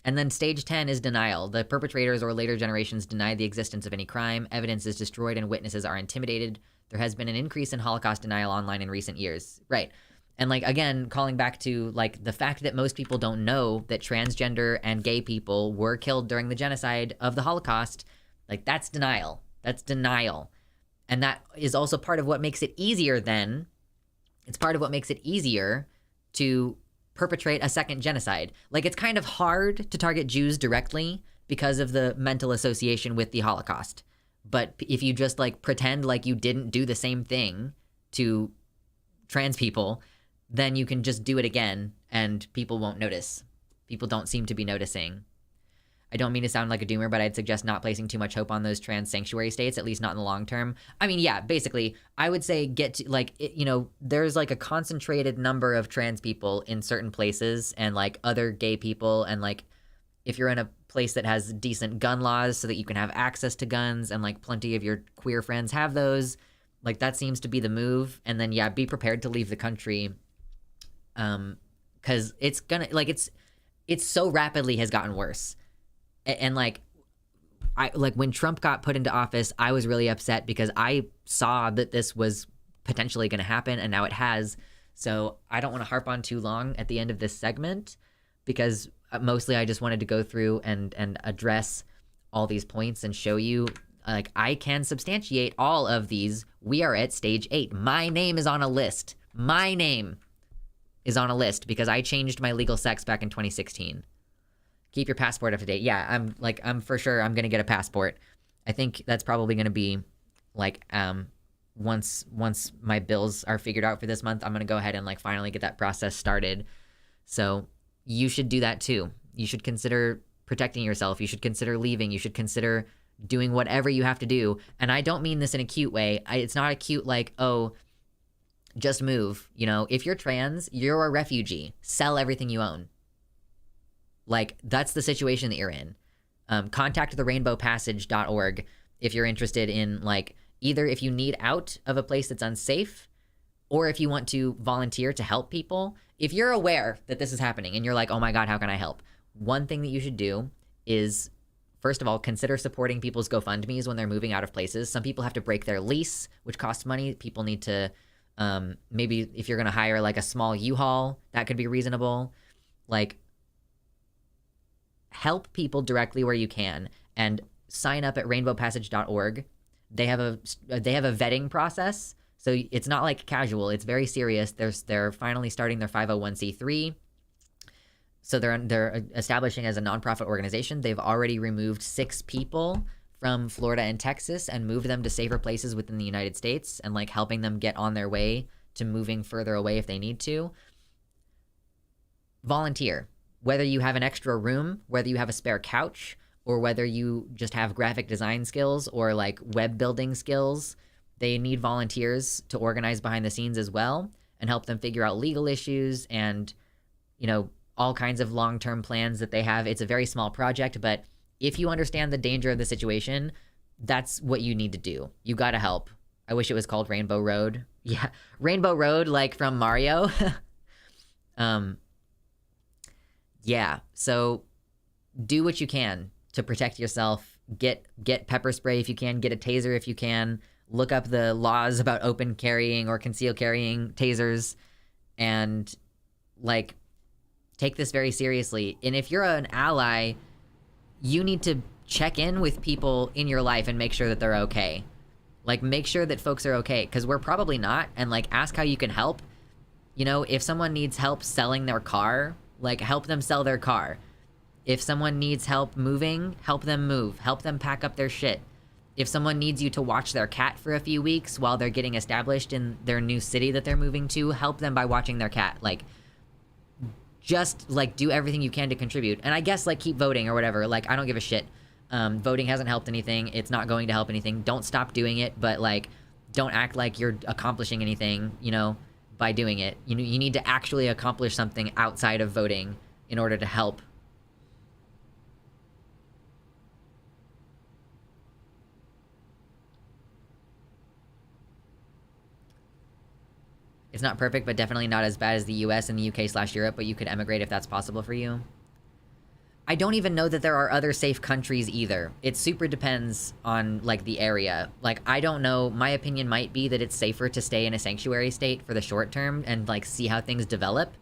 And then stage 10 is denial. The perpetrators or later generations deny the existence of any crime. Evidence is destroyed and witnesses are intimidated. There has been an increase in Holocaust denial online in recent years. Right. And, like, again, calling back to, like, the fact that most people don't know that transgender and gay people were killed during the genocide of the Holocaust, like, that's denial. That's denial. And that is also part of what makes it easier then. It's part of what makes it easier to perpetrate a second genocide. Like, it's kind of hard to target Jews directly because of the mental association with the Holocaust. But if you just, like, pretend like you didn't do the same thing to trans people, then you can just do it again and people won't notice. People don't seem to be noticing. I don't mean to sound like a doomer, but I'd suggest not placing too much hope on those trans sanctuary states, at least not in the long term. I mean, yeah, basically, I would say get to, like, there's, like, a concentrated number of trans people in certain places and, like, other gay people. And, like, if you're in a place that has decent gun laws so that you can have access to guns and, like, plenty of your queer friends have those, like, that seems to be the move. And then, yeah, be prepared to leave the country. Because it's gonna, like, it's so rapidly has gotten worse. And, like, when Trump got put into office, I was really upset because I saw that this was potentially going to happen, and now it has. So I don't want to harp on too long at the end of this segment, because mostly I just wanted to go through and address all these points and show you, like, I can substantiate all of these. We are at stage 8. My name is on a list. My name. is on a list because I changed my legal sex back in 2016. Keep your passport up to date. Yeah, I'm for sure I'm gonna get a passport. I think that's probably gonna be like once my bills are figured out for this month, I'm gonna go ahead and like finally get that process started. So you should do that too. You should consider protecting yourself. You should consider leaving. You should consider doing whatever you have to do. And I don't mean this in a cute way. It's not a cute like, oh, just move. You know, if you're trans, you're a refugee. Sell everything you own. Like, that's the situation that you're in. Contact the rainbowpassage.org if you're interested in, like, either if you need out of a place that's unsafe or if you want to volunteer to help people. If you're aware that this is happening and you're like, oh my God, how can I help? One thing that you should do is, first of all, consider supporting people's GoFundMes when they're moving out of places. Some people have to break their lease, which costs money. People need to, maybe if you're going to hire like a small U-Haul, that could be reasonable. Like, help people directly where you can and sign up at rainbowpassage.org. They have a vetting process. So it's not like casual. It's very serious. They're finally starting their 501c3. So they're establishing as a nonprofit organization. They've already removed 6 people from Florida and Texas and moved them to safer places within the United States and like helping them get on their way to moving further away if they need to. Volunteer. Whether you have an extra room, whether you have a spare couch, or whether you just have graphic design skills or like web building skills, they need volunteers to organize behind the scenes as well and help them figure out legal issues and, you know, all kinds of long-term plans that they have. It's a very small project, but if you understand the danger of the situation, that's what you need to do. You gotta help. I wish it was called Rainbow Road. Yeah, Rainbow Road, like from Mario. Yeah, so do what you can to protect yourself. Get pepper spray if you can. Get a taser if you can. Look up the laws about open carrying or concealed carrying tasers, and like take this very seriously. And if you're an ally, you need to check in with people in your life and make sure that they're okay. Like, make sure that folks are okay, because we're probably not. And like, ask how you can help. You know, if someone needs help selling their car, like, help them sell their car. If someone needs help moving, help them move. Help them pack up their shit. If someone needs you to watch their cat for a few weeks while they're getting established in their new city that they're moving to, help them by watching their cat. Like, just, like, do everything you can to contribute. And I guess, like, keep voting or whatever. Like, I don't give a shit. Voting hasn't helped anything. It's not going to help anything. Don't stop doing it, but, like, don't act like you're accomplishing anything, you know, by doing it. You need to actually accomplish something outside of voting in order to help. It's not perfect, but definitely not as bad as the US and the UK/Europe, but you could emigrate if that's possible for you. I don't even know that there are other safe countries either. It super depends on, like, the area. Like, I don't know. My opinion might be that it's safer to stay in a sanctuary state for the short term and, like, see how things develop.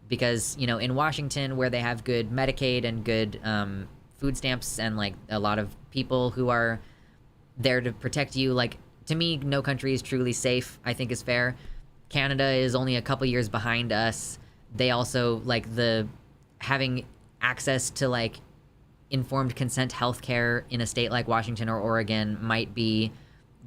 Because, you know, in Washington, where they have good Medicaid and good food stamps and, like, a lot of people who are there to protect you, like, to me, no country is truly safe, I think is fair. Canada is only a couple years behind us. They also, like, having access to, like, informed consent healthcare in a state like Washington or Oregon might be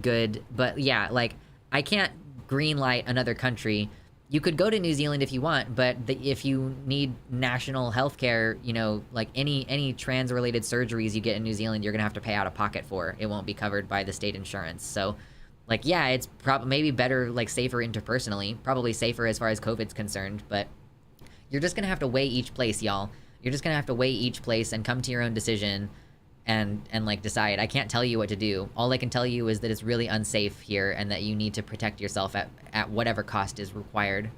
good. But yeah, like, I can't greenlight another country. You could go to New Zealand if you want, but if you need national healthcare, you know, like any trans-related surgeries you get in New Zealand, you're gonna have to pay out of pocket for. It won't be covered by the state insurance. So, like, yeah, it's maybe better, like, safer interpersonally, probably safer as far as COVID's concerned, but you're just gonna have to weigh each place, y'all. You're just gonna have to weigh each place and come to your own decision and like, decide. I can't tell you what to do. All I can tell you is that it's really unsafe here and that you need to protect yourself at whatever cost is required.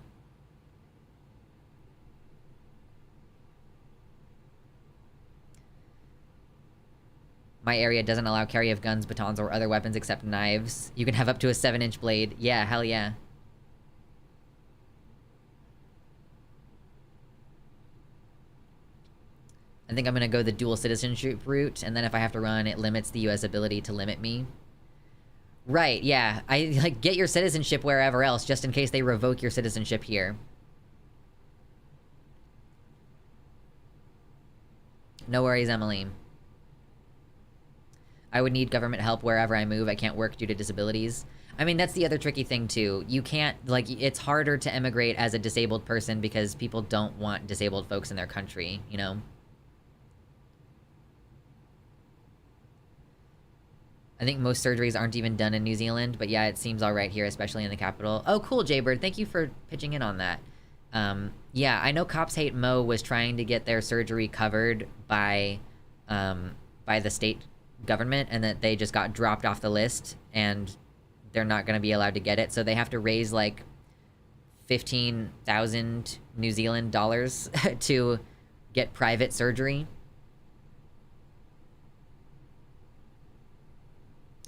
My area doesn't allow carry of guns, batons, or other weapons except knives. You can have up to a 7-inch blade. Yeah, hell yeah. I think I'm gonna go the dual citizenship route, and then if I have to run, it limits the US ability to limit me. Right, yeah. Like, get your citizenship wherever else, just in case they revoke your citizenship here. No worries, Emily. I would need government help wherever I move. I can't work due to disabilities. I mean, that's the other tricky thing, too. You can't, like, it's harder to emigrate as a disabled person because people don't want disabled folks in their country, you know? I think most surgeries aren't even done in New Zealand, but yeah, it seems all right here, especially in the capital. Oh, cool, Jaybird. Thank you for pitching in on that. Yeah, I know Cops Hate Mo was trying to get their surgery covered by the state government, and that they just got dropped off the list, and they're not going to be allowed to get it, so they have to raise, like, 15,000 New Zealand dollars to get private surgery.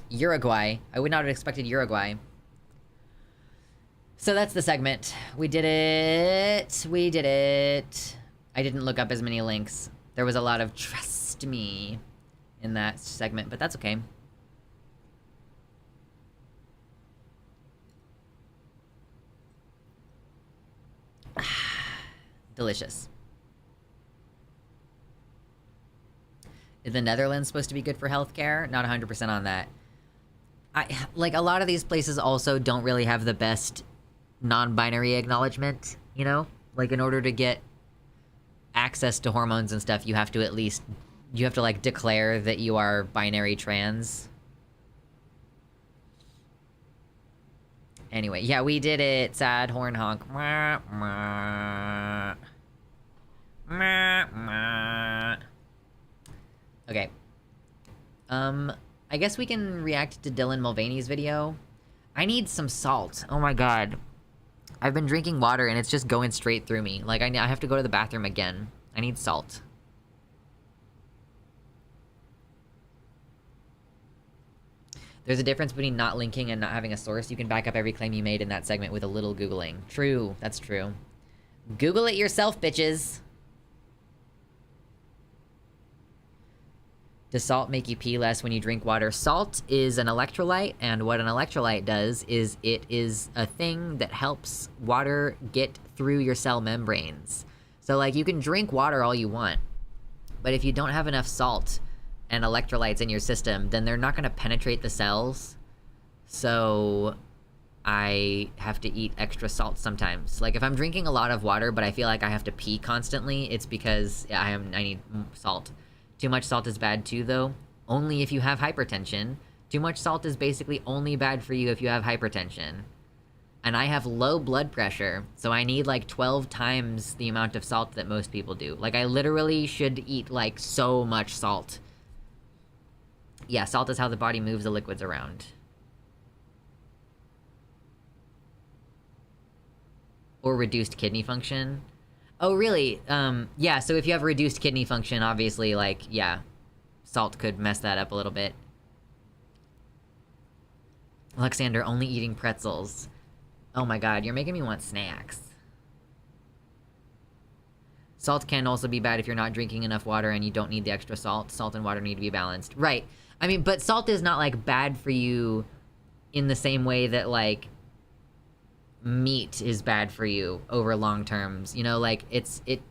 Uruguay. I would not have expected Uruguay. So that's the segment. We did it. We did it. I didn't look up as many links. There was a lot of trust me in that segment, but that's okay. Delicious. Is the Netherlands supposed to be good for healthcare? Not 100% on that. Like, a lot of these places also don't really have the best non-binary acknowledgement, you know? Like, in order to get access to hormones and stuff, you have to at least... You have to, like, declare that you are binary trans. Anyway, yeah, we did it. Sad horn honk. Okay. I guess we can react to Dylan Mulvaney's video. I need some salt. Oh my god. I've been drinking water and it's just going straight through me. Like, I have to go to the bathroom again. I need salt. There's a difference between not linking and not having a source. You can back up every claim you made in that segment with a little Googling. True. That's true. Google it yourself, bitches. Does salt make you pee less when you drink water? Salt is an electrolyte, and what an electrolyte does is it is a thing that helps water get through your cell membranes. So, like, you can drink water all you want, but if you don't have enough salt and electrolytes in your system, then they're not going to penetrate the cells. So I have to eat extra salt sometimes. Like, if I'm drinking a lot of water, but I feel like I have to pee constantly, it's because I need salt. Too much salt is bad too, though. Only if you have hypertension. Too much salt is basically only bad for you if you have hypertension. And I have low blood pressure, so I need like 12 times the amount of salt that most people do. Like, I literally should eat like so much salt. Yeah, salt is how the body moves the liquids around. Or reduced kidney function. Oh, really? Yeah, so if you have reduced kidney function, obviously, like, yeah, salt could mess that up a little bit. Luxander, only eating pretzels. Oh my god, you're making me want snacks. Salt can also be bad if you're not drinking enough water and you don't need the extra salt. Salt and water need to be balanced. Right. I mean, but salt is not, like, bad for you in the same way that, like, meat is bad for you over long terms. You know, like, it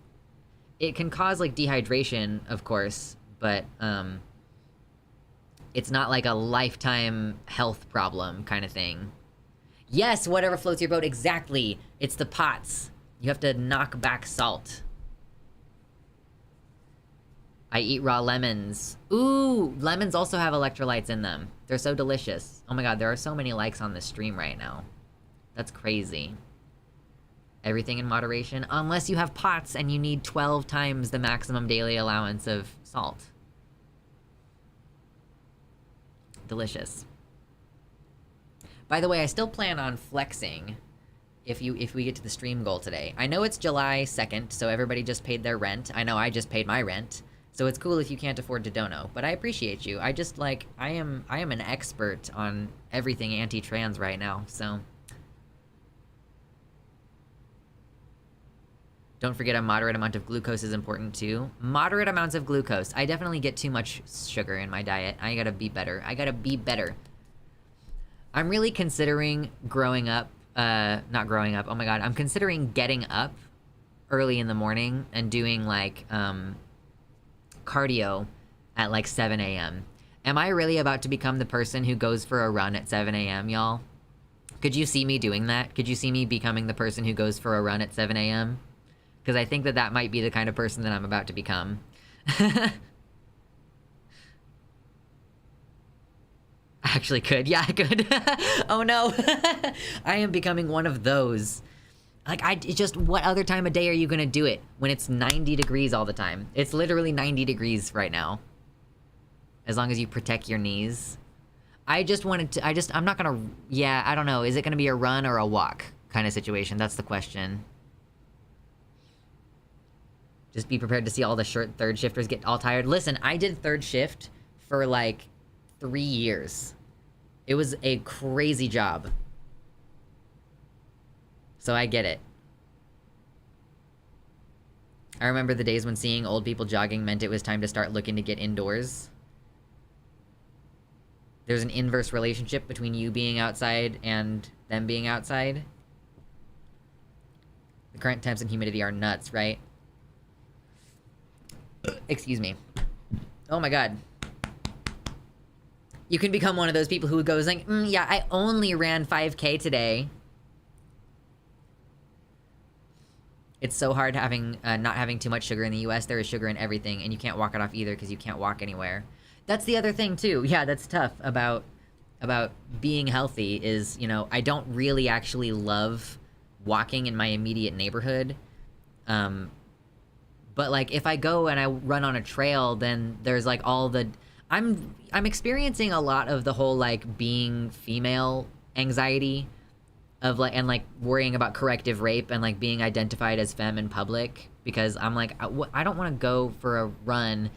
can cause, like, dehydration, of course, but, it's not, like, a lifetime health problem kind of thing. Yes, whatever floats your boat, exactly! It's the pots. You have to knock back salt. I eat raw lemons. Ooh, lemons also have electrolytes in them. They're so delicious. Oh my god, there are so many likes on this stream right now. That's crazy. Everything in moderation, unless you have pots and you need 12 times the maximum daily allowance of salt. Delicious. By the way, I still plan on flexing if we get to the stream goal today. I know it's July 2nd, so everybody just paid their rent. I know I just paid my rent. So it's cool if you can't afford to dono, but I appreciate you. I just, like, I am an expert on everything anti-trans right now, so. Don't forget a moderate amount of glucose is important too. Moderate amounts of glucose. I definitely get too much sugar in my diet. I gotta be better. I gotta be better. I'm really considering growing up, not growing up, oh my god. I'm considering getting up early in the morning and doing, like, cardio at like 7 a.m. Am I really about to become the person who goes for a run at 7 a.m., y'all? Could you see me doing that? Could you see me becoming the person who goes for a run at 7 a.m.? Because I think that that might be the kind of person that I'm about to become. I actually could. Yeah, I could. Oh no. I am becoming one of those. Like, what other time of day are you gonna do it when it's 90 degrees all the time? It's literally 90 degrees right now. As long as you protect your knees. I'm not gonna, yeah, I don't know. Is it gonna be a run or a walk kind of situation? That's the question. Just be prepared to see all the third shifters get all tired. Listen, I did third shift for like 3 years. It was a crazy job. So I get it. I remember the days when seeing old people jogging meant it was time to start looking to get indoors. There's an inverse relationship between you being outside and them being outside. The current temps and humidity are nuts, right? Excuse me. Oh my god. You can become one of those people who goes like, yeah, I only ran 5K today. It's so hard having not having too much sugar in the US. There is sugar in everything, and you can't walk it off either because you can't walk anywhere. That's the other thing too. Yeah, that's tough about being healthy is, you know, I don't really actually love walking in my immediate neighborhood. But like if I go and I run on a trail, then there's like all the I'm experiencing a lot of the whole like being female anxiety of like, and like worrying about corrective rape and like being identified as femme in public, because I'm like I don't want to go for a run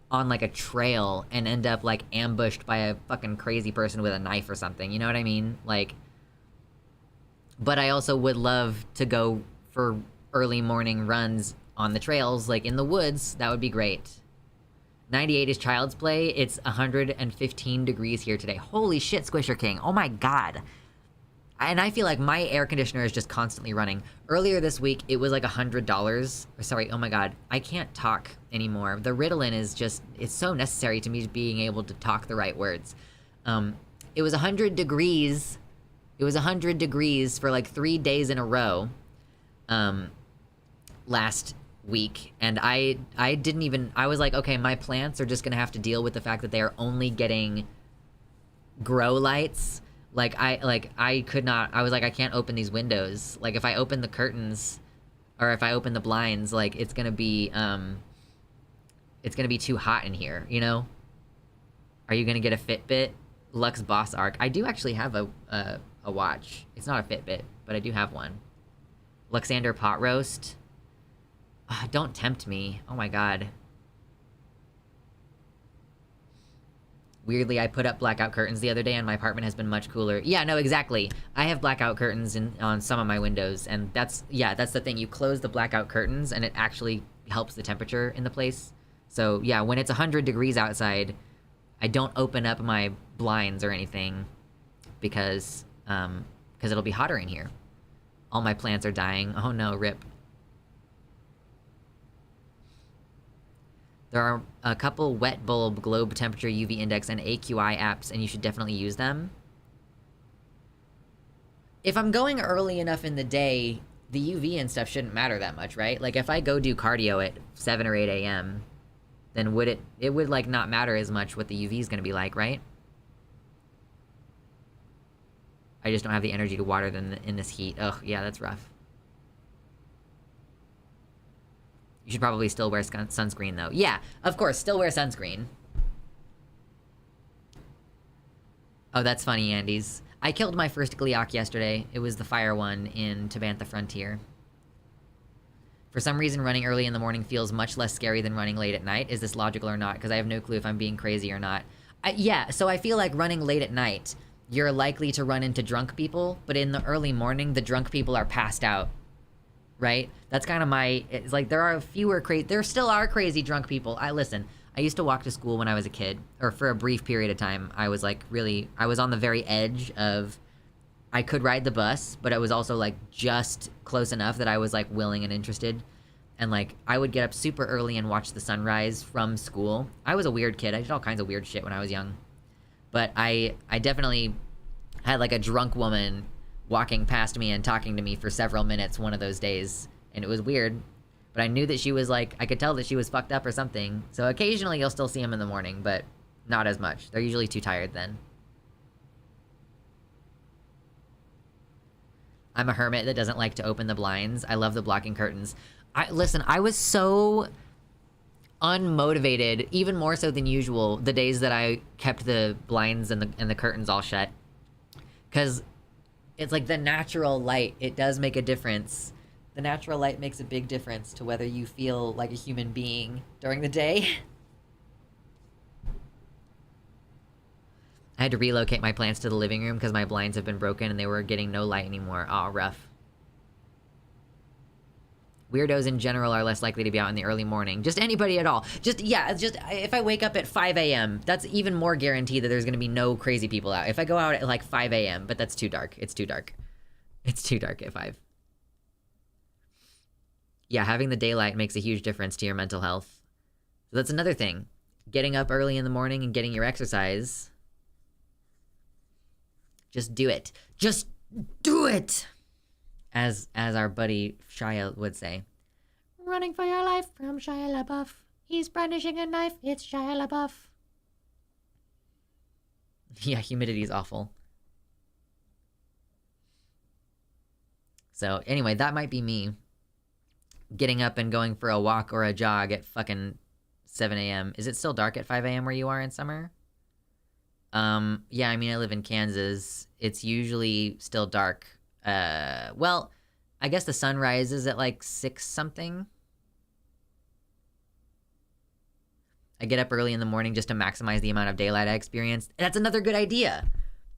on like a trail and end up like ambushed by a fucking crazy person with a knife or something, you know what I mean? Like, but I also would love to go for early morning runs on the trails, like in the woods. That would be great. 98 is child's play. It's 115 degrees here today. Holy shit, Squisher King. Oh my god. And I feel like my air conditioner is just constantly running. Earlier this week, it was like $100. Sorry, oh my god. I can't talk anymore. The Ritalin is just, it's so necessary to me being able to talk the right words. It was 100 degrees. It was 100 degrees for like 3 days in a row last week. And I didn't even, I was like, okay, my plants are just gonna have to deal with the fact that they are only getting grow lights. Like, I could not, I was like, I can't open these windows. Like, if I open the curtains, or if I open the blinds, like, it's gonna be too hot in here, you know? Are you gonna get a Fitbit? Lux Boss Arc. I do actually have a watch. It's not a Fitbit, but I do have one. Luxander Pot Roast. Don't tempt me. Oh my god. Weirdly, I put up blackout curtains the other day and my apartment has been much cooler. Yeah, no, exactly. I have blackout curtains on some of my windows, and that's the thing. You close the blackout curtains and it actually helps the temperature in the place. So yeah, when it's 100 degrees outside, I don't open up my blinds or anything because it'll be hotter in here. All my plants are dying. Oh no, rip. There are a couple wet bulb, globe temperature, UV index, and AQI apps, and you should definitely use them. If I'm going early enough in the day, the UV and stuff shouldn't matter that much, right? Like, if I go do cardio at 7 or 8 a.m., then it would, like, not matter as much what the UV is gonna be like, right? I just don't have the energy to water them in this heat. Ugh, yeah, that's rough. You should probably still wear sunscreen, though. Yeah, of course, still wear sunscreen. Oh, that's funny, Andes. I killed my first Gliok yesterday. It was the fire one in Tabantha Frontier. For some reason, running early in the morning feels much less scary than running late at night. Is this logical or not? Because I have no clue if I'm being crazy or not. Yeah, so I feel like running late at night, you're likely to run into drunk people, but in the early morning, the drunk people are passed out. Right? That's kind of my, it's like there still are crazy drunk people. Listen, I used to walk to school when I was a kid, or for a brief period of time. I was like I was on the very edge of, I could ride the bus, but I was also like just close enough that I was like willing and interested. And, like, I would get up super early and watch the sunrise from school. I was a weird kid. I did all kinds of weird shit when I was young. But I definitely had, like, a drunk woman walking past me and talking to me for several minutes one of those days. And it was weird. But I knew that she was, like, I could tell that she was fucked up or something. So occasionally you'll still see them in the morning, but not as much. They're usually too tired then. I'm a hermit that doesn't like to open the blinds. I love the blocking curtains. Listen, I was so unmotivated, even more so than usual, the days that I kept the blinds and the curtains all shut. Because it's like the natural light, it does make a difference. The natural light makes a big difference to whether you feel like a human being during the day. I had to relocate my plants to the living room because my blinds have been broken and they were getting no light anymore. Aw, rough. Weirdos in general are less likely to be out in the early morning. Just anybody at all. Just if I wake up at 5 a.m., that's even more guaranteed that there's going to be no crazy people out. If I go out at like 5 a.m., but that's too dark. It's too dark. It's too dark at 5. Yeah, having the daylight makes a huge difference to your mental health. So that's another thing. Getting up early in the morning and getting your exercise. Just do it. Just do it! As our buddy Shia would say. Running for your life from Shia LaBeouf. He's brandishing a knife. It's Shia LaBeouf. Yeah, humidity is awful. So anyway, that might be me. Getting up and going for a walk or a jog at fucking 7 a.m. Is it still dark at 5 a.m. where you are in summer? Yeah, I mean, I live in Kansas. It's usually still dark. Well, I guess the sun rises at like 6 something. I get up early in the morning just to maximize the amount of daylight I experience. That's another good idea.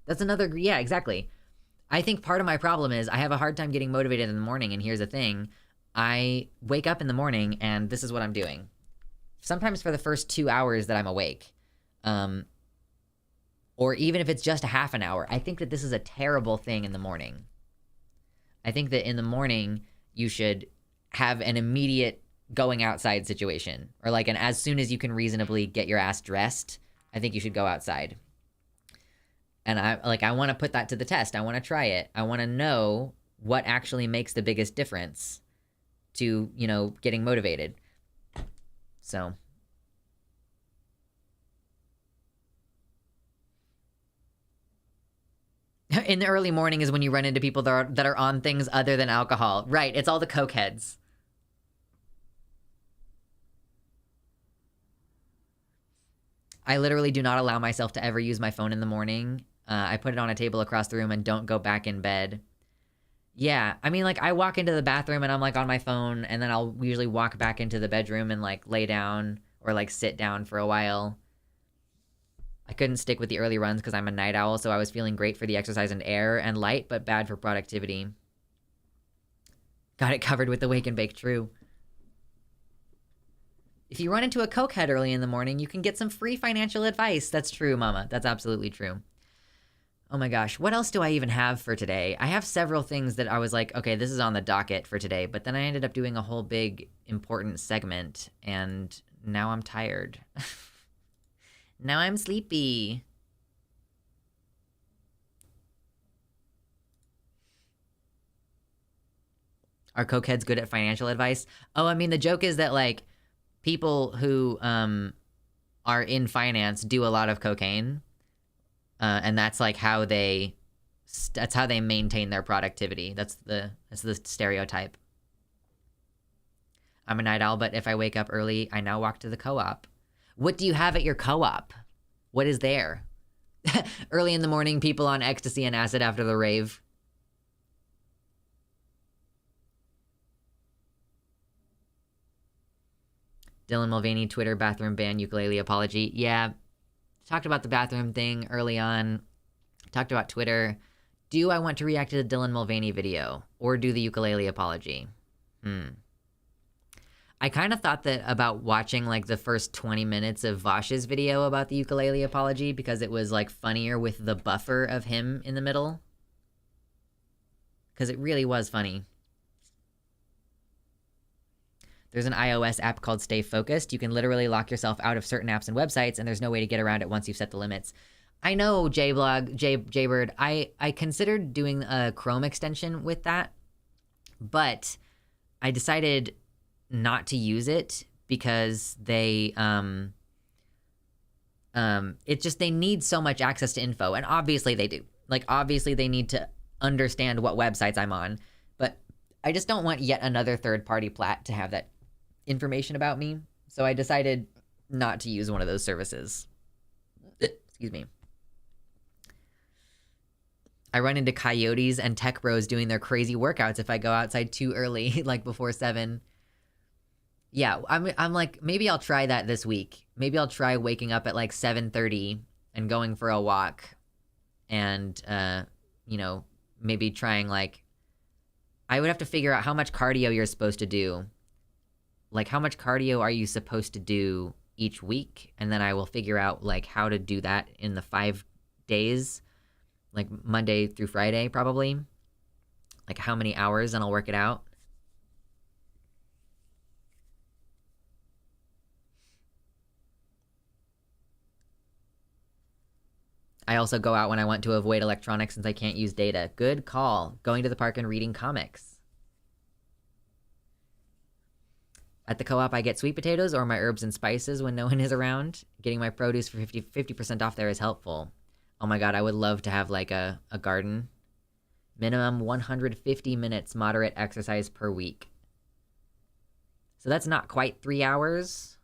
Yeah, exactly. I think part of my problem is I have a hard time getting motivated in the morning, and here's the thing. I wake up in the morning, and this is what I'm doing. Sometimes for the first 2 hours that I'm awake, or even if it's just a half an hour, I think that this is a terrible thing in the morning. I think that in the morning, you should have an immediate going outside situation. Or like an as soon as you can reasonably get your ass dressed, I think you should go outside. And I want to put that to the test. I want to try it. I want to know what actually makes the biggest difference to, you know, getting motivated. So... in the early morning is when you run into people that are on things other than alcohol. Right, it's all the coke heads. I literally do not allow myself to ever use my phone in the morning. I put it on a table across the room and don't go back in bed. Yeah, I mean, like, I walk into the bathroom and I'm, like, on my phone, and then I'll usually walk back into the bedroom and, like, lay down or, like, sit down for a while. I couldn't stick with the early runs because I'm a night owl, so I was feeling great for the exercise and air and light, but bad for productivity. Got it covered with the wake and bake, true. If you run into a cokehead early in the morning, you can get some free financial advice. That's true, mama. That's absolutely true. Oh my gosh, what else do I even have for today? I have several things that I was like, okay, this is on the docket for today, but then I ended up doing a whole big important segment, and now I'm tired. Now I'm sleepy. Are cokeheads good at financial advice? Oh, I mean, the joke is that, like, people who are in finance do a lot of cocaine. And that's, like, how they maintain their productivity. That's the stereotype. I'm a night owl, but if I wake up early, I now walk to the co-op. What do you have at your co-op? What is there? Early in the morning, people on ecstasy and acid after the rave. Dylan Mulvaney, Twitter, bathroom ban, ukulele apology. Yeah, talked about the bathroom thing early on. Talked about Twitter. Do I want to react to the Dylan Mulvaney video? Or do the ukulele apology? I kind of thought that about watching, like, the first 20 minutes of Vosh's video about the ukulele apology because it was, like, funnier with the buffer of him in the middle. Because it really was funny. There's an iOS app called Stay Focused. You can literally lock yourself out of certain apps and websites, and there's no way to get around it once you've set the limits. I know, Jaybird. I considered doing a Chrome extension with that, but I decided not to use it because they it's just they need so much access to info, and obviously they do. Like, obviously they need to understand what websites I'm on, but I just don't want yet another third-party plat to have that information about me, so I decided not to use one of those services. Excuse me. I run into coyotes and tech bros doing their crazy workouts if I go outside too early, like before 7. Yeah, I'm like, maybe I'll try that this week. Maybe I'll try waking up at like 7:30 and going for a walk, and you know, maybe trying like, I would have to figure out how much cardio you're supposed to do. Like, how much cardio are you supposed to do each week? And then I will figure out, like, how to do that in the 5 days, like Monday through Friday, probably. Like, how many hours, and I'll work it out. I also go out when I want to avoid electronics since I can't use data. Good call. Going to the park and reading comics. At the co-op, I get sweet potatoes or my herbs and spices when no one is around. Getting my produce for 50% off there is helpful. Oh my god, I would love to have like a garden. Minimum 150 minutes moderate exercise per week. So that's not quite 3 hours.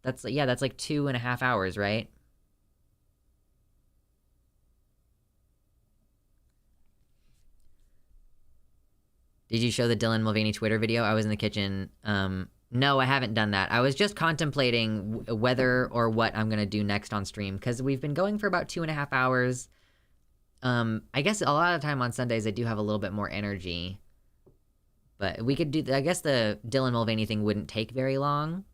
That's, yeah, that's like 2.5 hours, right? Did you show the Dylan Mulvaney Twitter video? I was in the kitchen. No, I haven't done that. I was just contemplating whether or what I'm going to do next on stream, because we've been going for about 2.5 hours. I guess a lot of time on Sundays I do have a little bit more energy. But we could do, I guess the Dylan Mulvaney thing wouldn't take very long.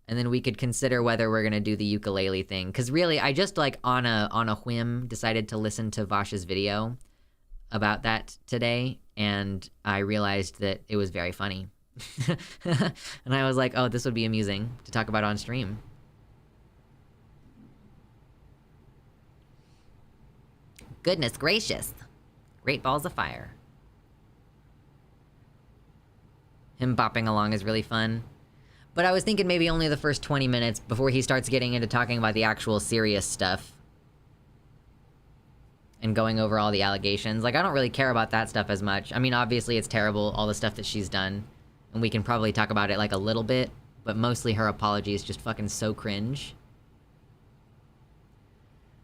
And then we could consider whether we're going to do the ukulele thing. Because really, I just like on a whim decided to listen to Vosh's video about that today, and I realized that it was very funny. And I was like, oh, this would be amusing to talk about on stream. Goodness gracious. Great balls of fire. Him bopping along is really fun. But I was thinking maybe only the first 20 minutes before he starts getting into talking about the actual serious stuff. And going over all the allegations. Like, I don't really care about that stuff as much. I mean, obviously it's terrible, all the stuff that she's done. And we can probably talk about it, like, a little bit. But mostly her apology is just fucking so cringe.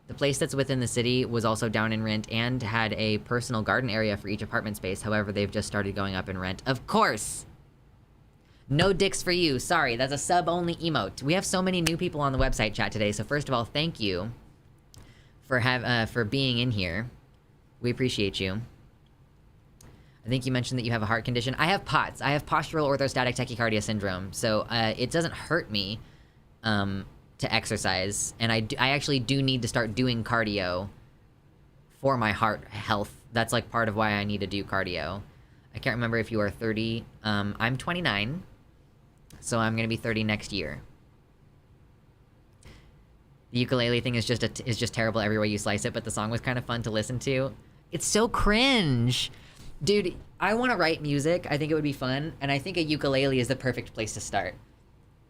The place that's within the city was also down in rent and had a personal garden area for each apartment space. However, they've just started going up in rent. Of course! No dicks for you. Sorry, that's a sub-only emote. We have so many new people on the website chat today, so first of all, thank you for being in here. We appreciate you. I think you mentioned that you have a heart condition. I have POTS. I have postural orthostatic tachycardia syndrome, so it doesn't hurt me to exercise, and I actually do need to start doing cardio for my heart health. That's like part of why I need to do cardio. I can't remember if you are 30. I'm 29, so I'm gonna be 30 next year. The ukulele thing is just terrible every way you slice it, but the song was kind of fun to listen to. It's so cringe. Dude, I want to write music. I think it would be fun, and I think a ukulele is the perfect place to start.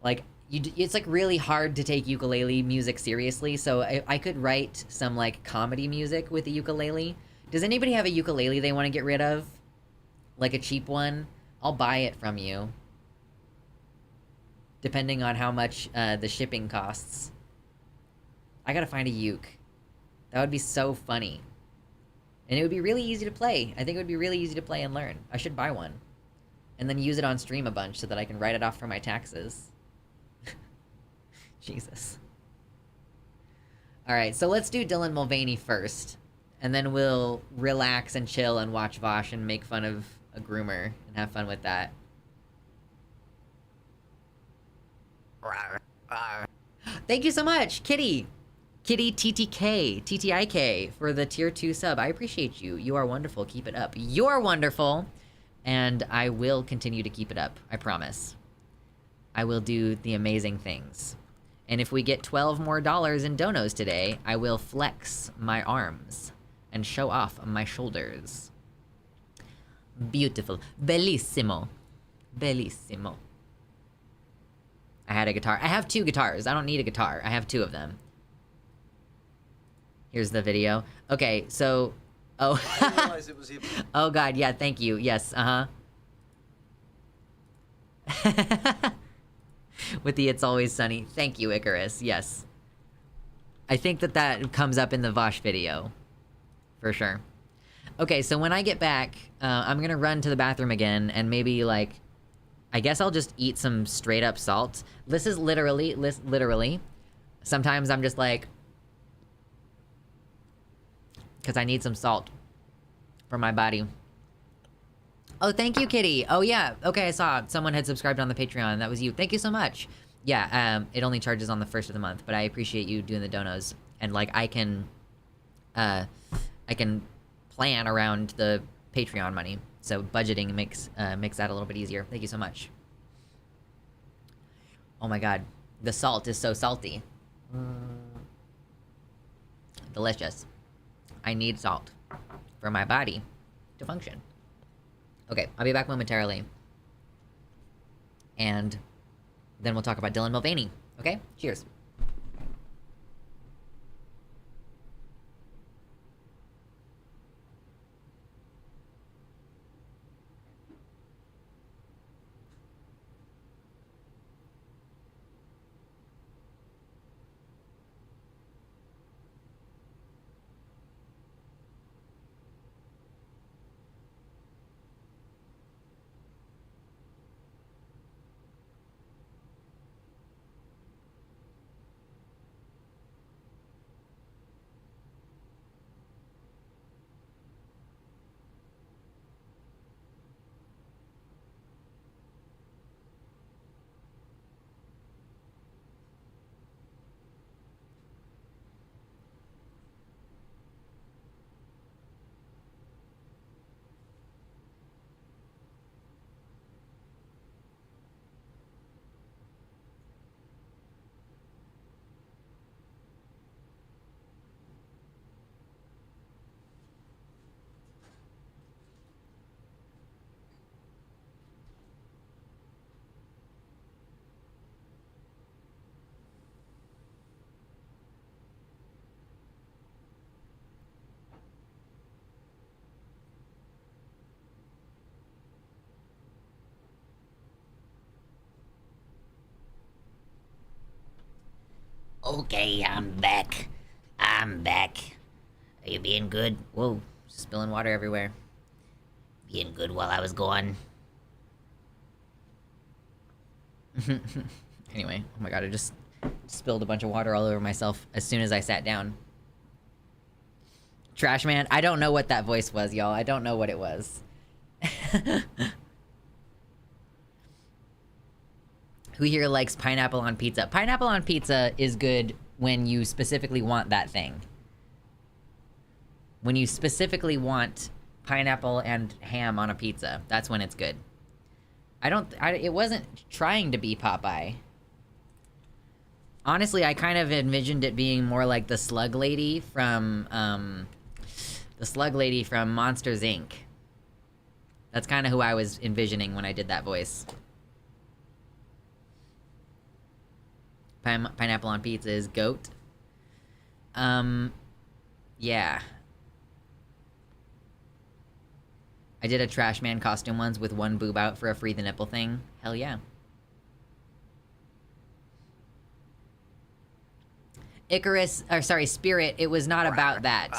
Like, it's like really hard to take ukulele music seriously, so I could write some like comedy music with the ukulele. Does anybody have a ukulele they want to get rid of? Like a cheap one? I'll buy it from you. Depending on how much the shipping costs. I gotta find a uke. That would be so funny. And it would be really easy to play. I think it would be really easy to play and learn. I should buy one. And then use it on stream a bunch so that I can write it off for my taxes. Jesus. Alright, so let's do Dylan Mulvaney first. And then we'll relax and chill and watch Vosh and make fun of a groomer and have fun with that. Thank you so much, Kitty! Kitty TTIK for the tier 2 sub. I appreciate you. You are wonderful. Keep it up. You're wonderful. And I will continue to keep it up, I promise. I will do the amazing things. And if we get $12 more in donos today, I will flex my arms and show off my shoulders. Beautiful. Bellissimo. Bellissimo. I had a guitar. I have 2 guitars. I don't need a guitar. I have 2 of them. Here's the video. Okay, so... Oh. I didn't realize it was him. Oh god, yeah, thank you. Yes, uh-huh. With the It's Always Sunny. Thank you, Icarus. Yes. I think that comes up in the Vosh video. For sure. Okay, so when I get back, I'm gonna run to the bathroom again, and maybe, like... I guess I'll just eat some straight-up salt. This is literally... Sometimes I'm just like... Because I need some salt. For my body. Oh, thank you, Kitty. Oh, yeah. Okay, I saw someone had subscribed on the Patreon. That was you. Thank you so much. Yeah, it only charges on the 1st of the month, but I appreciate you doing the donos. And, like, I can plan around the Patreon money. So budgeting makes that a little bit easier. Thank you so much. Oh my god. The salt is so salty. Delicious. I need salt for my body to function. Okay, I'll be back momentarily. And then we'll talk about Dylan Mulvaney. Okay? Cheers. Okay, I'm back. I'm back. Are you being good? Whoa, spilling water everywhere. Being good while I was gone. Anyway, oh my god, I just spilled a bunch of water all over myself as soon as I sat down. Trash man? I don't know what that voice was, y'all. I don't know what it was. Who here likes pineapple on pizza? Pineapple on pizza is good when you specifically want that thing. When you specifically want pineapple and ham on a pizza, that's when it's good. It wasn't trying to be Popeye. Honestly, I kind of envisioned it being more like the Slug Lady from Monsters, Inc. That's kind of who I was envisioning when I did that voice. Pineapple on pizza is goat. Yeah. I did a trash man costume once with one boob out for a free the nipple thing. Hell yeah. Icarus, or sorry, Spirit, it was not about that.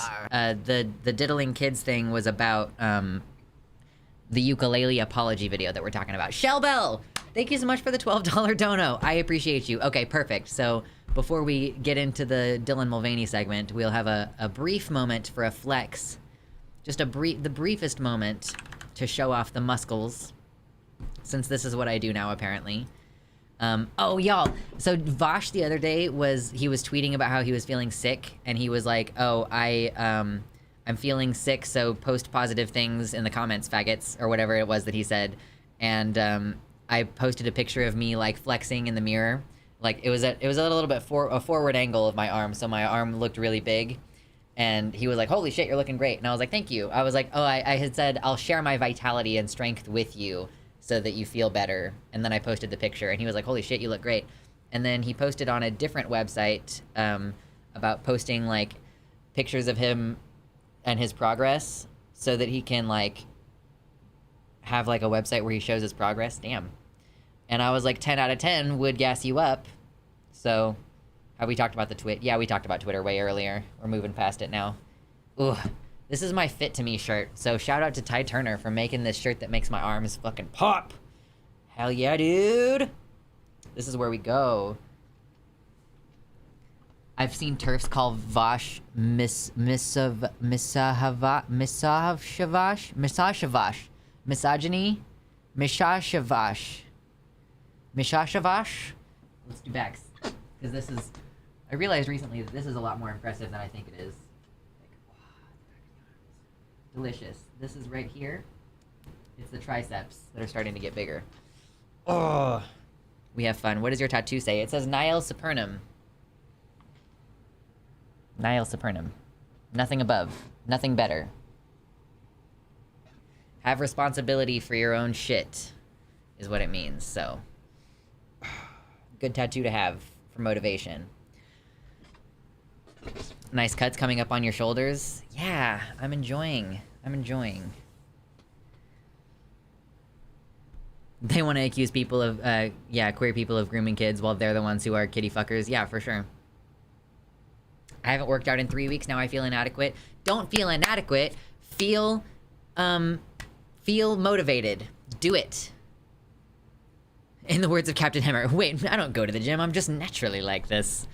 The Diddling Kids thing was about, the ukulele apology video that we're talking about. Shellbell! Thank you so much for the $12 dono. I appreciate you. Okay, perfect. So, before we get into the Dylan Mulvaney segment, we'll have a brief moment for a flex. Just the briefest moment to show off the muscles. Since this is what I do now, apparently. Oh, y'all. So, Vosh the other day he was tweeting about how he was feeling sick, and he was like, oh, I'm feeling sick, so post positive things in the comments, faggots, or whatever it was that he said. And I posted a picture of me like flexing in the mirror. Like it was a little bit a forward angle of my arm, so my arm looked really big. And he was like, "Holy shit, you're looking great." And I was like, "Thank you." I was like, "Oh, I had said I'll share my vitality and strength with you so that you feel better." And then I posted the picture, and he was like, "Holy shit, you look great." And then he posted on a different website about posting like pictures of him and his progress so that he can like have like a website where he shows his progress. Damn. And I was like, 10 out of 10 would gas you up. So have we talked about the Twit? Yeah, we talked about Twitter way earlier. We're moving past it now. Ugh. This is my Fit to Me shirt. So shout out to Ty Turner for making this shirt that makes my arms fucking pop. Hell yeah, dude. This is where we go. I've seen TERFs call Vosh misogyny. Mishashavash. Let's do backs. Because this is... I realized recently that this is a lot more impressive than I think it is. Like, delicious. This is right here. It's the triceps that are starting to get bigger. Oh, we have fun. What does your tattoo say? It says Nihil Supernum. Nihil Supernum. Nothing above. Nothing better. Have responsibility for your own shit is what it means, so. Good tattoo to have for motivation. Nice cuts coming up on your shoulders. Yeah, I'm enjoying. They want to accuse people of, queer people of grooming kids while they're the ones who are kitty fuckers. Yeah, for sure. I haven't worked out in 3 weeks, now I feel inadequate. Don't feel inadequate. Feel motivated. Do it. In the words of Captain Hammer. Wait, I don't go to the gym, I'm just naturally like this.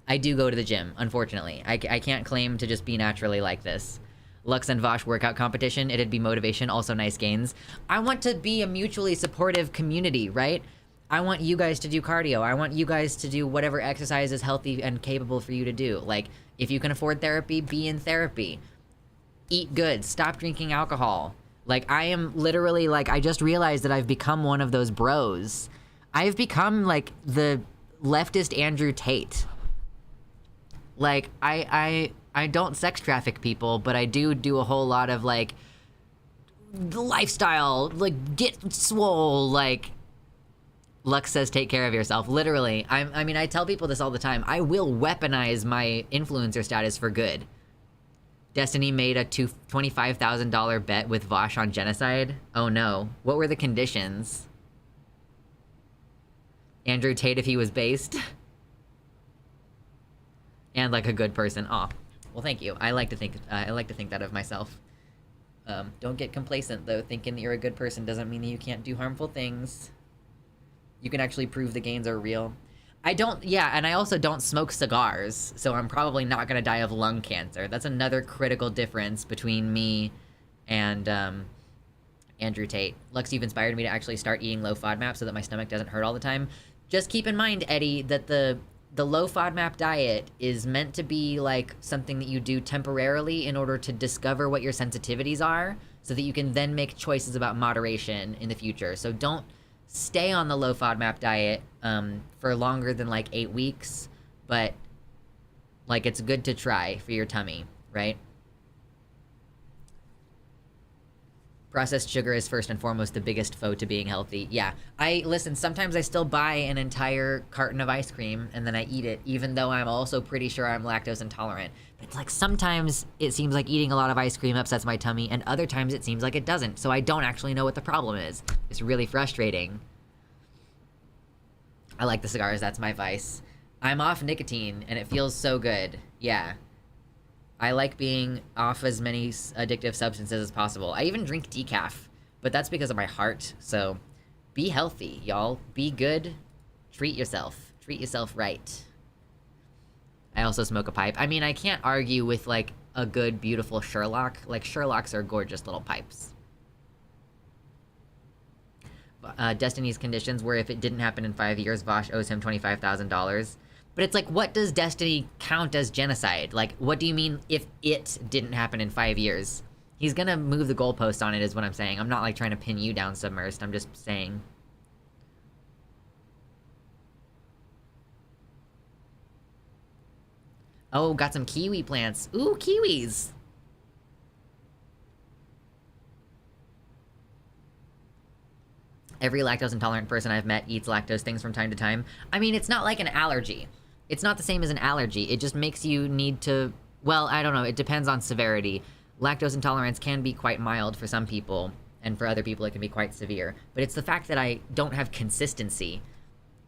I do go to the gym, unfortunately. I can't claim to just be naturally like this. Lux and Vosh workout competition, it'd be motivation, also nice gains. I want to be a mutually supportive community, right? I want you guys to do cardio. I want you guys to do whatever exercise is healthy and capable for you to do. Like, if you can afford therapy, be in therapy. Eat good. Stop drinking alcohol. Like, I am literally, like, I just realized that I've become one of those bros. I've become, like, the leftist Andrew Tate. Like, I don't sex traffic people, but I do a whole lot of, like, lifestyle, like, get swole, like... Lux says, take care of yourself. Literally. I mean, I tell people this all the time. I will weaponize my influencer status for good. Destiny made a $25,000 bet with Vosh on genocide. Oh no. What were the conditions? Andrew Tate if he was based. And like a good person. Aw. Well, thank you. I like to think that of myself. Don't get complacent though. Thinking that you're a good person doesn't mean that you can't do harmful things. You can actually prove the gains are real. And I also don't smoke cigars, so I'm probably not gonna die of lung cancer. That's another critical difference between me and Andrew Tate. Lux, you've inspired me to actually start eating low FODMAP so that my stomach doesn't hurt all the time. Just keep in mind, Eddie, that the low FODMAP diet is meant to be like something that you do temporarily in order to discover what your sensitivities are, so that you can then make choices about moderation in the future. So don't stay on the low FODMAP diet for longer than like 8 weeks, but like it's good to try for your tummy, right? Processed sugar is first and foremost the biggest foe to being healthy. Yeah, listen, sometimes I still buy an entire carton of ice cream and then I eat it, even though I'm also pretty sure I'm lactose intolerant. But it's like sometimes it seems like eating a lot of ice cream upsets my tummy, and other times it seems like it doesn't, so I don't actually know what the problem is. It's really frustrating. I like the cigars, that's my vice. I'm off nicotine, and it feels so good. Yeah. I like being off as many addictive substances as possible. I even drink decaf, but that's because of my heart. So be healthy, y'all. Be good. Treat yourself. Treat yourself right. I also smoke a pipe. I mean, I can't argue with, like, a good, beautiful Sherlock. Like, Sherlocks are gorgeous little pipes. Destiny's conditions were if it didn't happen in 5 years, Vosh owes him $25,000. But it's like, what does Destiny count as genocide? Like, what do you mean if it didn't happen in 5 years? He's gonna move the goalpost on it, is what I'm saying. I'm not, like, trying to pin you down submersed. I'm just saying. Oh, got some kiwi plants. Ooh, kiwis! Every lactose intolerant person I've met eats lactose things from time to time. I mean, it's not like an allergy. It's not the same as an allergy. It just makes you need to... Well, I don't know. It depends on severity. Lactose intolerance can be quite mild for some people, and for other people it can be quite severe. But it's the fact that I don't have consistency.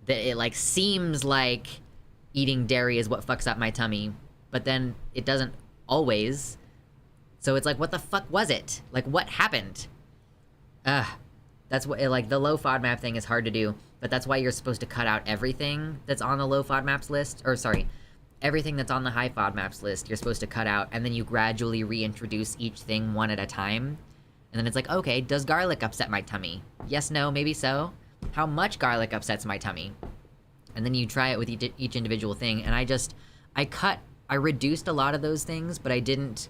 That it, like, seems like eating dairy is what fucks up my tummy, but then it doesn't always. So it's like, what the fuck was it? Like, what happened? That's what, like, the low FODMAP thing is hard to do, but that's why you're supposed to cut out everything that's on the low FODMAPs list, or sorry, everything that's on the high FODMAPs list, you're supposed to cut out, and then you gradually reintroduce each thing one at a time. And then it's like, okay, does garlic upset my tummy? Yes, no, maybe so. How much garlic upsets my tummy? And then you try it with each individual thing, and I reduced a lot of those things, but I didn't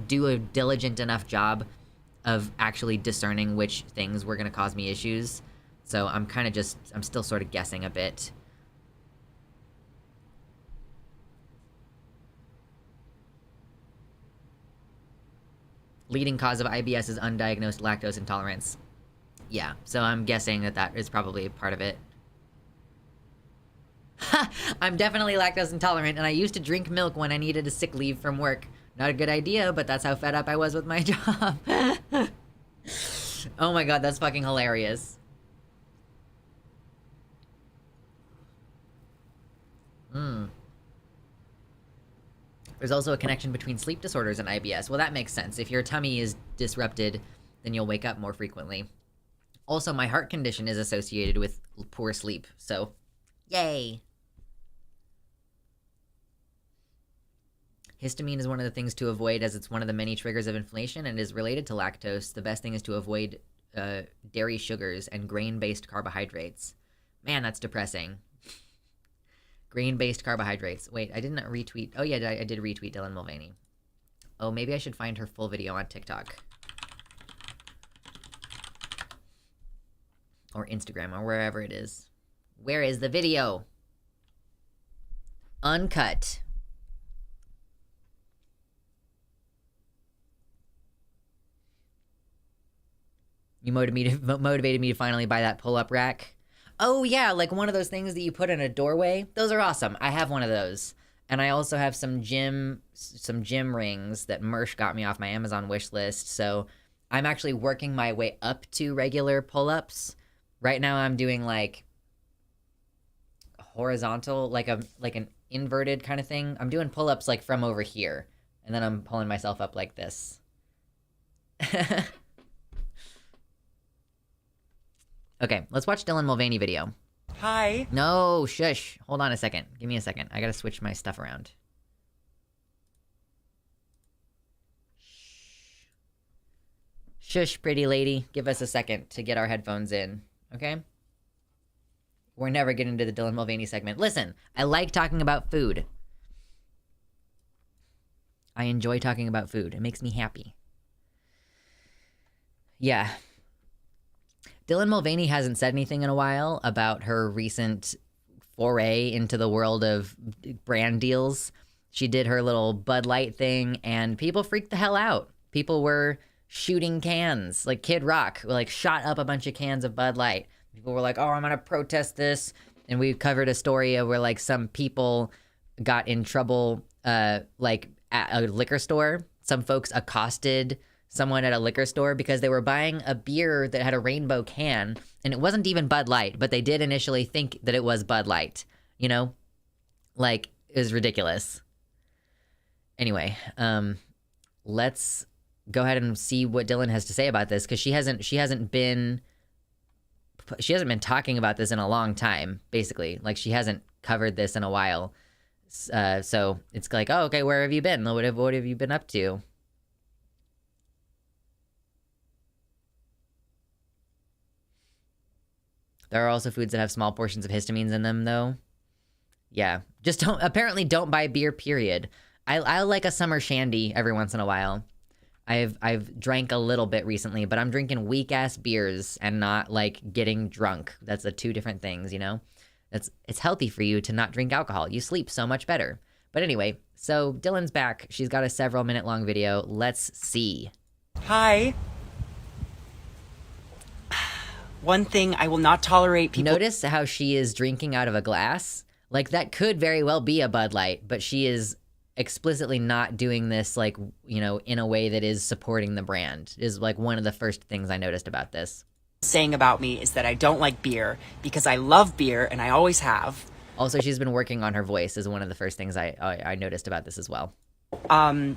do a diligent enough job of actually discerning which things were gonna cause me issues. So I'm kind of I'm still sort of guessing a bit. Leading cause of IBS is undiagnosed lactose intolerance. Yeah, so I'm guessing that is probably part of it. Ha! I'm definitely lactose intolerant, and I used to drink milk when I needed a sick leave from work. Not a good idea, but that's how fed up I was with my job. Oh my god, that's fucking hilarious. There's also a connection between sleep disorders and IBS. Well, that makes sense. If your tummy is disrupted, then you'll wake up more frequently. Also, my heart condition is associated with poor sleep, so yay! Histamine is one of the things to avoid, as it's one of the many triggers of inflammation and is related to lactose. The best thing is to avoid dairy sugars and grain-based carbohydrates. Man, that's depressing. Grain-based carbohydrates. Wait, I didn't retweet. Oh yeah, I did retweet Dylan Mulvaney. Oh, maybe I should find her full video on TikTok. Or Instagram, or wherever it is. Where is the video? Uncut. You motivated me to finally buy that pull-up rack. Oh yeah, like one of those things that you put in a doorway. Those are awesome. I have one of those. And I also have some gym rings that Mersh got me off my Amazon wish list. So I'm actually working my way up to regular pull-ups. Right now I'm doing like horizontal, like an inverted kind of thing. I'm doing pull-ups like from over here. And then I'm pulling myself up like this. Okay, let's watch Dylan Mulvaney video. Hi. No, shush. Hold on a second. Give me a second. I gotta switch my stuff around. Shush, pretty lady. Give us a second to get our headphones in, okay? We're never getting to the Dylan Mulvaney segment. Listen, I like talking about food. I enjoy talking about food. It makes me happy. Yeah. Dylan Mulvaney hasn't said anything in a while about her recent foray into the world of brand deals. She did her little Bud Light thing, and people freaked the hell out. People were shooting cans. Like Kid Rock, like, shot up a bunch of cans of Bud Light. People were like, oh, I'm gonna protest this. And we covered a story of where, like, some people got in trouble, like, at a liquor store. Some folks accosted someone at a liquor store because they were buying a beer that had a rainbow can, and it wasn't even Bud Light, but they did initially think that it was Bud Light, you know? Like, it was ridiculous. Anyway, let's go ahead and see what Dylan has to say about this, because she hasn't been talking about this in a long time, basically. Like, she hasn't covered this in a while. So it's like, oh, okay, where have you been? What have you been up to? There are also foods that have small portions of histamines in them, though. Yeah. Just apparently don't buy beer, period. I like a summer shandy every once in a while. I've drank a little bit recently, but I'm drinking weak ass beers and not like getting drunk. That's the two different things, you know? It's healthy for you to not drink alcohol. You sleep so much better. But anyway, so Dylan's back. She's got a several minute long video. Let's see. Hi. One thing I will not tolerate people... Notice how she is drinking out of a glass? Like, that could very well be a Bud Light, but she is explicitly not doing this, like, you know, in a way that is supporting the brand, is, like, one of the first things I noticed about this. Saying about me is that I don't like beer, because I love beer, and I always have. Also, she's been working on her voice, is one of the first things I noticed about this as well. I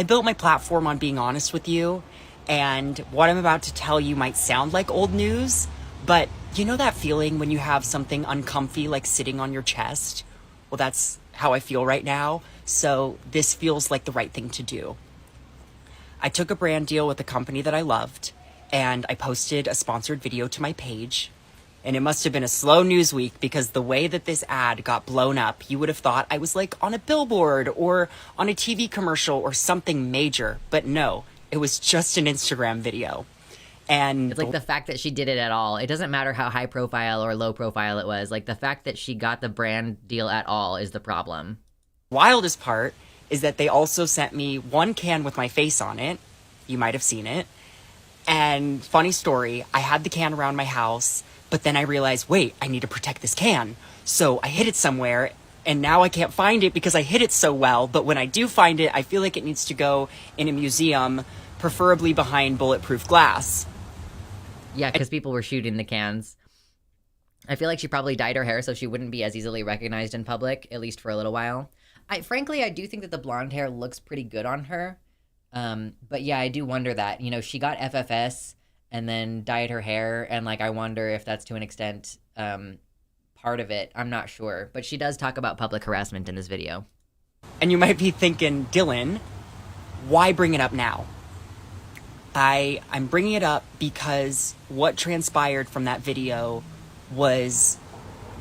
built my platform on being honest with you, and what I'm about to tell you might sound like old news, but you know that feeling when you have something uncomfy like sitting on your chest? Well, that's how I feel right now, so this feels like the right thing to do. I took a brand deal with a company that I loved, and I posted a sponsored video to my page, and it must have been a slow news week because the way that this ad got blown up, you would have thought I was like on a billboard or on a TV commercial or something major, but no. It was just an Instagram video. And it's like the fact that she did it at all. It doesn't matter how high profile or low profile it was. Like, the fact that she got the brand deal at all is the problem. Wildest part is that they also sent me one can with my face on it. You might have seen it. And funny story, I had the can around my house, but then I realized, wait, I need to protect this can. So I hid it somewhere, and now I can't find it because I hid it so well. But when I do find it, I feel like it needs to go in a museum, preferably behind bulletproof glass. Yeah, because people were shooting the cans. I feel like she probably dyed her hair so she wouldn't be as easily recognized in public, at least for a little while. Frankly, I do think that the blonde hair looks pretty good on her. But yeah, I do wonder that. You know, she got FFS and then dyed her hair, and like, I wonder if that's to an extent part of it. I'm not sure. But she does talk about public harassment in this video. And you might be thinking, Dylan, why bring it up now? I'm bringing it up because what transpired from that video was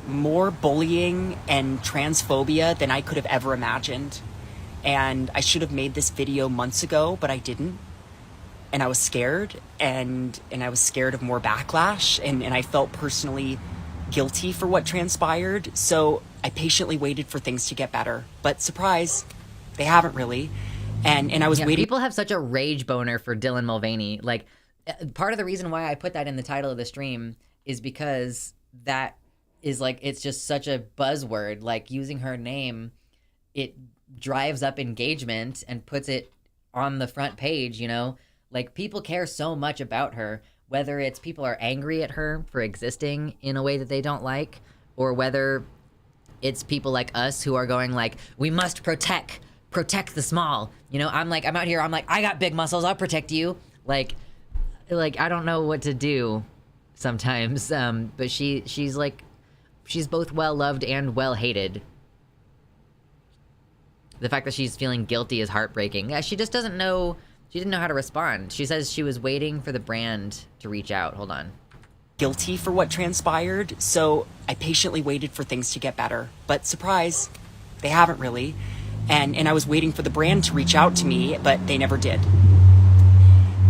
more bullying and transphobia than I could have ever imagined. And I should have made this video months ago, but I didn't. And I was scared, and I was scared of more backlash, and I felt personally guilty for what transpired. So I patiently waited for things to get better. But surprise, they haven't really. And I was waiting. People have such a rage boner for Dylan Mulvaney. Like, part of the reason why I put that in the title of the stream is because that is like, it's just such a buzzword. Like, using her name, it drives up engagement and puts it on the front page, you know? Like, people care so much about her, whether it's people are angry at her for existing in a way that they don't like, or whether it's people like us who are going like, we must protect the small. You know, I'm out here, I'm like, I got big muscles, I'll protect you. Like I don't know what to do sometimes. But she's both well loved and well hated. The fact that she's feeling guilty is heartbreaking. Yeah, she just doesn't know, she didn't know how to respond. She says she was waiting for the brand to reach out. Hold on. Guilty for what transpired, so I patiently waited for things to get better. But surprise, they haven't really. And I was waiting for the brand to reach out to me, but they never did.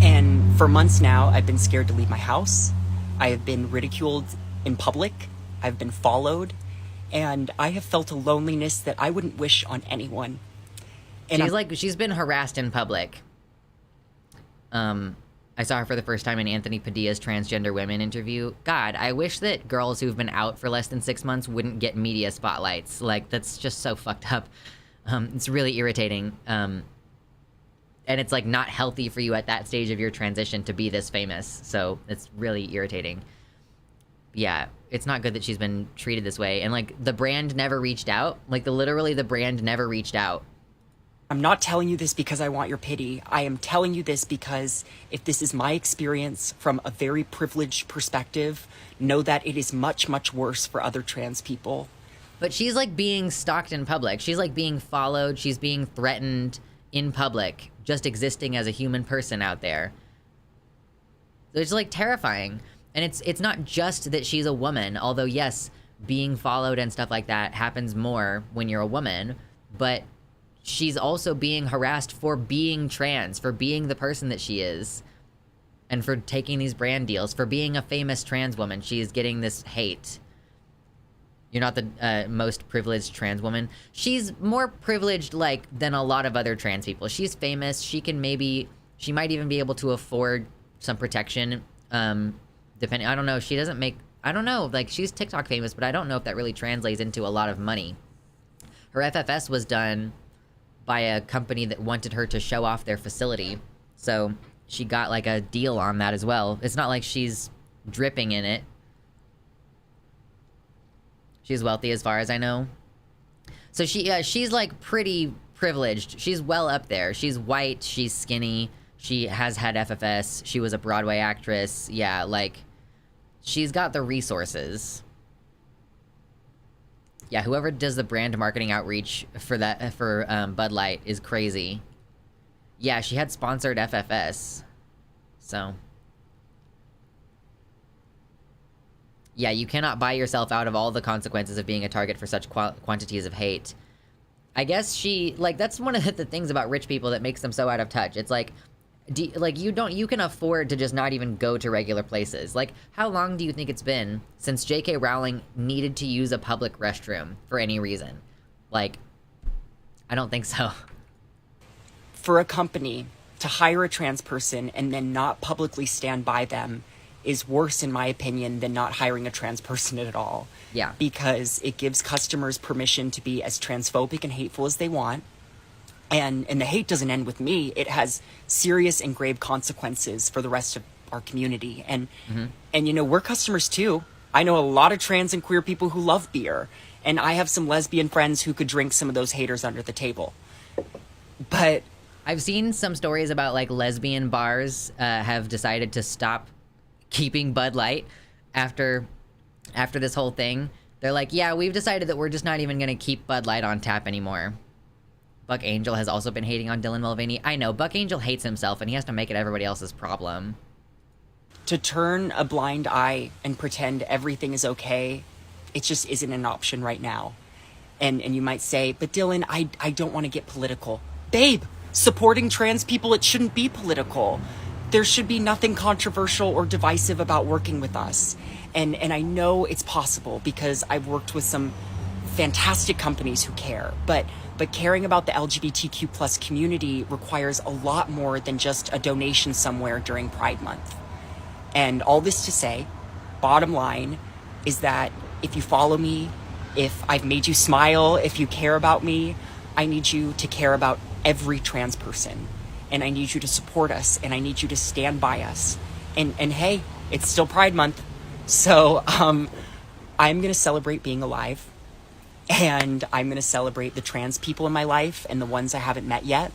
And for months now, I've been scared to leave my house. I have been ridiculed in public. I've been followed. And I have felt a loneliness that I wouldn't wish on anyone. And she's been harassed in public. I saw her for the first time in Anthony Padilla's Transgender Women interview. God, I wish that girls who've been out for less than 6 months wouldn't get media spotlights. Like, that's just so fucked up. It's really irritating. And it's like not healthy for you at that stage of your transition to be this famous. So it's really irritating. Yeah, it's not good that she's been treated this way. And like, the brand never reached out. Like, literally the brand never reached out. I'm not telling you this because I want your pity. I am telling you this because if this is my experience from a very privileged perspective, know that it is much, much worse for other trans people. But she's like being stalked in public. She's like being followed. She's being threatened in public, just existing as a human person out there. So it's like terrifying. And it's not just that she's a woman, although yes, being followed and stuff like that happens more when you're a woman, but she's also being harassed for being trans, for being the person that she is, and for taking these brand deals, for being a famous trans woman. She is getting this hate. You're not the most privileged trans woman. She's more privileged, like, than a lot of other trans people. She's famous. She might even be able to afford some protection, depending, I don't know, she doesn't make, I don't know, like, she's TikTok famous, but I don't know if that really translates into a lot of money. Her FFS was done by a company that wanted her to show off their facility, so she got, like, a deal on that as well. It's not like she's dripping in it. She's wealthy as far as I know. So she's, like, pretty privileged. She's well up there. She's white, she's skinny, she has had FFS, she was a Broadway actress. Yeah, like, she's got the resources. Yeah, whoever does the brand marketing outreach for that, for Bud Light is crazy. Yeah, she had sponsored FFS. So. Yeah, you cannot buy yourself out of all the consequences of being a target for such quantities of hate. I guess she, like, that's one of the things about rich people that makes them so out of touch. It's like, you can afford to just not even go to regular places. Like, how long do you think it's been since J.K. Rowling needed to use a public restroom for any reason? Like, I don't think so. For a company to hire a trans person and then not publicly stand by them is worse, in my opinion, than not hiring a trans person at all. Yeah. Because it gives customers permission to be as transphobic and hateful as they want. And the hate doesn't end with me. It has serious and grave consequences for the rest of our community. And, and you know, we're customers too. I know a lot of trans and queer people who love beer. And I have some lesbian friends who could drink some of those haters under the table. But I've seen some stories about, like, lesbian bars have decided to stop keeping Bud Light after this whole thing. They're like, yeah, we've decided that we're just not even gonna keep Bud Light on tap anymore. Buck Angel has also been hating on Dylan Mulvaney. I know, Buck Angel hates himself and he has to make it everybody else's problem. To turn a blind eye and pretend everything is okay, it just isn't an option right now. And you might say, but Dylan, I don't want to get political. Babe, supporting trans people, it shouldn't be political. There should be nothing controversial or divisive about working with us. And I know it's possible because I've worked with some fantastic companies who care, but caring about the LGBTQ plus community requires a lot more than just a donation somewhere during Pride Month. And all this to say, bottom line is that if you follow me, if I've made you smile, if you care about me, I need you to care about every trans person. And I need you to support us, and I need you to stand by us. And hey, it's still Pride Month. So I'm going to celebrate being alive. And I'm going to celebrate the trans people in my life and the ones I haven't met yet.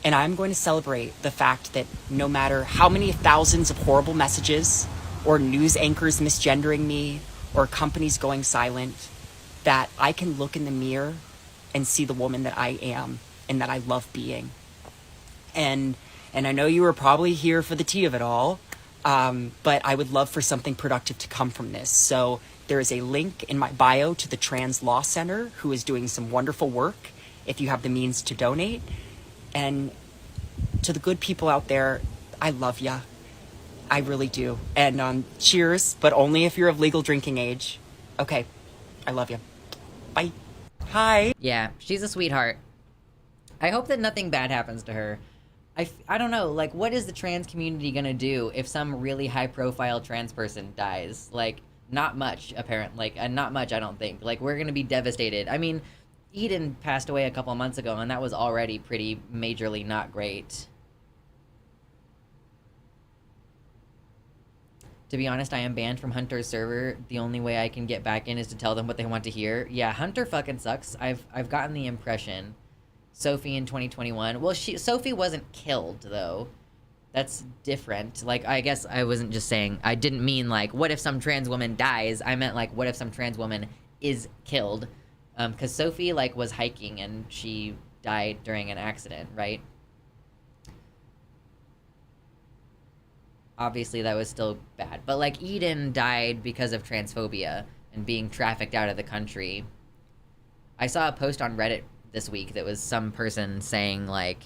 And I'm going to celebrate the fact that no matter how many thousands of horrible messages or news anchors misgendering me or companies going silent, that I can look in the mirror and see the woman that I am and that I love being. And I know you were probably here for the tea of it all, but I would love for something productive to come from this. So there is a link in my bio to the Trans Law Center, who is doing some wonderful work if you have the means to donate. And to the good people out there, I love ya. I really do. And cheers, but only if you're of legal drinking age. Okay, I love you. Bye. Hi. Yeah, she's a sweetheart. I hope that nothing bad happens to her. I don't know, like, what is the trans community gonna do if some really high-profile trans person dies? Like, not much, apparently. Like, not much, I don't think. Like, we're gonna be devastated. I mean, Eden passed away a couple of months ago, and that was already pretty majorly not great. To be honest, I am banned from Hunter's server. The only way I can get back in is to tell them what they want to hear. Yeah, Hunter fucking sucks. I've gotten the impression. Sophie in 2021. Well, Sophie wasn't killed, though. That's different. Like, I guess I wasn't just saying... I didn't mean, like, what if some trans woman dies? I meant, like, what if some trans woman is killed? Because Sophie, like, was hiking and she died during an accident, right? Obviously, that was still bad. But, like, Eden died because of transphobia. and being trafficked out of the country. I saw a post on Reddit this week that was some person saying, like,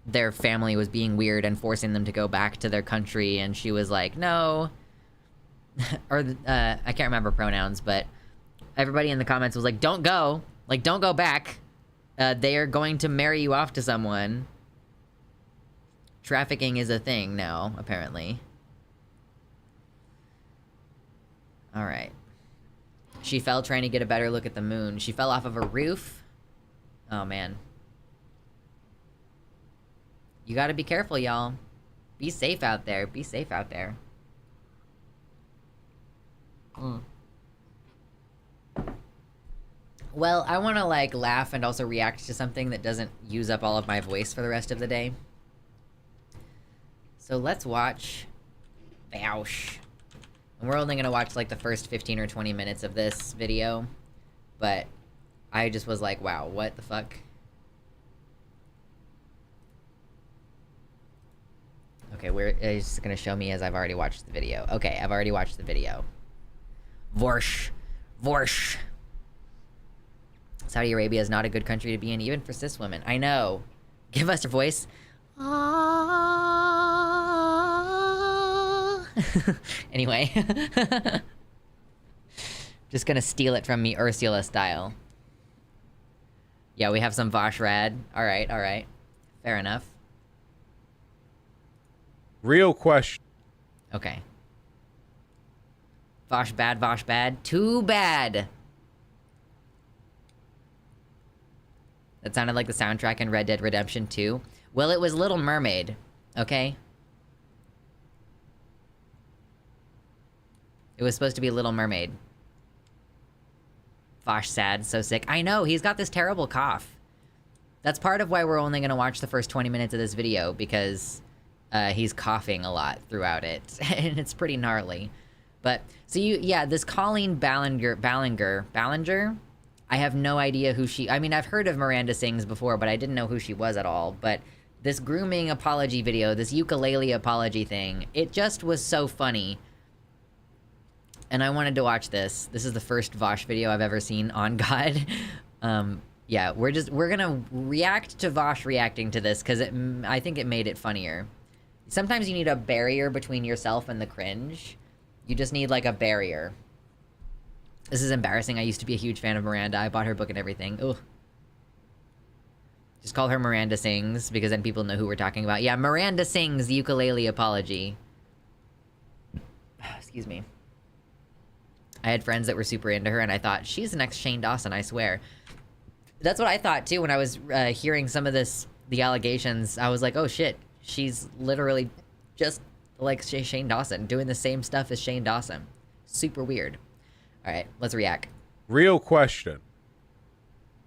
their family was being weird and forcing them to go back to their country, and she was like, no. Or, I can't remember pronouns, but everybody in the comments was like, don't go. Like, don't go back. They are going to marry you off to someone. Trafficking is a thing now, apparently. Alright. She fell trying to get a better look at the moon. She fell off of a roof. Oh, man. You gotta be careful, y'all. Be safe out there. Be safe out there. Well, I want to, like, laugh and also react to something that doesn't use up all of my voice for the rest of the day. So let's watch Bausch. And we're only going to watch, like, the first 15 or 20 minutes of this video. But I just was like, wow, what the fuck? Okay, it's just going to show me as I've already watched the video. Okay, I've already watched the video. Vorsh. Vorsh. Saudi Arabia is not a good country to be in, even for cis women. I know. Give us your voice. Anyway. Just gonna steal it from me Ursula style. Yeah, we have some Vosh rad. Alright, alright. Fair enough. Real question. Okay. Vosh bad, Vosh bad. Too bad! That sounded like the soundtrack in Red Dead Redemption 2. Well, it was Little Mermaid, okay? It was supposed to be Little Mermaid. Vosh sad, so sick. I know, he's got this terrible cough. That's part of why we're only gonna watch the first 20 minutes of this video, because he's coughing a lot throughout it, and it's pretty gnarly. But, so yeah, this Colleen Ballinger, I have no idea who she... I mean, I've heard of Miranda Sings before, but I didn't know who she was at all. But this grooming apology video, this ukulele apology thing, it just was so funny. And I wanted to watch this. This is the first Vosh video I've ever seen on God. Yeah, we're gonna react to Vosh reacting to this, because I think it made it funnier. Sometimes you need a barrier between yourself and the cringe. You just need, like, a barrier. This is embarrassing. I used to be a huge fan of Miranda. I bought her book and everything. Ugh. Just call her Miranda Sings, because then people know who we're talking about. Yeah, Miranda Sings, the ukulele apology. Excuse me. I had friends that were super into her, and I thought, she's the next Shane Dawson, I swear. That's what I thought, too, when I was hearing some of the allegations. I was like, oh, shit. She's literally just like Shane Dawson, doing the same stuff as Shane Dawson. Super weird. All right, let's react. Real question.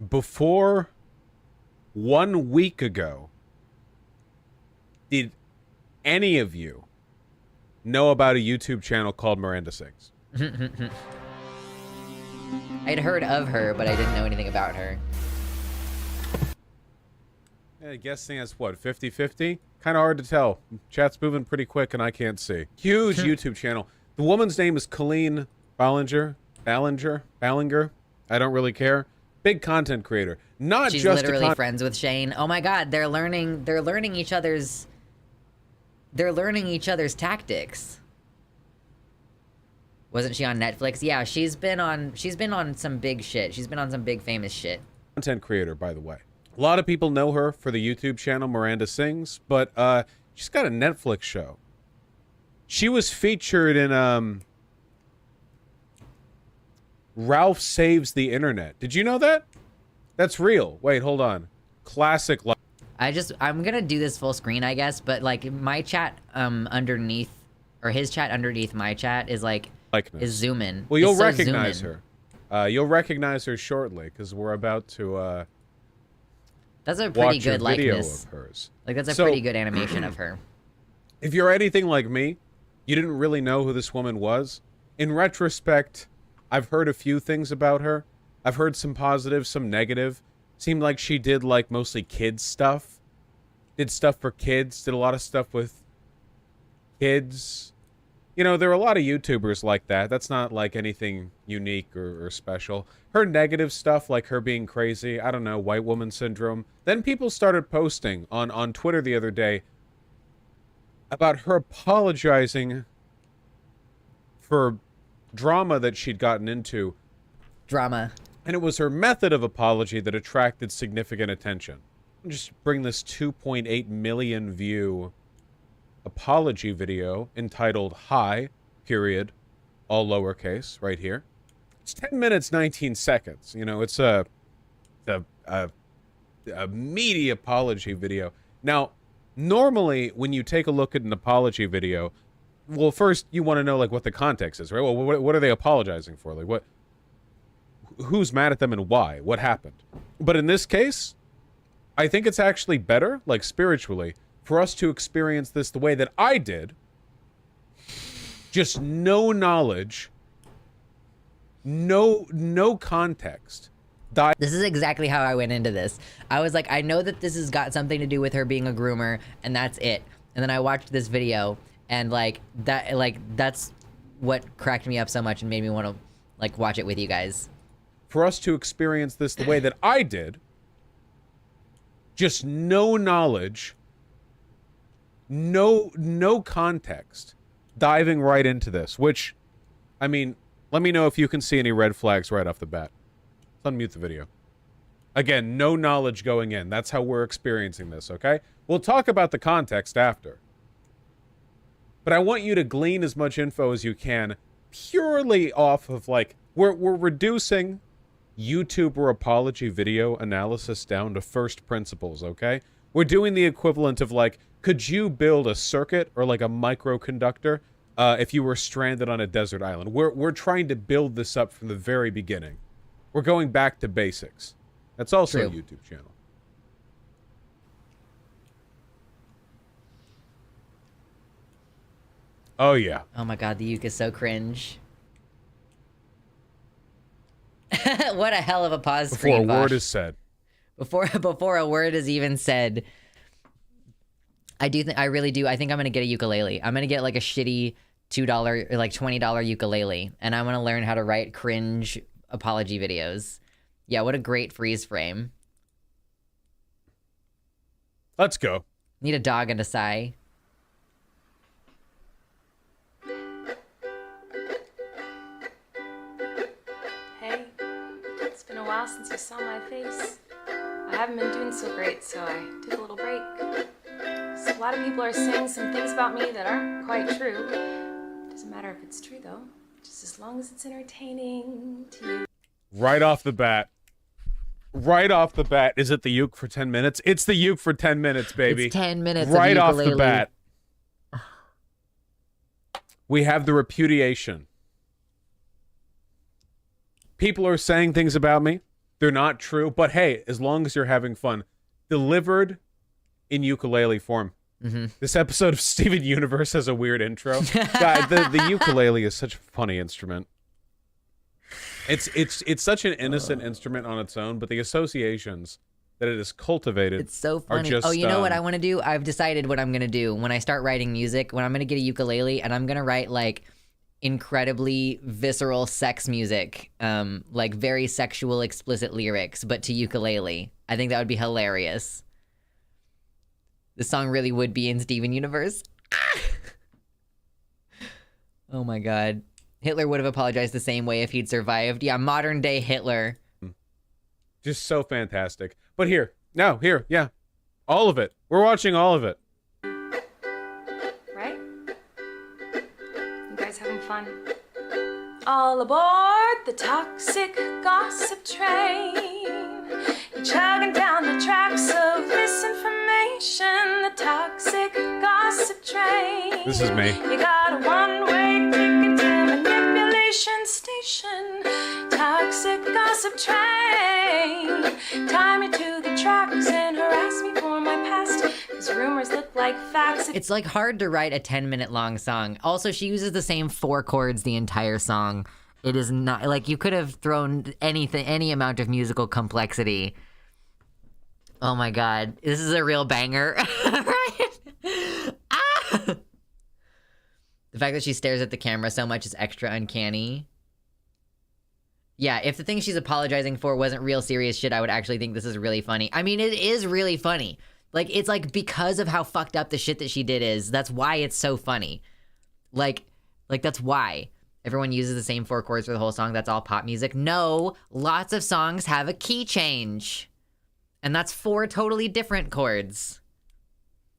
Before 1 week ago, did any of you know about a YouTube channel called Miranda Sings? I'd heard of her, but I didn't know anything about her. Yeah, guessing that's what, 50-50? Kind of hard to tell. Chat's moving pretty quick and I can't see. Huge YouTube channel. The woman's name is Colleen Ballinger. Ballinger? I don't really care. Big content creator. Not She's just literally friends with Shane. Oh my god, they're learning each other's tactics. Wasn't she on Netflix? Yeah, she's been on some big shit. She's been on some big famous shit. Content creator, by the way. A lot of people know her for the YouTube channel Miranda Sings, but she's got a Netflix show. She was featured in Ralph Saves the Internet. Did you know that? That's real. Wait, hold on. Classic. I'm gonna do this full screen, I guess, but like my chat underneath, or his chat underneath my chat is like is zoom in. Well, you'll recognize her. You'll recognize her shortly because we're about to that's a pretty watch good a video likeness. of hers. Like that's a pretty good animation of her. If you're anything like me, you didn't really know who this woman was. In retrospect, I've heard a few things about her. I've heard some positive, some negative. Seemed like she did like mostly kids stuff. Did stuff for kids, did a lot of stuff with kids. You know, there are a lot of YouTubers like that. That's not like anything unique or special. Her negative stuff, like her being crazy, I don't know, white woman syndrome. Then people started posting on Twitter the other day about her apologizing for drama that she'd gotten into. Drama. And it was her method of apology that attracted significant attention. I'll just bring this 2.8 million view apology video entitled "Hi," period, all lowercase, right here. It's 10 minutes, 19 seconds. You know, it's a meaty apology video. Now, normally, when you take a look at an apology video, well, first you want to know like what the context is, right? Well, what are they apologizing for? Like, who's mad at them and why? What happened? But in this case, I think it's actually better, like spiritually, for us to experience this the way that I did. Just no knowledge, no context. This is exactly how I went into this. I was like, I know that this has got something to do with her being a groomer, and that's it. And then I watched this video, and that's what cracked me up so much and made me want to like watch it with you guys. For us to experience this the way that I did, just no knowledge, no context, diving right into this, which, I mean, let me know if you can see any red flags right off the bat. Let's unmute the video. Again, no knowledge going in. That's how we're experiencing this, okay? We'll talk about the context after. But I want you to glean as much info as you can purely off of, like, we're reducing YouTuber apology video analysis down to first principles, okay? We're doing the equivalent of, like, could you build a circuit or, like, a microconductor if you were stranded on a desert island? We're trying to build this up from the very beginning. We're going back to basics. That's also a YouTube channel. Oh, yeah. Oh my god, the uke is so cringe. What a hell of a pause screen, Before a word is said. Before a word is even said. I really do. I think I'm gonna get a ukulele. I'm gonna get like a shitty $2 or like $20 ukulele, and I'm gonna learn how to write cringe apology videos. Yeah, what a great freeze frame. Let's go. Need a dog and a sigh. Hey, it's been a while since you saw my face. I haven't been doing so great, so I took a little break. So a lot of people are saying some things about me that aren't quite true. Doesn't matter if it's true, though. Just as long as it's entertaining to you. Right off the bat. Right off the bat. Is it the uke for 10 minutes? It's the uke for 10 minutes, baby. It's 10 minutes right of off the ukulele. bat. We have the repudiation. People are saying things about me. They're not true. But hey, as long as you're having fun. Delivered in ukulele form. Mm-hmm. This episode of Steven Universe has a weird intro. God, the ukulele is such a funny instrument. It's such an innocent instrument on its own, but the associations that it is cultivated It's so funny. are just, oh, you know what I want to do? I've decided what I'm going to do when I start writing music, when I'm going to get a ukulele, and I'm going to write like incredibly visceral sex music, like very sexual, explicit lyrics, but to ukulele. I think that would be hilarious. The song really would be in Steven Universe. Oh my god. Hitler would have apologized the same way if he'd survived. Yeah, modern day Hitler. just so fantastic. But here, yeah, all of it. We're watching all of it. Right? You guys having fun? All aboard the toxic gossip train. You're chugging down the tracks of misinformation. The toxic gossip train. This is me. You got a one-way ticket to manipulation station. Toxic gossip train. Tie me to the tracks and harass me for my past. Cause rumors look like facts. It's like hard to write a 10-minute long song. Also, she uses the same 4 chords the entire song. It is not like you could have thrown any amount of musical complexity. Oh my god, this is a real banger. Right? Ah! The fact that she stares at the camera so much is extra uncanny. Yeah, if the thing she's apologizing for wasn't real serious shit, I would actually think this is really funny. I mean, it is really funny. Like, it's like because of how fucked up the shit that she did is, that's why it's so funny. Like that's why. Everyone uses the same 4 chords for the whole song. That's all pop music. No, lots of songs have a key change. And that's 4 totally different chords.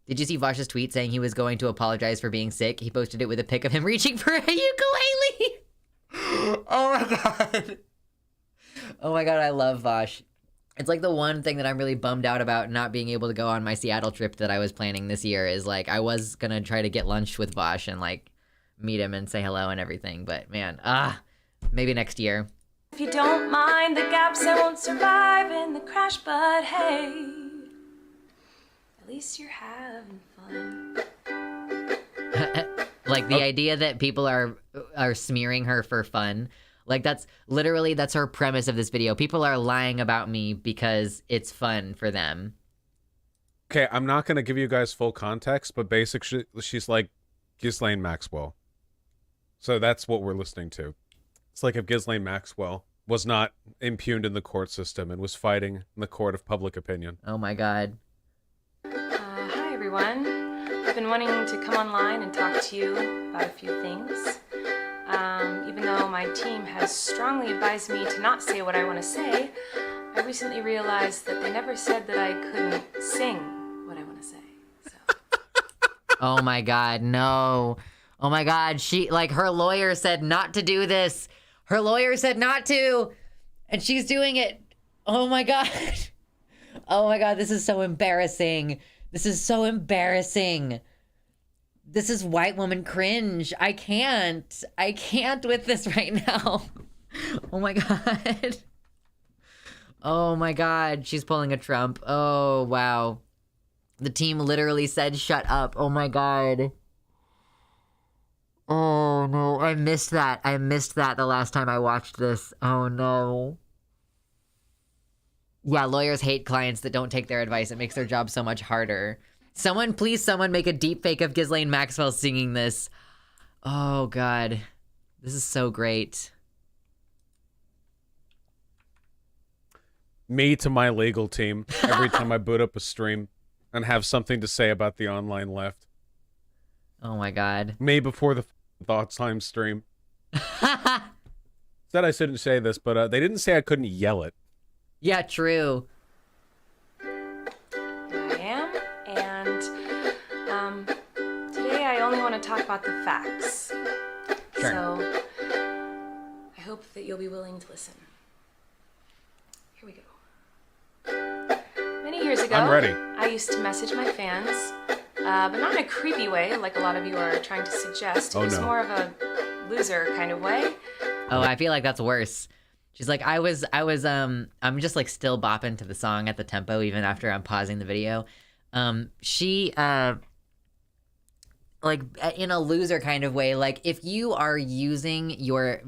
Did you see Vash's tweet saying he was going to apologize for being sick? He posted it with a pic of him reaching for a ukulele. Oh my god. Oh my god, I love Vash. It's like the one thing that I'm really bummed out about not being able to go on my Seattle trip that I was planning this year is like I was gonna try to get lunch with Vash and like meet him and say hello and everything, but man, maybe next year. If you don't mind the gaps, I won't survive in the crash, but hey, at least you're having fun. Like the idea that people are smearing her for fun. Like that's her premise of this video. People are lying about me because it's fun for them. Okay, I'm not going to give you guys full context, but basically she's like Ghislaine Maxwell. So that's what we're listening to. It's like if Ghislaine Maxwell was not impugned in the court system and was fighting in the court of public opinion. Oh my god. Hi everyone. I've been wanting to come online and talk to you about a few things. Even though my team has strongly advised me to not say what I want to say, I recently realized that they never said that I couldn't sing what I want to say. So. Oh my god, no. Oh my god, her lawyer said not to do this. Her lawyer said not to, and she's doing it. Oh my god. Oh my god, this is so embarrassing. This is so embarrassing. This is white woman cringe. I can't with this right now. Oh my god. Oh my god, she's pulling a Trump. Oh, wow. The team literally said shut up. Oh my god. Oh no, I missed that. I missed that the last time I watched this. Oh no. Yeah, lawyers hate clients that don't take their advice. It makes their job so much harder. Someone make a deep fake of Ghislaine Maxwell singing this. Oh god. This is so great. Me to my legal team every time I boot up a stream and have something to say about the online left. Oh my god. Me before the Thoughts Time stream. Said I shouldn't say this, but they didn't say I couldn't yell it. Yeah, true. I am, and today I only want to talk about the facts. Sure. So I hope that you'll be willing to listen. Here we go. Many years ago, I'm ready. I used to message my fans, but not in a creepy way like a lot of you are trying to suggest. It was more of a loser kind of way. Oh, I feel like that's worse. She's like, I'm just like still bopping to the song at the tempo even after I'm pausing the video. She like in a loser kind of way, like if you are using your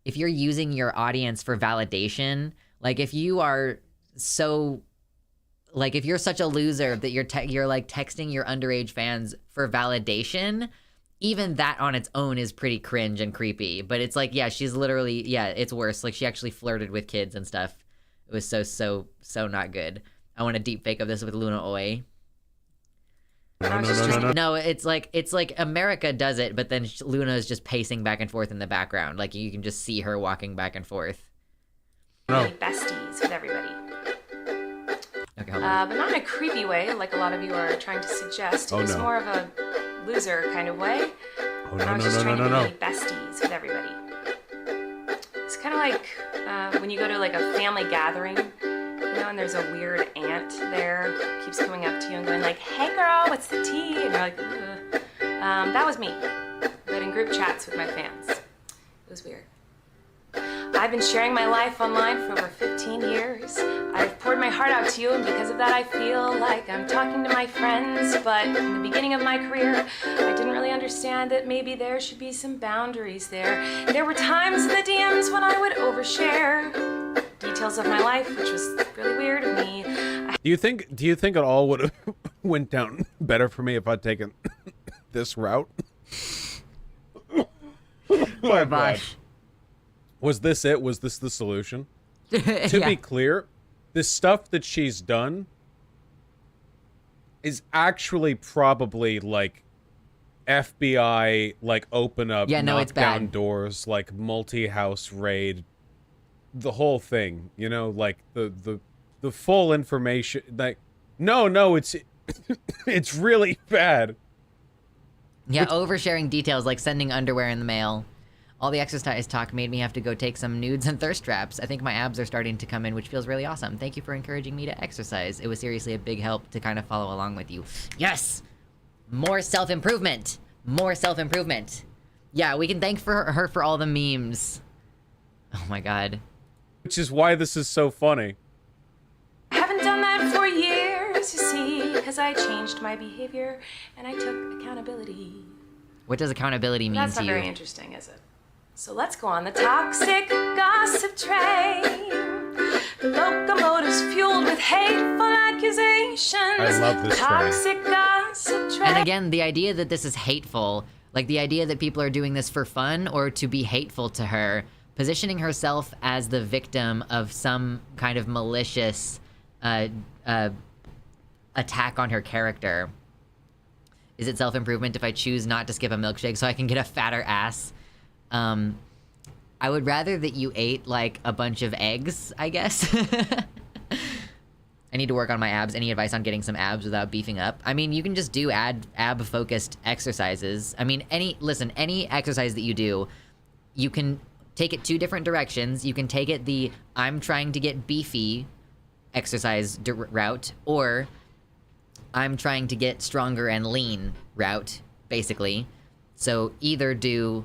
if you're using your audience for validation, like if you are so like if you're such a loser that you're like texting your underage fans for validation, even that on its own is pretty cringe and creepy. But it's like, yeah, she's literally, yeah, it's worse. Like she actually flirted with kids and stuff. It was so not good. I want a deep fake of this with Luna Oi. No, it's like America does it, but then Luna is just pacing back and forth in the background. Like you can just see her walking back and forth. Really besties with everybody. Okay, hold on. But not in a creepy way like a lot of you are trying to suggest. It was more of a loser kind of way. I was just trying to be really besties with everybody. It's kind of like when you go to like a family gathering, you know, and there's a weird aunt there who keeps coming up to you and going like, "Hey girl, what's the tea?" And you're like, "Ugh." That was me, but in group chats with my fans. It was weird. I've been sharing my life online for over 15 years. I've poured my heart out to you, and because of that I feel like I'm talking to my friends, but in the beginning of my career, I didn't really understand that maybe there should be some boundaries there. There were times in the DMs when I would overshare details of my life, which was really weird of me. Do you think it all would have went down better for me if I'd taken this route? Poor Bosch. Was this it? Was this the solution? To be clear, the stuff that she's done is actually probably like FBI, like open up, knock down doors, like multi-house raid, the whole thing. You know, like the full information. Like, no, it's it's really bad. Yeah, oversharing details like sending underwear in the mail. All the exercise talk made me have to go take some nudes and thirst traps. I think my abs are starting to come in, which feels really awesome. Thank you for encouraging me to exercise. It was seriously a big help to kind of follow along with you. Yes! More self-improvement! More self-improvement. Yeah, we can thank her for all the memes. Oh my god. Which is why this is so funny. I haven't done that for years, you see, because I changed my behavior and I took accountability. What does accountability mean to you? That's not very interesting, is it? So let's go on the toxic gossip train. The locomotive's fueled with hateful accusations. I love this toxic gossip train. And again, the idea that this is hateful, like the idea that people are doing this for fun or to be hateful to her, positioning herself as the victim of some kind of malicious attack on her character. Is it self-improvement if I choose not to skip a milkshake so I can get a fatter ass? I would rather that you ate, like, a bunch of eggs, I guess. I need to work on my abs. Any advice on getting some abs without beefing up? I mean, you can just do ab-focused exercises. I mean, any exercise that you do, you can take it 2 different directions. You can take it the I'm trying to get beefy exercise route, or I'm trying to get stronger and lean route, basically. So either do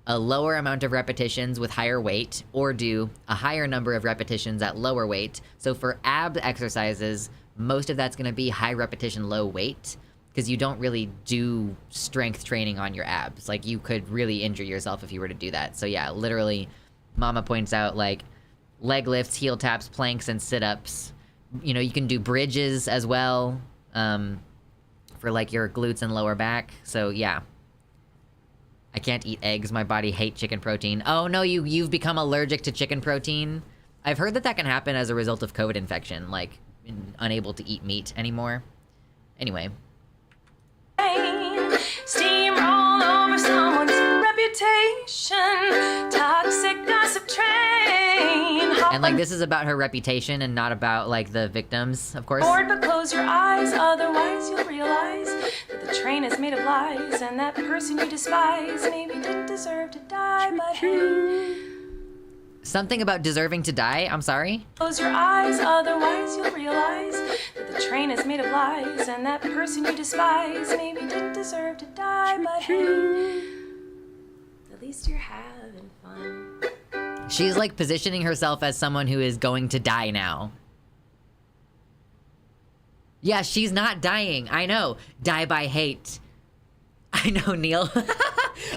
a lower amount of repetitions with higher weight, or do a higher number of repetitions at lower weight. So for ab exercises, most of that's gonna be high repetition, low weight, because you don't really do strength training on your abs. Like, you could really injure yourself if you were to do that. So yeah, literally, Mama points out, like, leg lifts, heel taps, planks, and sit-ups. You know, you can do bridges as well, for, like, your glutes and lower back. So yeah. I can't eat eggs. My body hates chicken protein. Oh no, you've become allergic to chicken protein. I've heard that can happen as a result of COVID infection, like unable to eat meat anymore. Anyway. Steamroll over someone's reputation. Toxic gossip train. And like, this is about her reputation and not about like the victims, of course. Bored, but close your eyes, otherwise you'll realize that the train is made of lies, and that person you despise maybe didn't deserve to die, but hey. Something about deserving to die? I'm sorry? Close your eyes, otherwise you'll realize that the train is made of lies, and that person you despise maybe didn't deserve to die, but hey, at least you're having fun. She's like positioning herself as someone who is going to die now. Yeah, she's not dying. I know. Die by hate. I know, Neil.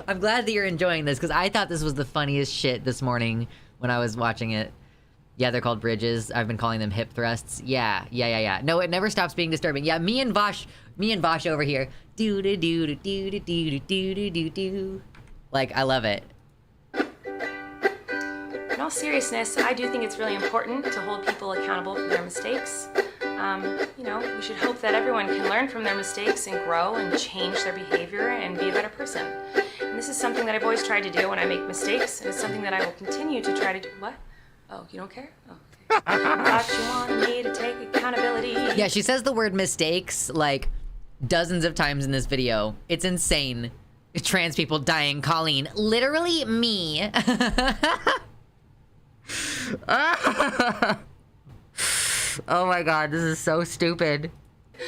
I'm glad that you're enjoying this, because I thought this was the funniest shit this morning when I was watching it. Yeah, they're called bridges. I've been calling them hip thrusts. Yeah. No, it never stops being disturbing. Yeah, me and Vosh over here. Do do do do do do do do do do. Like, I love it. In all seriousness, I do think it's really important to hold people accountable for their mistakes. You know, we should hope that everyone can learn from their mistakes and grow and change their behavior and be a better person. And this is something that I've always tried to do when I make mistakes, and it's something that I will continue to try to do. What? Oh, you don't care? Oh, okay. I thought you wanted me to take accountability. Yeah, she says the word mistakes like dozens of times in this video. It's insane. Trans people dying, Colleen. Literally me. Oh my god, this is so stupid.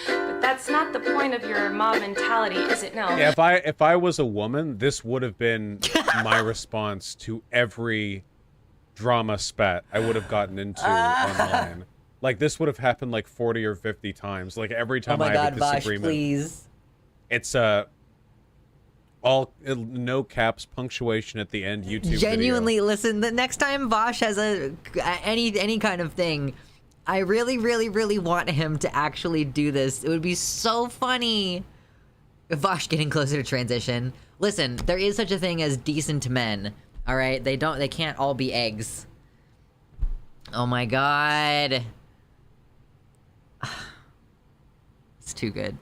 But that's not the point of your mob mentality, is it? No. Yeah, if I was a woman, this would have been my response to every drama spat I would have gotten into online. Like, this would have happened like 40 or 50 times. Like, every time I have a disagreement. Please. It's all no caps, punctuation at the end. YouTube Genuinely, video. listen. The next time Vosh has any kind of thing, I really, really, really want him to actually do this. It would be so funny. Vosh getting closer to transition. Listen, there is such a thing as decent men. All right, they can't all be eggs. Oh my god. It's too good.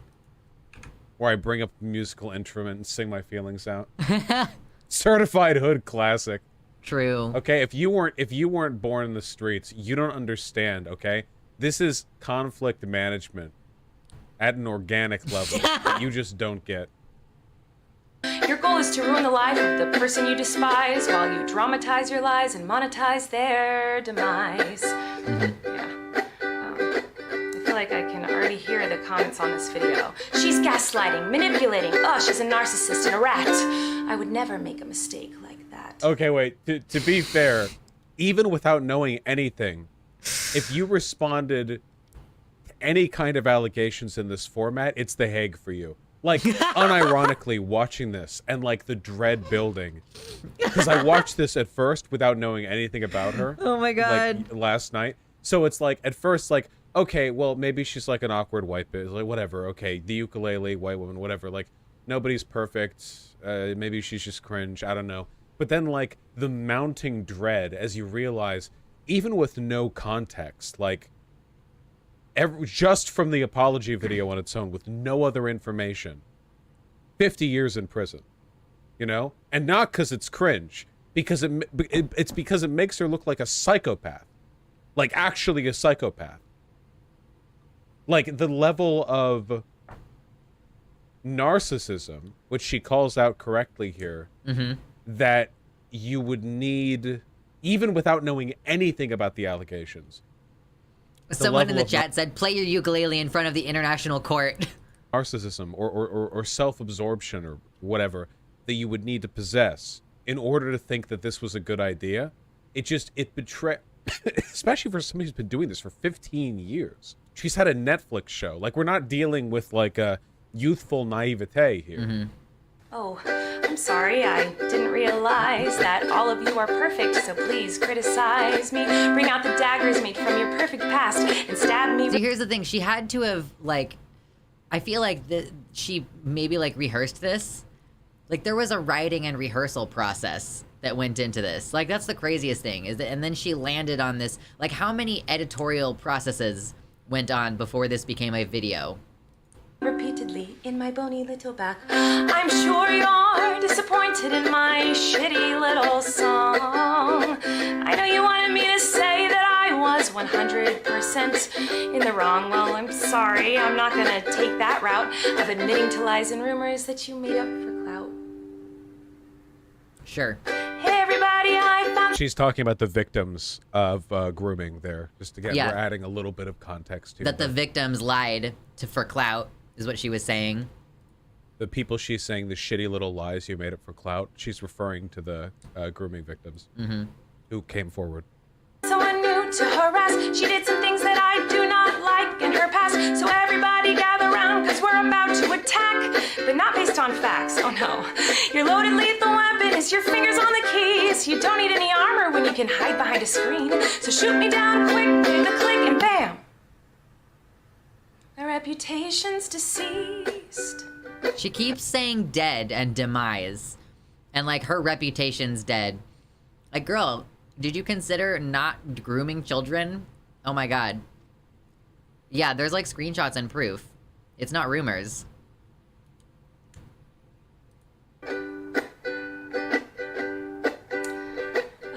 Where I bring up a musical instrument and sing my feelings out. Certified hood classic. True. Okay, if you weren't born in the streets, you don't understand, okay? This is conflict management at an organic level that you just don't get. Your goal is to ruin the life of the person you despise while you dramatize your lies and monetize their demise. Yeah. I feel like I can already hear the comments on this video. She's gaslighting, manipulating. Oh, she's a narcissist and a rat. I would never make a mistake like that. Okay, wait. To be fair, even without knowing anything, if you responded to any kind of allegations in this format, it's the Hague for you. Like, unironically watching this and, like, the dread building. Because I watched this at first without knowing anything about her. Oh my god. Like, last night. So it's like, at first, like, okay, well, maybe she's like an awkward white bitch. Like, whatever. Okay, the ukulele, white woman, whatever. Like, nobody's perfect. Maybe she's just cringe. I don't know. But then, like, the mounting dread as you realize, even with no context, like, just from the apology video on its own, with no other information, 50 years in prison, you know? And not because it's cringe, because it's because it makes her look like a psychopath. Like, actually a psychopath. Like, the level of narcissism, which she calls out correctly here, that you would need, even without knowing anything about the allegations. Someone in the chat said, play your ukulele in front of the international court. Narcissism or self-absorption or whatever that you would need to possess in order to think that this was a good idea. It betrays, especially for somebody who's been doing this for 15 years. She's had a Netflix show. Like, we're not dealing with, like, a youthful naivete here. Oh, I'm sorry, I didn't realize that all of you are perfect, so please criticize me. Bring out the daggers made from your perfect past and stab me. So here's the thing, she had to have, like, I feel like she maybe, like, rehearsed this. Like, there was a writing and rehearsal process that went into this. Like, that's the craziest thing, is that, and then she landed on this. Like, how many editorial processes went on before this became a video? Repeatedly in my bony little back. I'm sure you're disappointed in my shitty little song. I know you wanted me to say that I was 100% in the wrong. Well, I'm sorry. I'm not gonna take that route of admitting to lies and rumors that you made up for clout. Sure. Hey everybody, I found... She's talking about the victims of grooming there. Just again, Yeah. we're adding a little bit of context here. That the victims lied for clout, is what she was saying. The people she's saying the shitty little lies you made up for clout, she's referring to the grooming victims who came forward. Someone new to harass. She did some things that I do not like in her past. So everybody gather round, cause we're about to attack. But not based on facts, oh no. Your loaded lethal weapon is your fingers on the keys. You don't need any armor when you can hide behind a screen. So shoot me down quick with a click and bam. My reputation's deceased. She keeps saying dead and demise. And, like, her reputation's dead. Like, girl, did you consider not grooming children? Oh my god. Yeah, there's, like, screenshots and proof. It's not rumors.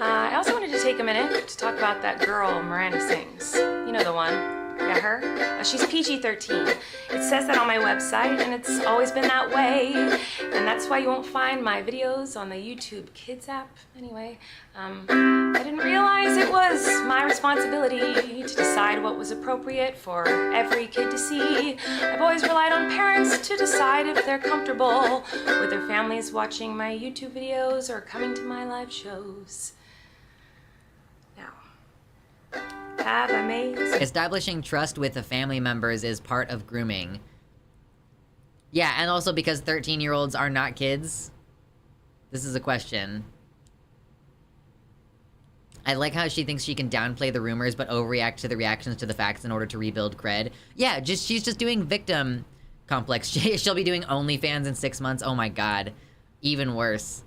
I also wanted to take a minute to talk about that girl Miranda sings. You know the one. Yeah, her. She's PG-13. It says that on my website, and it's always been that way. And that's why you won't find my videos on the YouTube Kids app. Anyway, I didn't realize it was my responsibility to decide what was appropriate for every kid to see. I've always relied on parents to decide if they're comfortable with their families watching my YouTube videos or coming to my live shows. Have I made... Establishing trust with the family members is part of grooming. Yeah, and also because 13-year-olds are not kids. This is a question. I like how she thinks she can downplay the rumors but overreact to the reactions to the facts in order to rebuild cred. Yeah, she's just doing victim complex. She'll be doing OnlyFans in 6 months. Oh my god. Even worse.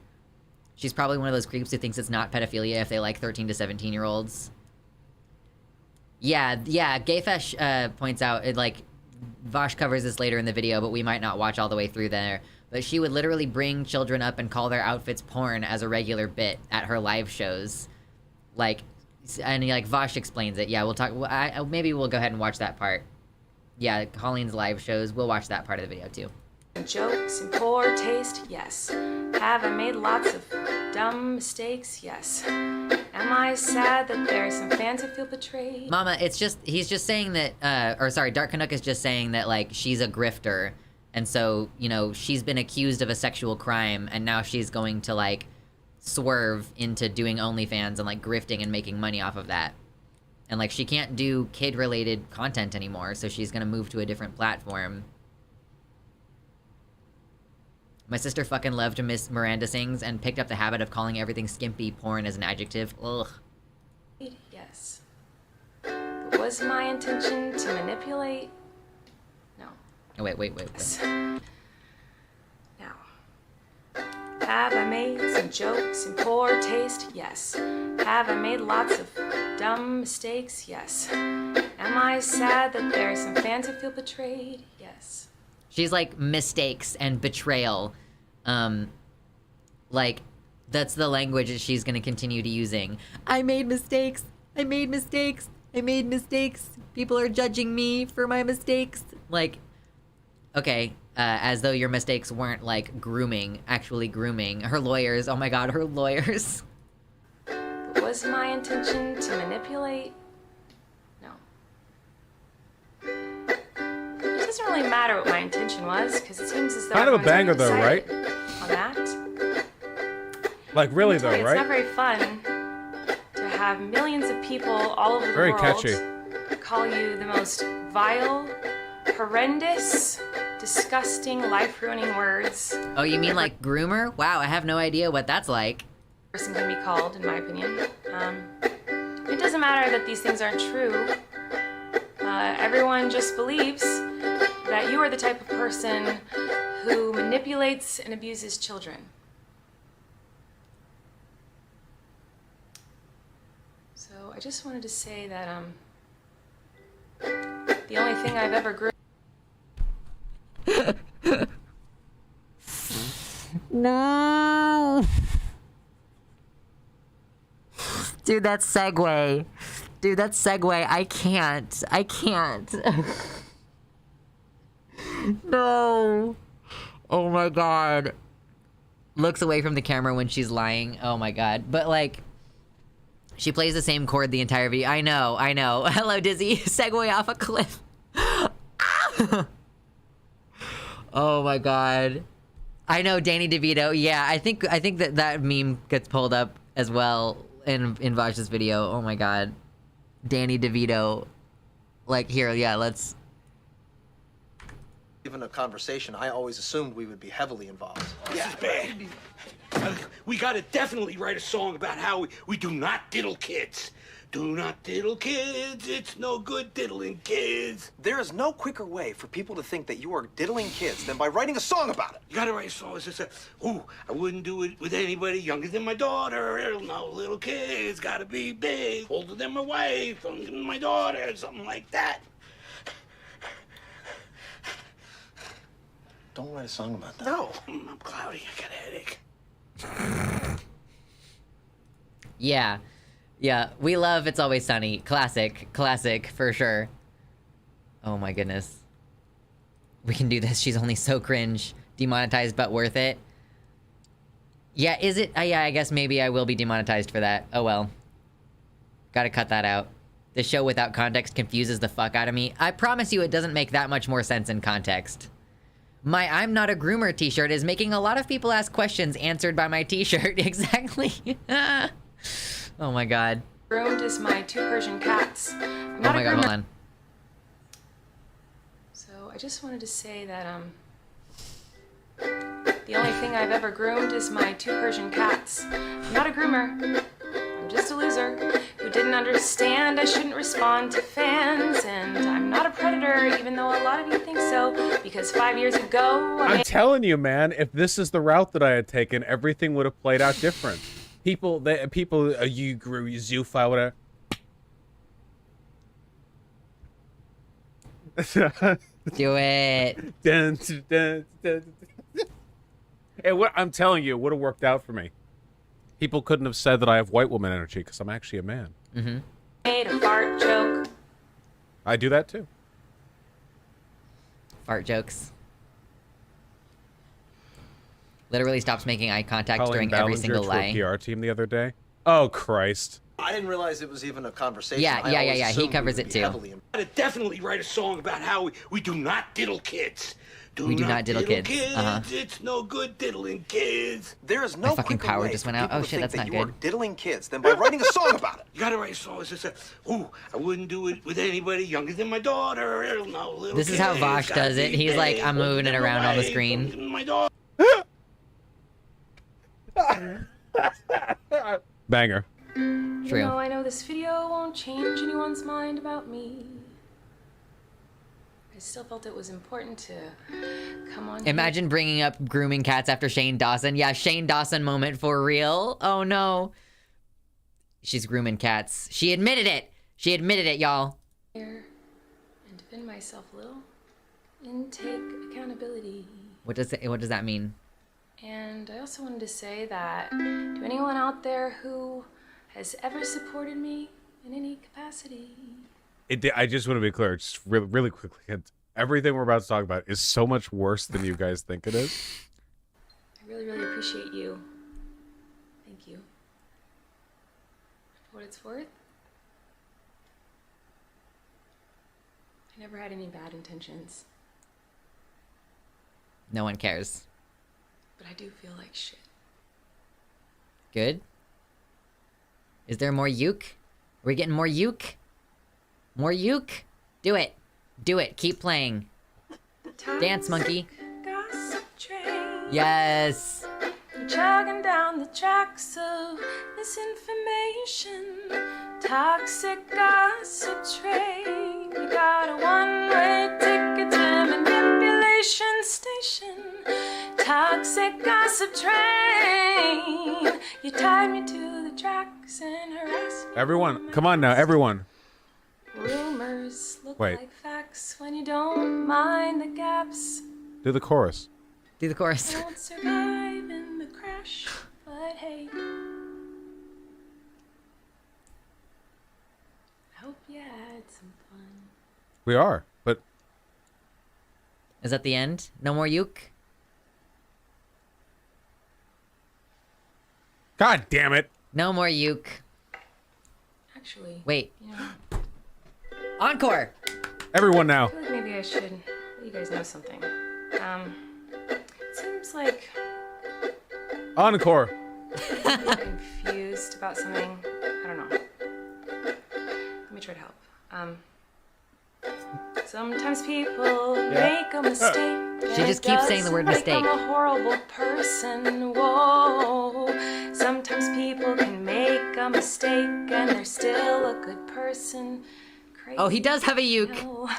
She's probably one of those creeps who thinks it's not pedophilia if they like 13 to 17-year-olds. Yeah, Gayfesh points out, like, Vosh covers this later in the video, but we might not watch all the way through there. But she would literally bring children up and call their outfits porn as a regular bit at her live shows. Like, and like Vosh explains it. Yeah, we'll talk, maybe we'll go ahead and watch that part. Yeah, Colleen's live shows, we'll watch that part of the video too. Jokes and poor taste, yes. Have I made lots of dumb mistakes? Yes. Am I sad that there are some fans who feel betrayed? Mama, it's just, he's just saying that, or sorry, Dark Canuck is just saying that, like, she's a grifter. And so, you know, she's been accused of a sexual crime, and now she's going to, like, swerve into doing OnlyFans and, like, grifting and making money off of that. And, like, she can't do kid-related content anymore, so she's gonna move to a different platform. My sister fucking loved Miss Miranda Sings and picked up the habit of calling everything skimpy porn as an adjective. Ugh. Yes. But was my intention to manipulate? No. Oh, wait. Now, have I made some jokes in poor taste? Yes. Have I made lots of dumb mistakes? Yes. Am I sad that there are some fans who feel betrayed? Yes. She's like mistakes and betrayal. Like, that's the language that she's gonna continue to using. I made mistakes. I made mistakes. I made mistakes. People are judging me for my mistakes. Like, okay, as though your mistakes weren't like grooming, actually grooming. Her lawyers, oh my god, her lawyers. But was my intention to manipulate? No. It doesn't really matter what my intention was, because it seems as though Kind of a everyone's banger though, already right? decided on that. Like really though, It's right? not very fun to have millions of people all over the Very world catchy. call you the most vile, horrendous, disgusting, life-ruining words Oh, you mean like groomer? Wow, I have no idea what that's like. a person can be called, in my opinion. It doesn't matter that these things aren't true. Everyone just believes that you are the type of person who manipulates and abuses children. So I just wanted to say that the only thing I've ever groomed. No. Dude, that segue. Dude, that segue. I can't. No. Oh my god. Looks away from the camera when she's lying. Oh my god. But like, she plays the same chord the entire video. I know. Hello, Dizzy. Segue off a cliff. Oh my god. I know, Danny DeVito. Yeah, I think that meme gets pulled up as well in Vaj's video. Oh my god. Danny DeVito. Like, here, yeah, let's... Given a conversation, I always assumed we would be heavily involved. This is bad. We gotta definitely write a song about how we do not diddle kids. Do not diddle kids, it's no good diddling kids. There is no quicker way for people to think that you are diddling kids than by writing a song about it. You gotta write a song that says, ooh, I wouldn't do it with anybody younger than my daughter. No, little kids gotta be big, older than my wife, younger than my daughter, something like that. Don't write a song about that. No, I'm cloudy, I got a headache. Yeah, we love It's Always Sunny. Classic, for sure. Oh my goodness. We can do this. She's only so cringe. Demonetized, but worth it. Yeah, is it? Yeah, I guess maybe I will be demonetized for that. Oh well. Gotta cut that out. The show without context confuses the fuck out of me. I promise you it doesn't make that much more sense in context. My I'm Not a Groomer t-shirt is making a lot of people ask questions answered by my t-shirt. Exactly. Oh my god. Groomed is my 2 Persian cats. I'm Oh not my a god, groomer. hold on. So I just wanted to say that the only thing I've ever groomed is my 2 Persian cats. I'm not a groomer. I'm just a loser who didn't understand I shouldn't respond to fans. And I'm not a predator, even though a lot of you think so, because 5 years ago I'm telling you, man, if this is the route that I had taken, everything would have played out different. You grew, you zoophile, whatever. Do it. Dun, dun, dun, dun. I'm telling you, it would have worked out for me. People couldn't have said that I have white woman energy because I'm actually a man. Mm-hmm. made a fart joke. I do that too. Fart jokes. Literally stops making eye contact Calling during every Ballinger single to lie. a PR team the other day. Oh Christ! I didn't realize it was even a conversation. Yeah. I always He assumed covers we it would too. be heavily I'd definitely write a song about how we do not diddle kids. We do not diddle kids. Uh-huh. It's no good diddling kids. There is no My fucking quicker power way just for went out. people Oh, to shit, think that's that not you good. are diddling kids than by writing a song about it. You gotta write a song that says, "Ooh, I wouldn't do it with anybody younger than my daughter." No, little This is how kids Vosh gotta does it. be He's like, big, I'm moving it holding around on the away screen. from My daughter. Banger. You True. know, I know this video won't change anyone's mind about me. I still felt it was important to come on here. Imagine bringing up grooming cats after Shane Dawson. Yeah, Shane Dawson moment for real. Oh no. She's grooming cats. She admitted it. She admitted it, y'all. Here and defend myself a little and take accountability. What does that mean? And I also wanted to say that to anyone out there who has ever supported me in any capacity, I just want to be clear, just really quickly. Everything we're about to talk about is so much worse than you guys think it is. I really, really appreciate you. Thank you. For what it's worth, I never had any bad intentions, No one cares. but I do feel like shit. Good. Is there more uke? Are we getting more uke? More uke? Do it. Do it. Keep playing. Dance, monkey. Gossip train. Yes. Jogging down the tracks of misinformation. Toxic gossip train. You got a one-way ticket to manipulation station. Toxic gossip train. You tied me to the tracks and harassed me. Everyone, come on now, everyone. Rumors look Wait. like facts when you don't mind the gaps. Do the chorus. Do the chorus. Don't survive in the crash, but hey. I hope you had some fun. We are, but Is that the end? No more uke? God damn it. No more uke. Actually, Wait. you know, Encore! Everyone now. I feel like maybe I should let you guys know something. It seems like Encore. I'm confused about something. I don't know. Let me try to help. Sometimes people make a mistake. She just keeps saying the word mistake. I'm a horrible person. Whoa. Sometimes people can make a mistake and they're still a good person. Crazy. Oh, he does have a uke. No.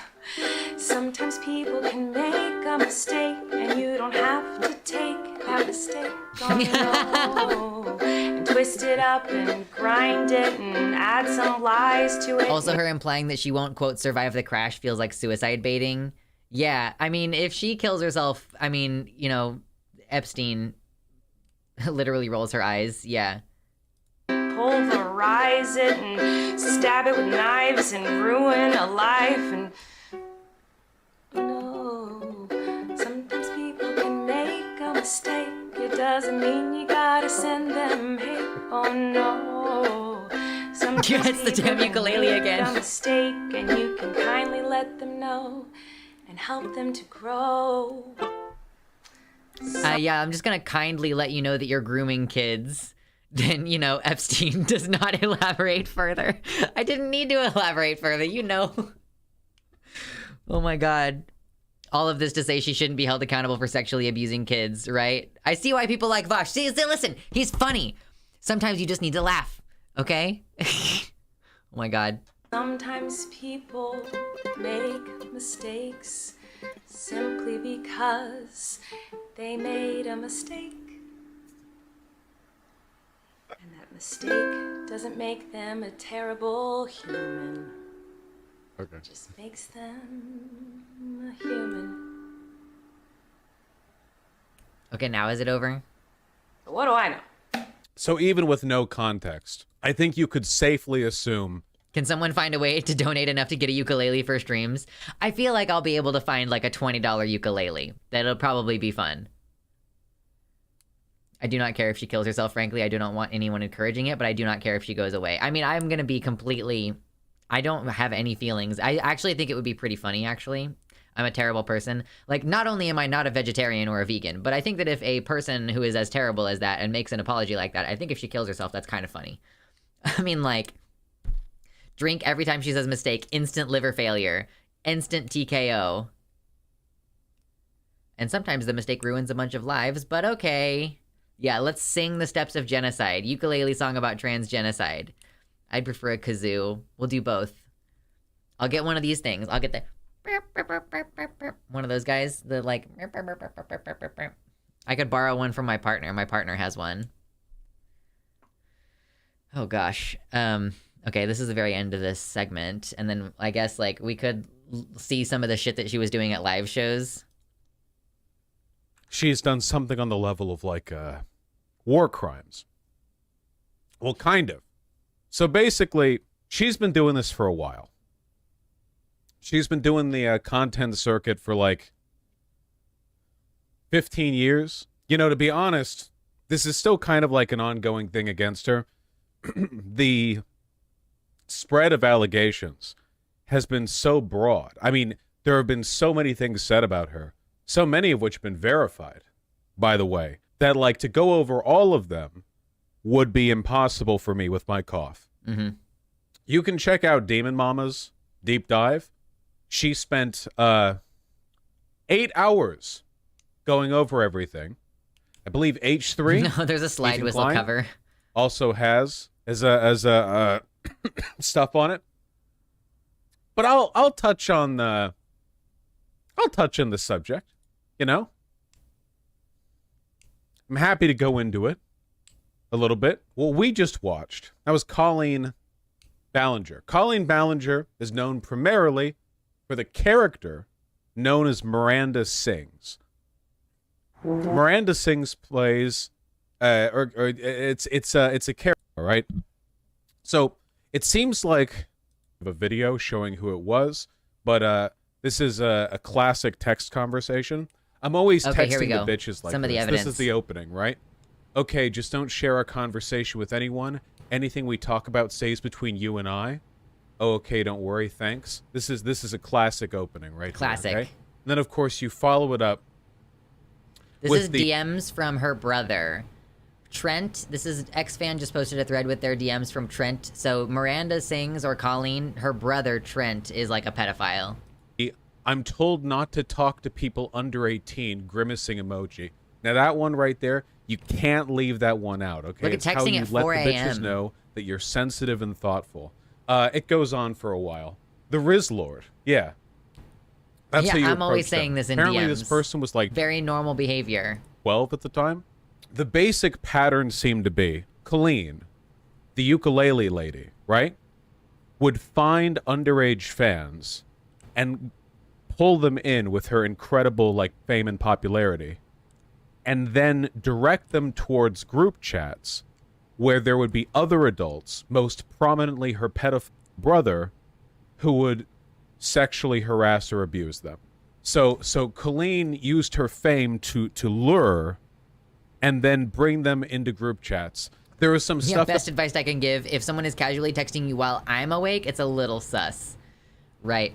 Sometimes people can make a mistake and you don't have to take that mistake on no. And twist it up and grind it and add some lies to it. Also, her implying that she won't, quote, survive the crash feels like suicide baiting. Yeah, I mean, if she kills herself, I mean, you know, Epstein literally rolls her eyes. Yeah. Pulverize it and stab it with knives and ruin a life and no. Sometimes people can make a mistake. It doesn't mean you gotta send them hate. Oh no. Sometimes Yeah, it's the damn people can ukulele make again. a mistake and you can kindly let them know and help them to grow. Yeah, I'm just gonna kindly let you know that you're grooming kids. Then, you know, Epstein does not elaborate further. I didn't need to elaborate further, you know. Oh my god. All of this to say she shouldn't be held accountable for sexually abusing kids, right? I see why people like Vosh. See, listen, he's funny. Sometimes you just need to laugh, okay? Oh my god. Sometimes people make mistakes simply because they made a mistake. And that mistake doesn't make them a terrible human. Okay. It just makes them a human. Okay, now is it over? But what do I know? So even with no context, I think you could safely assume. Can someone find a way to donate enough to get a ukulele for streams? I feel like I'll be able to find like a $20 ukulele. That'll probably be fun. I do not care if she kills herself, frankly. I do not want anyone encouraging it, but I do not care if she goes away. I mean, I'm gonna be completely... I don't have any feelings. I actually think it would be pretty funny, actually. I'm a terrible person. Like, not only am I not a vegetarian or a vegan, but I think that if a person who is as terrible as that and makes an apology like that, I think if she kills herself, that's kind of funny. I mean, like... Drink every time she says mistake, instant liver failure, instant TKO. And sometimes the mistake ruins a bunch of lives, but okay. Yeah, let's sing the steps of genocide. Ukulele song about trans genocide. I'd prefer a kazoo. We'll do both. I'll get one of these things. I'll get the... One of those guys, the like... I could borrow one from my partner. My partner has one. Oh gosh. Okay, this is the very end of this segment, and then I guess, like, we could see some of the shit that she was doing at live shows. She's done something on the level of, like, war crimes. Well, kind of. So basically, she's been doing this for a while. She's been doing the content circuit for, like, 15 years. You know, to be honest, this is still kind of like an ongoing thing against her. The spread of allegations has been so broad. I mean, there have been so many things said about her, so many of which have been verified, by the way, that, like, to go over all of them would be impossible for me with my cough. Mm-hmm. You can check out Demon Mama's deep dive. She spent 8 hours going over everything. I believe H3. No, there's a slide Ethan whistle Klein cover. Also has as a stuff on it. But I'll touch on the subject, you know? I'm happy to go into it a little bit. What we just watched, that was Colleen Ballinger. Colleen Ballinger is known primarily for the character known as Miranda Sings. Miranda Sings plays it's a character, right? So it seems like a video showing who it was, but this is a classic text conversation. I'm always texting the bitches like some of the this. evidence. This is the opening, right? Okay, just don't share our conversation with anyone. Anything we talk about stays between you and I. Oh, okay, don't worry, thanks. This is a classic opening, right? Classic. Here, okay? And then, of course, you follow it up. This with is the DMs from her brother. Trent, this is X-Fan just posted a thread with their DMs from Trent. So Miranda Sings, or Colleen, her brother Trent is like a pedophile. I'm told not to talk to people under 18, grimacing emoji. Now that one right there, you can't leave that one out, okay? Look at it's how texting you at let 4 the bitches a.m. know that you're sensitive and thoughtful. It goes on for a while. The Riz Lord, yeah. That's how you I'm always approach them. saying this in Apparently DMs. this person was like Very normal behavior. 12 at the time. The basic pattern seemed to be Colleen, the ukulele lady, right, would find underage fans and pull them in with her incredible, like, fame and popularity, and then direct them towards group chats where there would be other adults, most prominently her pedophile brother, who would sexually harass or abuse them. So Colleen used her fame to lure and then bring them into group chats. There was some stuff. Best advice I can give: if someone is casually texting you while I'm awake, it's a little sus, right?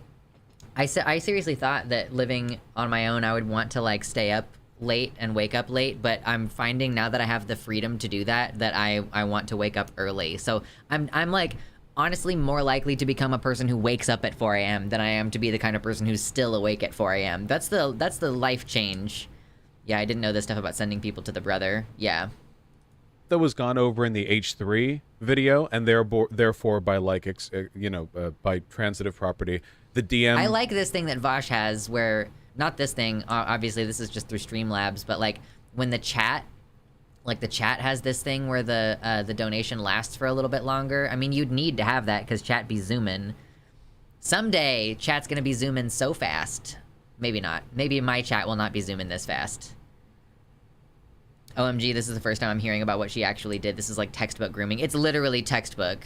I seriously thought that living on my own, I would want to, like, stay up late and wake up late, but I'm finding now that I have the freedom to do that, that I want to wake up early. So I'm like, honestly more likely to become a person who wakes up at 4 a.m. than I am to be the kind of person who's still awake at 4 a.m. That's the life change. Yeah, I didn't know this stuff about sending people to the brother. Yeah. that was gone over in the H3 video, and therefore by like by transitive property, the DM. I like this thing that Vosh has, where not this thing. Obviously, this is just through Streamlabs, but like when the chat has this thing where the donation lasts for a little bit longer. I mean, you'd need to have that because chat be zooming. Someday, chat's gonna be zooming so fast. Maybe not. Maybe my chat will not be zooming this fast. OMG, this is the first time I'm hearing about what she actually did. This is like textbook grooming. It's literally textbook.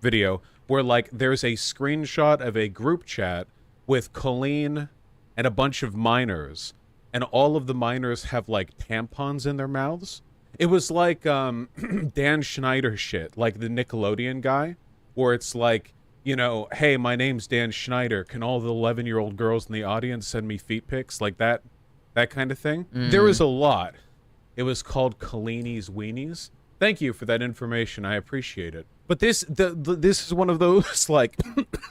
Video where like there's a screenshot of a group chat with Colleen and a bunch of minors, and all of the minors have like tampons in their mouths. It was like Dan Schneider shit, like the Nickelodeon guy, where it's like, you know, hey, my name's Dan Schneider. Can all the 11-year-old girls in the audience send me feet pics? Like that kind of thing. There was a lot. It was called Colleenie's Weenies. Thank you for that information. I appreciate it. But this is one of those, like,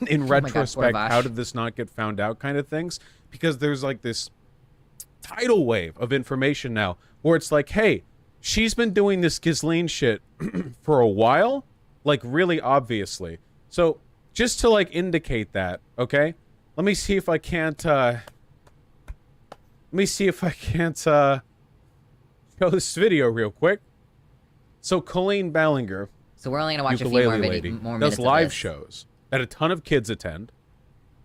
in retrospect, how did this not get found out kind of things? Because there's, like, this tidal wave of information now where it's like, hey, she's been doing this Ghislaine shit for a while, like, really obviously. So, just to, like, indicate that, okay? Let me see if I can't, show this video real quick. So Colleen Ballinger, So we're only gonna watch a few more minutes does of live this. shows that a ton of kids attend,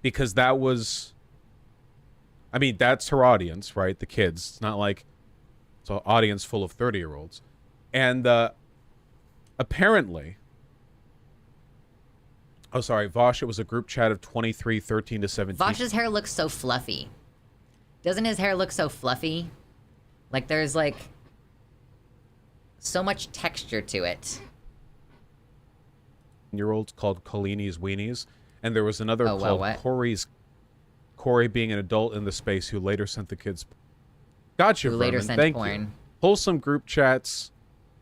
because that was, I mean, that's her audience, right? The kids. It's not like it's an audience full of 30-year-olds. And apparently, oh sorry, Vosh, it was a group chat of 23, 13 to 17. Vosh's hair looks so fluffy. Doesn't his hair look so fluffy? Like there's like so much texture to it. Year-olds called Colleenie's Weenies, and there was another Oh, called what? Corey being an adult in the space who later sent the kids. Gotcha, Who later Vermin. sent Thank porn. you. Wholesome group chats,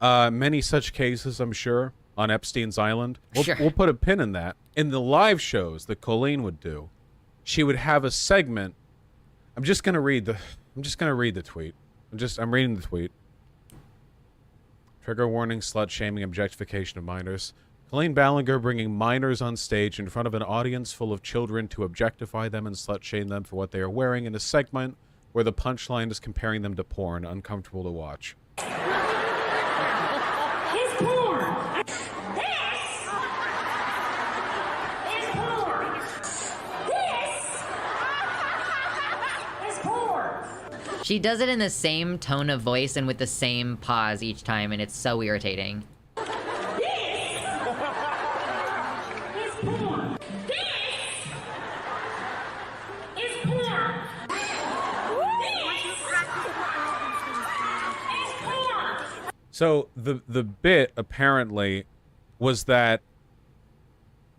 many such cases, I'm sure, on Epstein's Island. Sure. We'll put a pin in that. In the live shows that Colleen would do, she would have a segment. I'm just gonna read the tweet. I'm reading the tweet. Trigger warning, slut shaming, objectification of minors. Colleen Ballinger bringing minors on stage in front of an audience full of children to objectify them and slut shame them for what they are wearing in a segment where the punchline is comparing them to porn, uncomfortable to watch. His porn. This is porn. This is porn. She does it in the same tone of voice and with the same pause each time, and it's so irritating. This is porn. This is porn. This is porn. So the bit apparently was that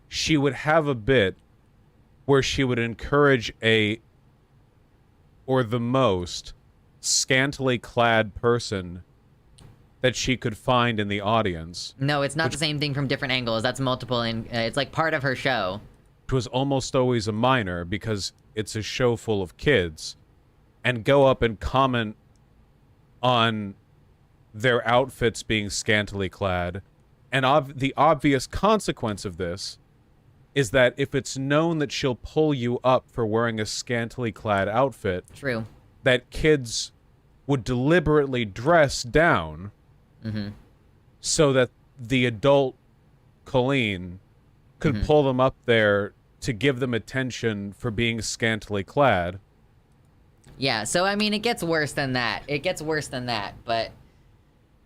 she would have a bit where she would encourage the most scantily clad person that she could find in the audience, No, it's not the same thing from different angles. That's multiple, and it's like part of her show. which was almost always a minor because it's a show full of kids, and go up and comment on their outfits being scantily clad. And the obvious consequence of this is that if it's known that she'll pull you up for wearing a scantily clad outfit, True. that kids would deliberately dress down so that the adult Colleen could pull them up there to give them attention for being scantily clad. Yeah, so I mean, it gets worse than that. It gets worse than that, but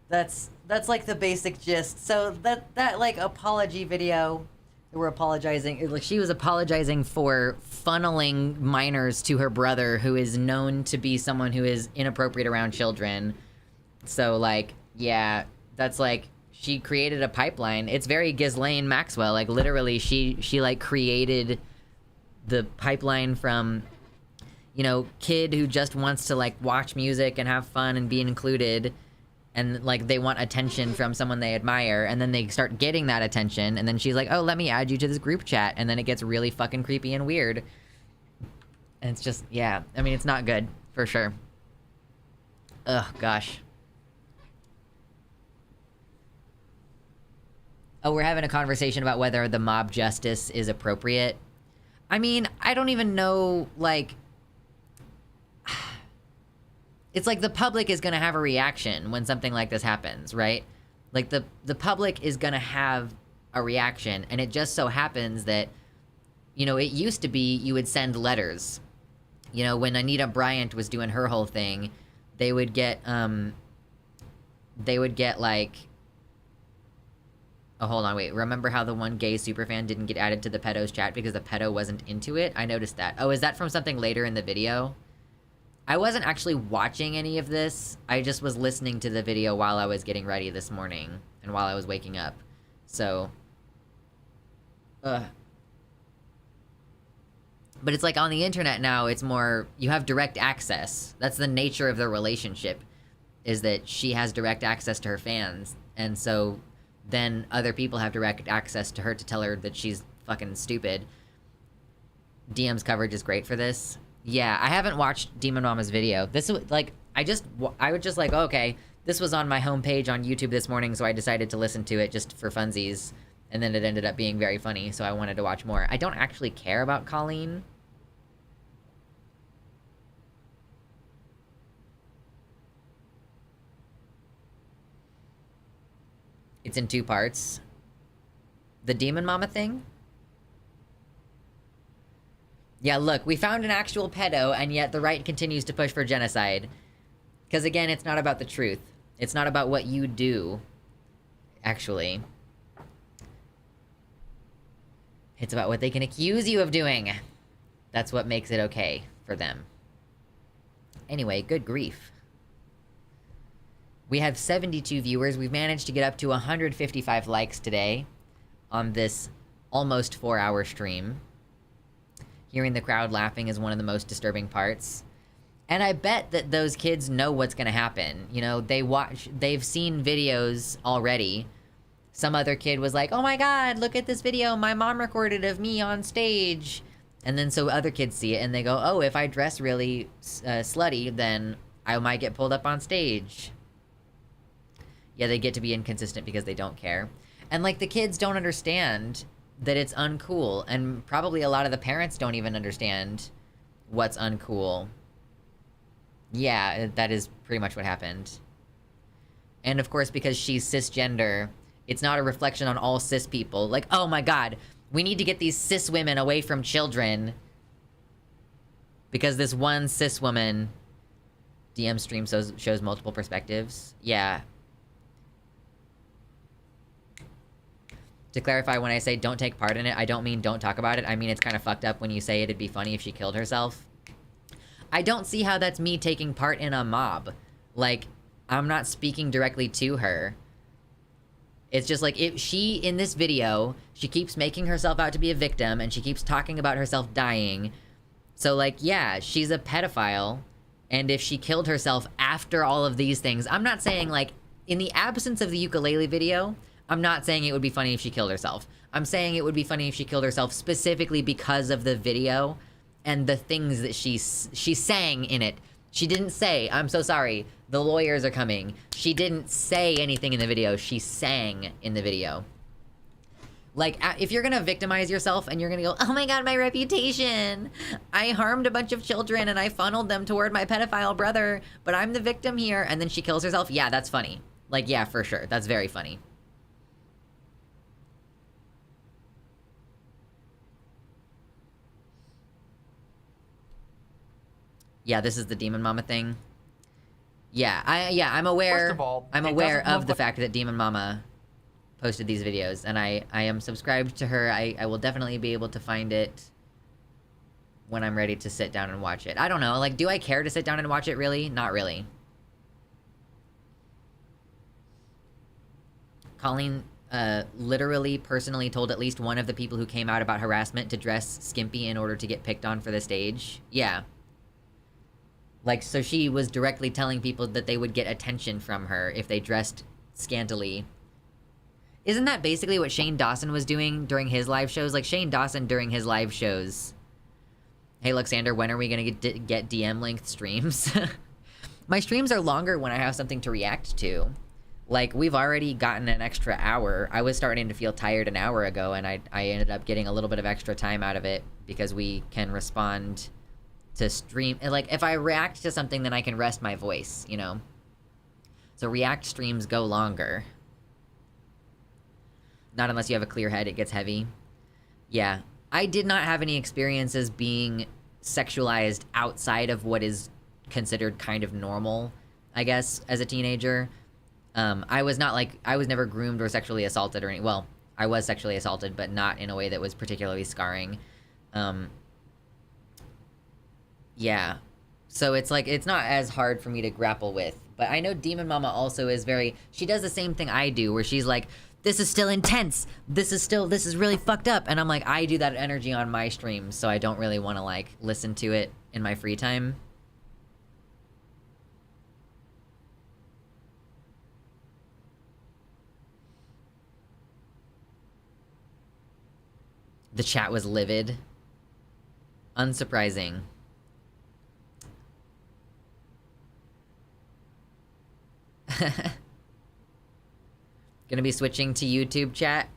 that's like the basic gist. So that like apology video, they were apologizing. Like she was apologizing for funneling minors to her brother, who is known to be someone who is inappropriate around children. So like, yeah, that's like she created a pipeline. It's very Ghislaine Maxwell. Like literally, she like created the pipeline from, you know, kid who just wants to like watch music and have fun and be included, and like they want attention from someone they admire, and then they start getting that attention, and then she's like, oh, let me add you to this group chat, and then it gets really fucking creepy and weird. And it's just, yeah, I mean, it's not good, for sure. Ugh, gosh. Oh, we're having a conversation about whether the mob justice is appropriate. I mean, I don't even know, like... It's like the public is gonna have a reaction when something like this happens, right? Like, the public is gonna have a reaction, and it just so happens that, you know, it used to be you would send letters. You know, when Anita Bryant was doing her whole thing, they would get, like... Oh, hold on, wait. Remember how the one gay superfan didn't get added to the pedo's chat because the pedo wasn't into it? I noticed that. Oh, is that from something later in the video? I wasn't actually watching any of this. I just was listening to the video while I was getting ready this morning and while I was waking up. So... But it's like on the internet now, it's more... You have direct access. That's the nature of the relationship, is that she has direct access to her fans. And so... then other people have direct access to her to tell her that she's fucking stupid. DM's coverage is great for this. Yeah, I haven't watched Demon Mama's video. This was, like, I was just like, oh, okay, this was on my homepage on YouTube this morning, so I decided to listen to it just for funsies. And then it ended up being very funny, so I wanted to watch more. I don't actually care about Colleen. It's in 2 parts. The Demon Mama thing? Yeah, look, we found an actual pedo, and yet the right continues to push for genocide. Because again, it's not about the truth. It's not about what you do, actually. It's about what they can accuse you of doing. That's what makes it okay for them. Anyway, good grief. We have 72 viewers. We've managed to get up to 155 likes today on this almost 4-hour stream. Hearing the crowd laughing is one of the most disturbing parts. And I bet that those kids know what's gonna happen. You know, they've seen videos already. Some other kid was like, oh my god, look at this video my mom recorded of me on stage. And then so other kids see it and they go, oh, if I dress really slutty, then I might get pulled up on stage. Yeah, they get to be inconsistent because they don't care. And, like, the kids don't understand that it's uncool. And probably a lot of the parents don't even understand what's uncool. Yeah, that is pretty much what happened. And, of course, because she's cisgender, it's not a reflection on all cis people. Like, oh my god, we need to get these cis women away from children. Because this one cis woman... DM stream shows multiple perspectives. Yeah. To clarify, when I say don't take part in it, I don't mean don't talk about it. I mean it's kind of fucked up when you say it'd be funny if she killed herself. I don't see how that's me taking part in a mob. Like, I'm not speaking directly to her. It's just like, if she, in this video, she keeps making herself out to be a victim, and she keeps talking about herself dying. So, like, yeah, she's a pedophile, and if she killed herself after all of these things, I'm not saying, like, in the absence of the ukulele video... I'm not saying it would be funny if she killed herself. I'm saying it would be funny if she killed herself specifically because of the video and the things that she sang in it. She didn't say, I'm so sorry, the lawyers are coming. She didn't say anything in the video. She sang in the video. Like, if you're gonna victimize yourself and you're gonna go, oh my god, my reputation! I harmed a bunch of children and I funneled them toward my pedophile brother, but I'm the victim here, and then she kills herself, yeah, that's funny. Like, yeah, for sure. That's very funny. Yeah, this is the Demon Mama thing. Yeah, I'm aware. First of all, I'm aware of the fact that Demon Mama posted these videos, and I am subscribed to her. I will definitely be able to find it when I'm ready to sit down and watch it. I don't know, like, do I care to sit down and watch it, really? Not really. Colleen literally, personally told at least one of the people who came out about harassment to dress skimpy in order to get picked on for the stage. Yeah. Like, so she was directly telling people that they would get attention from her if they dressed scantily. Isn't that basically what Shane Dawson was doing during his live shows? Like, Shane Dawson during his live shows. Hey, Luxander, when are we gonna get DM-length streams? My streams are longer when I have something to react to. Like, we've already gotten an extra hour. I was starting to feel tired an hour ago, and I ended up getting a little bit of extra time out of it because we can respond to stream. Like, if I react to something, then I can rest my voice, you know? So react streams go longer. Not unless you have a clear head, it gets heavy. Yeah. I did not have any experiences being sexualized outside of what is considered kind of normal, I guess, as a teenager. I was not like, I was never groomed or sexually assaulted or any, well, I was sexually assaulted, but not in a way that was particularly scarring. Yeah. So it's like, it's not as hard for me to grapple with. But I know Demon Mama also is very, she does the same thing I do, where she's like, this is still intense. This is really fucked up. And I'm like, I do that energy on my streams, so I don't really want to like listen to it in my free time. The chat was livid. Unsurprising. Gonna be switching to YouTube chat.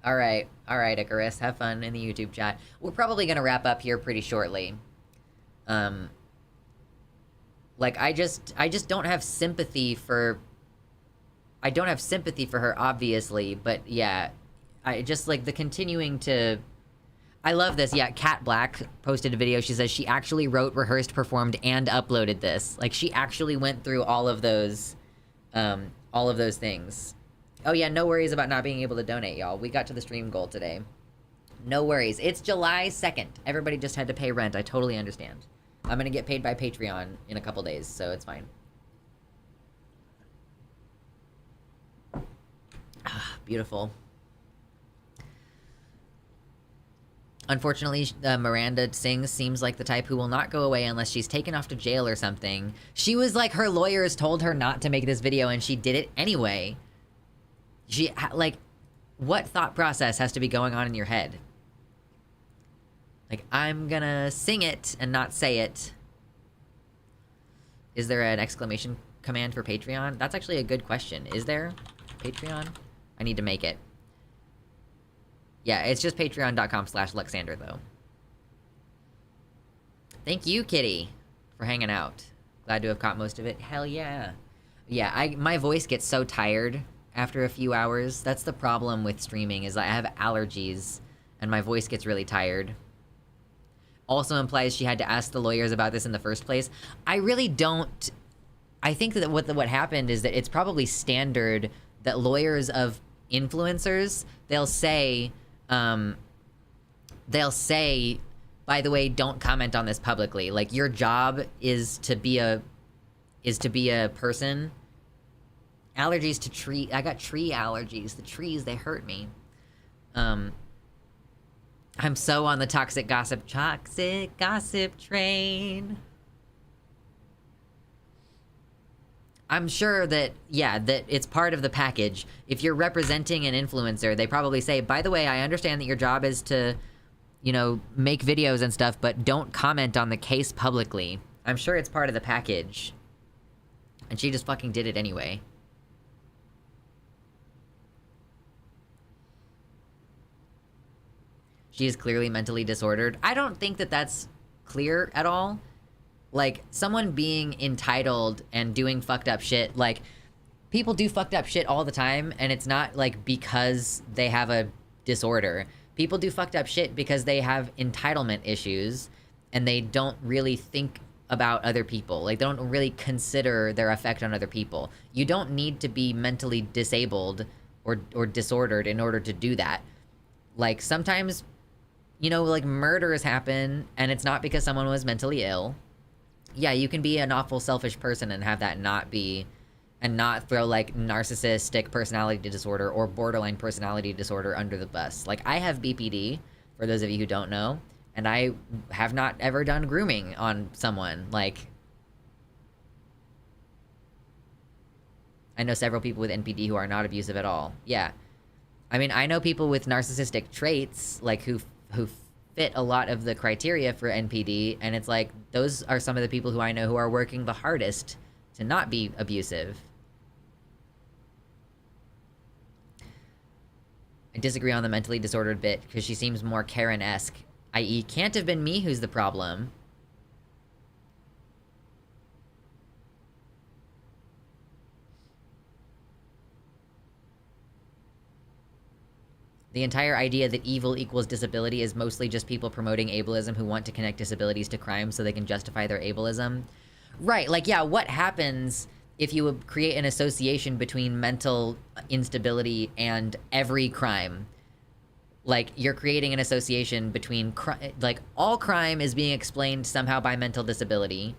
Alright, Icarus, have fun in the YouTube chat. We're probably gonna wrap up here pretty shortly. Like, I just don't have sympathy for... I don't have sympathy for her, obviously, but yeah. I just, like, the continuing to... I love this. Yeah, Cat Black posted a video. She says she actually wrote, rehearsed, performed, and uploaded this. Like, she actually went through all of those things. Oh yeah, no worries about not being able to donate, y'all. We got to the stream goal today. No worries. It's July 2nd. Everybody just had to pay rent. I totally understand. I'm gonna get paid by Patreon in a couple days, so it's fine. Ah, beautiful. Unfortunately, Miranda Sings seems like the type who will not go away unless she's taken off to jail or something. She was like, her lawyers told her not to make this video, and she did it anyway. She, like, what thought process has to be going on in your head? Like, I'm gonna sing it and not say it. Is there an exclamation command for Patreon? That's actually a good question. Is there? Patreon? I need to make it. Yeah, it's just patreon.com/Luxander, though. Thank you, Kitty, for hanging out. Glad to have caught most of it. Hell yeah. Yeah, my voice gets so tired after a few hours. That's the problem with streaming, is I have allergies, and my voice gets really tired. Also implies she had to ask the lawyers about this in the first place. I really don't... I think that what happened is that it's probably standard that lawyers of influencers, they'll say, by the way, don't comment on this publicly. Like, your job is to be a person. Allergies to tree... I got tree allergies. The trees, they hurt me. I'm so on the toxic gossip train. I'm sure that, yeah, that it's part of the package. If you're representing an influencer, they probably say, by the way, I understand that your job is to, you know, make videos and stuff, but don't comment on the case publicly. I'm sure it's part of the package. And she just fucking did it anyway. She is clearly mentally disordered. I don't think that that's clear at all. Like, someone being entitled and doing fucked up shit, like, people do fucked up shit all the time, and it's not, like, because they have a disorder. People do fucked up shit because they have entitlement issues, and they don't really think about other people. Like, they don't really consider their effect on other people. You don't need to be mentally disabled or disordered in order to do that. Like, sometimes, you know, like, murders happen, and it's not because someone was mentally ill. Yeah, you can be an awful selfish person and have that not be, and not throw, like, narcissistic personality disorder or borderline personality disorder under the bus. Like, I have BPD, for those of you who don't know, and I have not ever done grooming on someone. Like, I know several people with NPD who are not abusive at all. Yeah. I mean, I know people with narcissistic traits, like, who fit a lot of the criteria for NPD, and it's like, those are some of the people who I know who are working the hardest to not be abusive. I disagree on the mentally disordered bit because she seems more Karen-esque, i.e. can't have been me who's the problem. The entire idea that evil equals disability is mostly just people promoting ableism who want to connect disabilities to crime so they can justify their ableism. Right, like, yeah, what happens if you would create an association between mental instability and every crime? Like, you're creating an association between, like, all crime is being explained somehow by mental disability.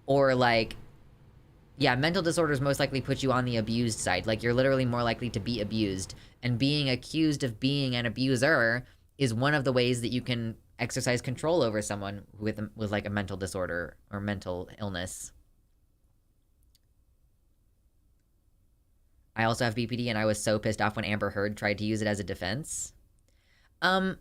Or, like, yeah, mental disorders most likely put you on the abused side. Like, you're literally more likely to be abused. And being accused of being an abuser is one of the ways that you can exercise control over someone with like, a mental disorder or mental illness. I also have BPD, and I was so pissed off when Amber Heard tried to use it as a defense. As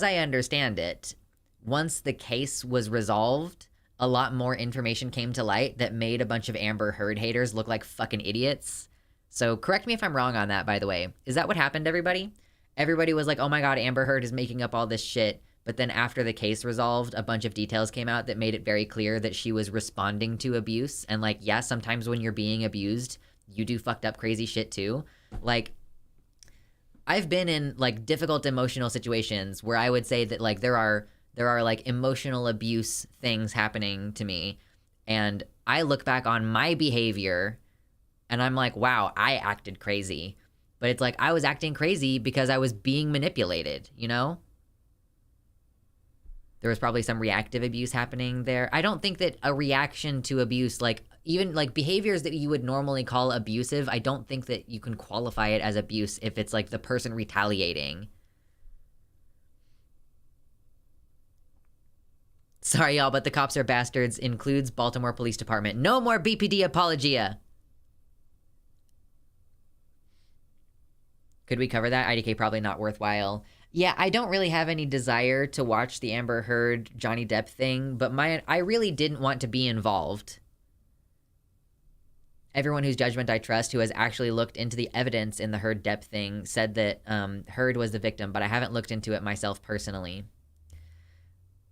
I understand it, once the case was resolved, a lot more information came to light that made a bunch of Amber Heard haters look like fucking idiots. So correct me if I'm wrong on that, by the way. Is that what happened, everybody? Everybody was like, oh my god, Amber Heard is making up all this shit. But then after the case resolved, a bunch of details came out that made it very clear that she was responding to abuse. And like, yeah, sometimes when you're being abused, you do fucked up crazy shit too. Like, I've been in like difficult emotional situations where I would say that like there are like emotional abuse things happening to me. And I look back on my behavior and I'm like, wow, I acted crazy. But it's like, I was acting crazy because I was being manipulated, you know? There was probably some reactive abuse happening there. I don't think that a reaction to abuse, like, even, like, behaviors that you would normally call abusive, I don't think that you can qualify it as abuse if it's, like, the person retaliating. Sorry, y'all, but the cops are bastards includes Baltimore Police Department. No more BPD apologia! Could we cover that? IDK probably not worthwhile. Yeah, I don't really have any desire to watch the Amber Heard Johnny Depp thing, but I really didn't want to be involved. Everyone whose judgment I trust, who has actually looked into the evidence in the Heard Depp thing, said that Heard was the victim, but I haven't looked into it myself personally.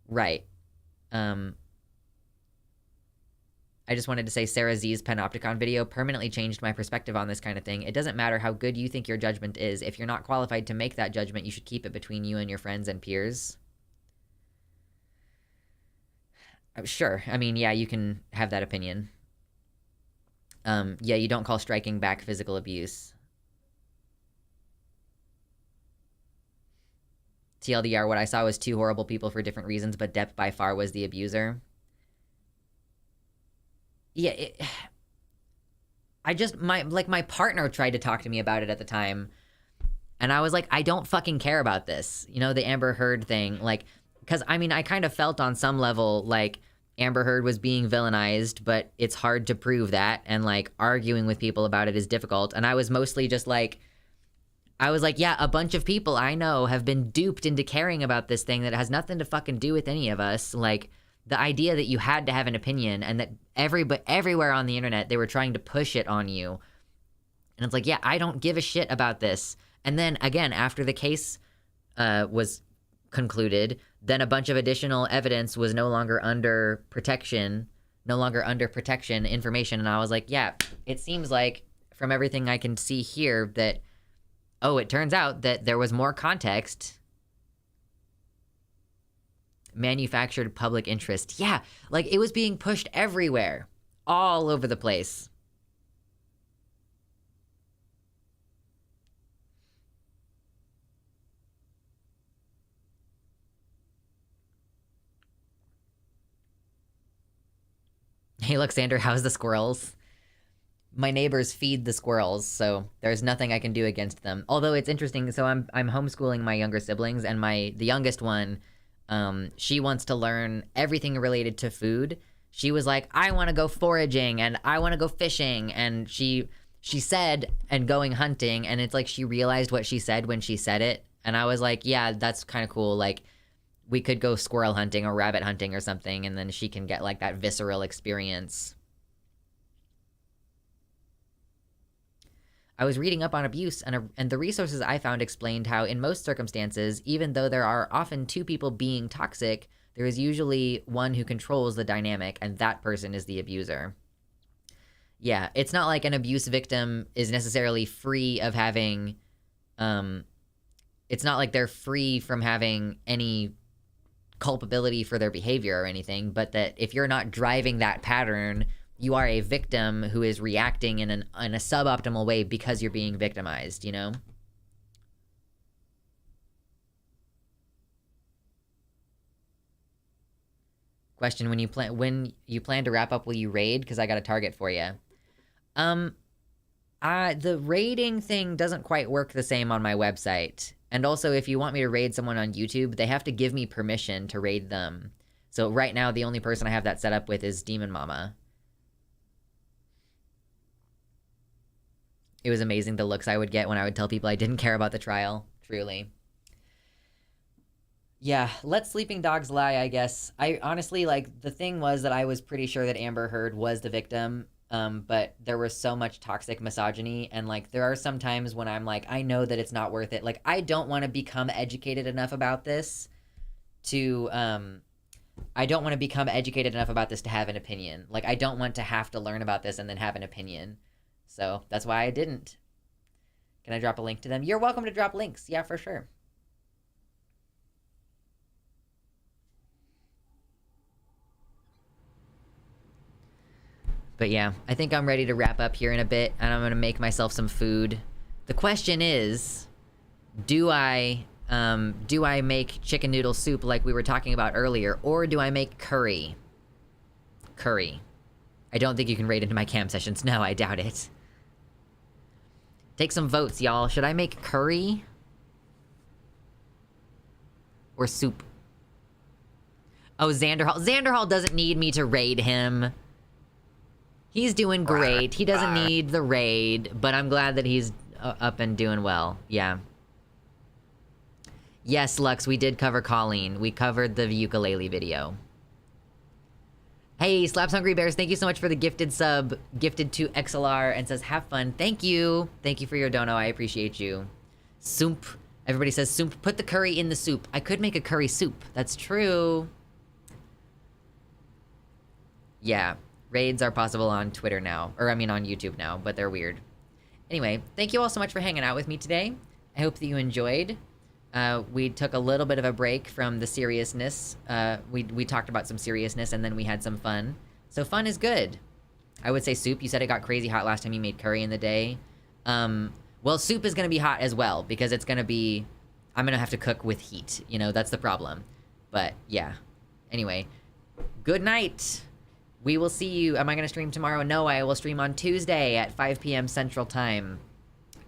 Right. I just wanted to say Sarah Z's Panopticon video permanently changed my perspective on this kind of thing. It doesn't matter how good you think your judgment is. If you're not qualified to make that judgment, you should keep it between you and your friends and peers. Sure. I mean, yeah, you can have that opinion. Yeah, you don't call striking back physical abuse. TLDR, what I saw was two horrible people for different reasons, but Depp by far was the abuser. Yeah, my partner tried to talk to me about it at the time, and I was like, I don't fucking care about this. You know, the Amber Heard thing, like, because, I mean, I kind of felt on some level like Amber Heard was being villainized, but it's hard to prove that, and, like, arguing with people about it is difficult, and I was mostly just like, yeah, a bunch of people I know have been duped into caring about this thing that has nothing to fucking do with any of us, like, the idea that you had to have an opinion and that everywhere on the internet, they were trying to push it on you. And it's like, yeah, I don't give a shit about this. And then, again, after the case was concluded, then a bunch of additional evidence was no longer under protection information. And I was like, yeah, it seems like from everything I can see here that, oh, it turns out that there was more context. Manufactured public interest. Yeah, like, it was being pushed everywhere. All over the place. Hey, Luxander, how's the squirrels? My neighbors feed the squirrels, so there's nothing I can do against them. Although it's interesting, so I'm homeschooling my younger siblings, and the youngest one, she wants to learn everything related to food. She was like, I want to go foraging and I want to go fishing. And she said, and going hunting. And it's like, she realized what she said when she said it. And I was like, yeah, that's kind of cool. Like, we could go squirrel hunting or rabbit hunting or something. And then she can get like that visceral experience. I was reading up on abuse, and the resources I found explained how in most circumstances, even though there are often two people being toxic, there is usually one who controls the dynamic, and that person is the abuser. Yeah, it's not like an abuse victim is necessarily free of having, it's not like they're free from having any culpability for their behavior or anything, but that if you're not driving that pattern, you are a victim who is reacting in a suboptimal way because you're being victimized, you know? Question, when you plan to wrap up, will you raid? Because I got a target for you. The raiding thing doesn't quite work the same on my website. And also, if you want me to raid someone on YouTube, they have to give me permission to raid them. So right now, the only person I have that set up with is Demon Mama. It was amazing the looks I would get when I would tell people I didn't care about the trial. Truly. Yeah, let sleeping dogs lie, I guess. I honestly, like, the thing was that I was pretty sure that Amber Heard was the victim, but there was so much toxic misogyny, and, like, there are some times when I'm like, I know that it's not worth it. Like, I don't want to become educated enough about this to, I don't want to become educated enough about this to have an opinion. Like, I don't want to have to learn about this and then have an opinion. So, that's why I didn't. Can I drop a link to them? You're welcome to drop links. Yeah, for sure. But yeah, I think I'm ready to wrap up here in a bit, and I'm gonna make myself some food. The question is, do I make chicken noodle soup like we were talking about earlier, or do I make curry? Curry. I don't think you can raid into my cam sessions. No, I doubt it. Take some votes, y'all. Should I make curry? Or soup? Oh, Xanderhall. Xanderhall doesn't need me to raid him. He's doing great. He doesn't need the raid, but I'm glad that he's up and doing well. Yeah. Yes, Lux, we did cover Colleen. We covered the ukulele video. Hey, Slaps Hungry Bears, thank you so much for the gifted sub, gifted to XLR, and says, have fun. Thank you. Thank you for your dono. I appreciate you. Soup. Everybody says soup. Put the curry in the soup. I could make a curry soup. That's true. Yeah. Raids are possible on Twitter now. Or, I mean, on YouTube now, but they're weird. Anyway, thank you all so much for hanging out with me today. I hope that you enjoyed. We took a little bit of a break from the seriousness. We talked about some seriousness, and then we had some fun. So fun is good. I would say soup. You said it got crazy hot last time you made curry in the day. Well, soup is going to be hot as well, because it's going to be... I'm going to have to cook with heat. You know, that's the problem. But, yeah. Anyway, good night. We will see you. Am I going to stream tomorrow? No, I will stream on Tuesday at 5 p.m. Central Time.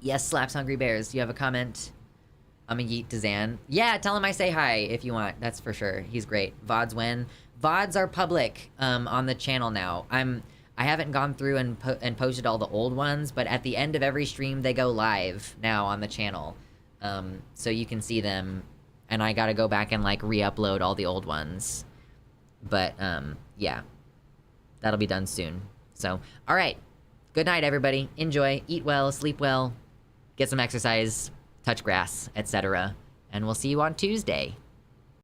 Yes, Slaps Hungry Bears. Do you have a comment? I'm a yeet to Zan. Yeah, tell him I say hi if you want. That's for sure. He's great. VODs when? VODs are public on the channel now. I haven't gone through and posted all the old ones, but at the end of every stream, they go live now on the channel. So you can see them, and I gotta go back and, like, re-upload all the old ones. But, yeah. That'll be done soon. So, alright. Good night, everybody. Enjoy. Eat well. Sleep well. Get some exercise. Touch grass, etc. And we'll see you on Tuesday.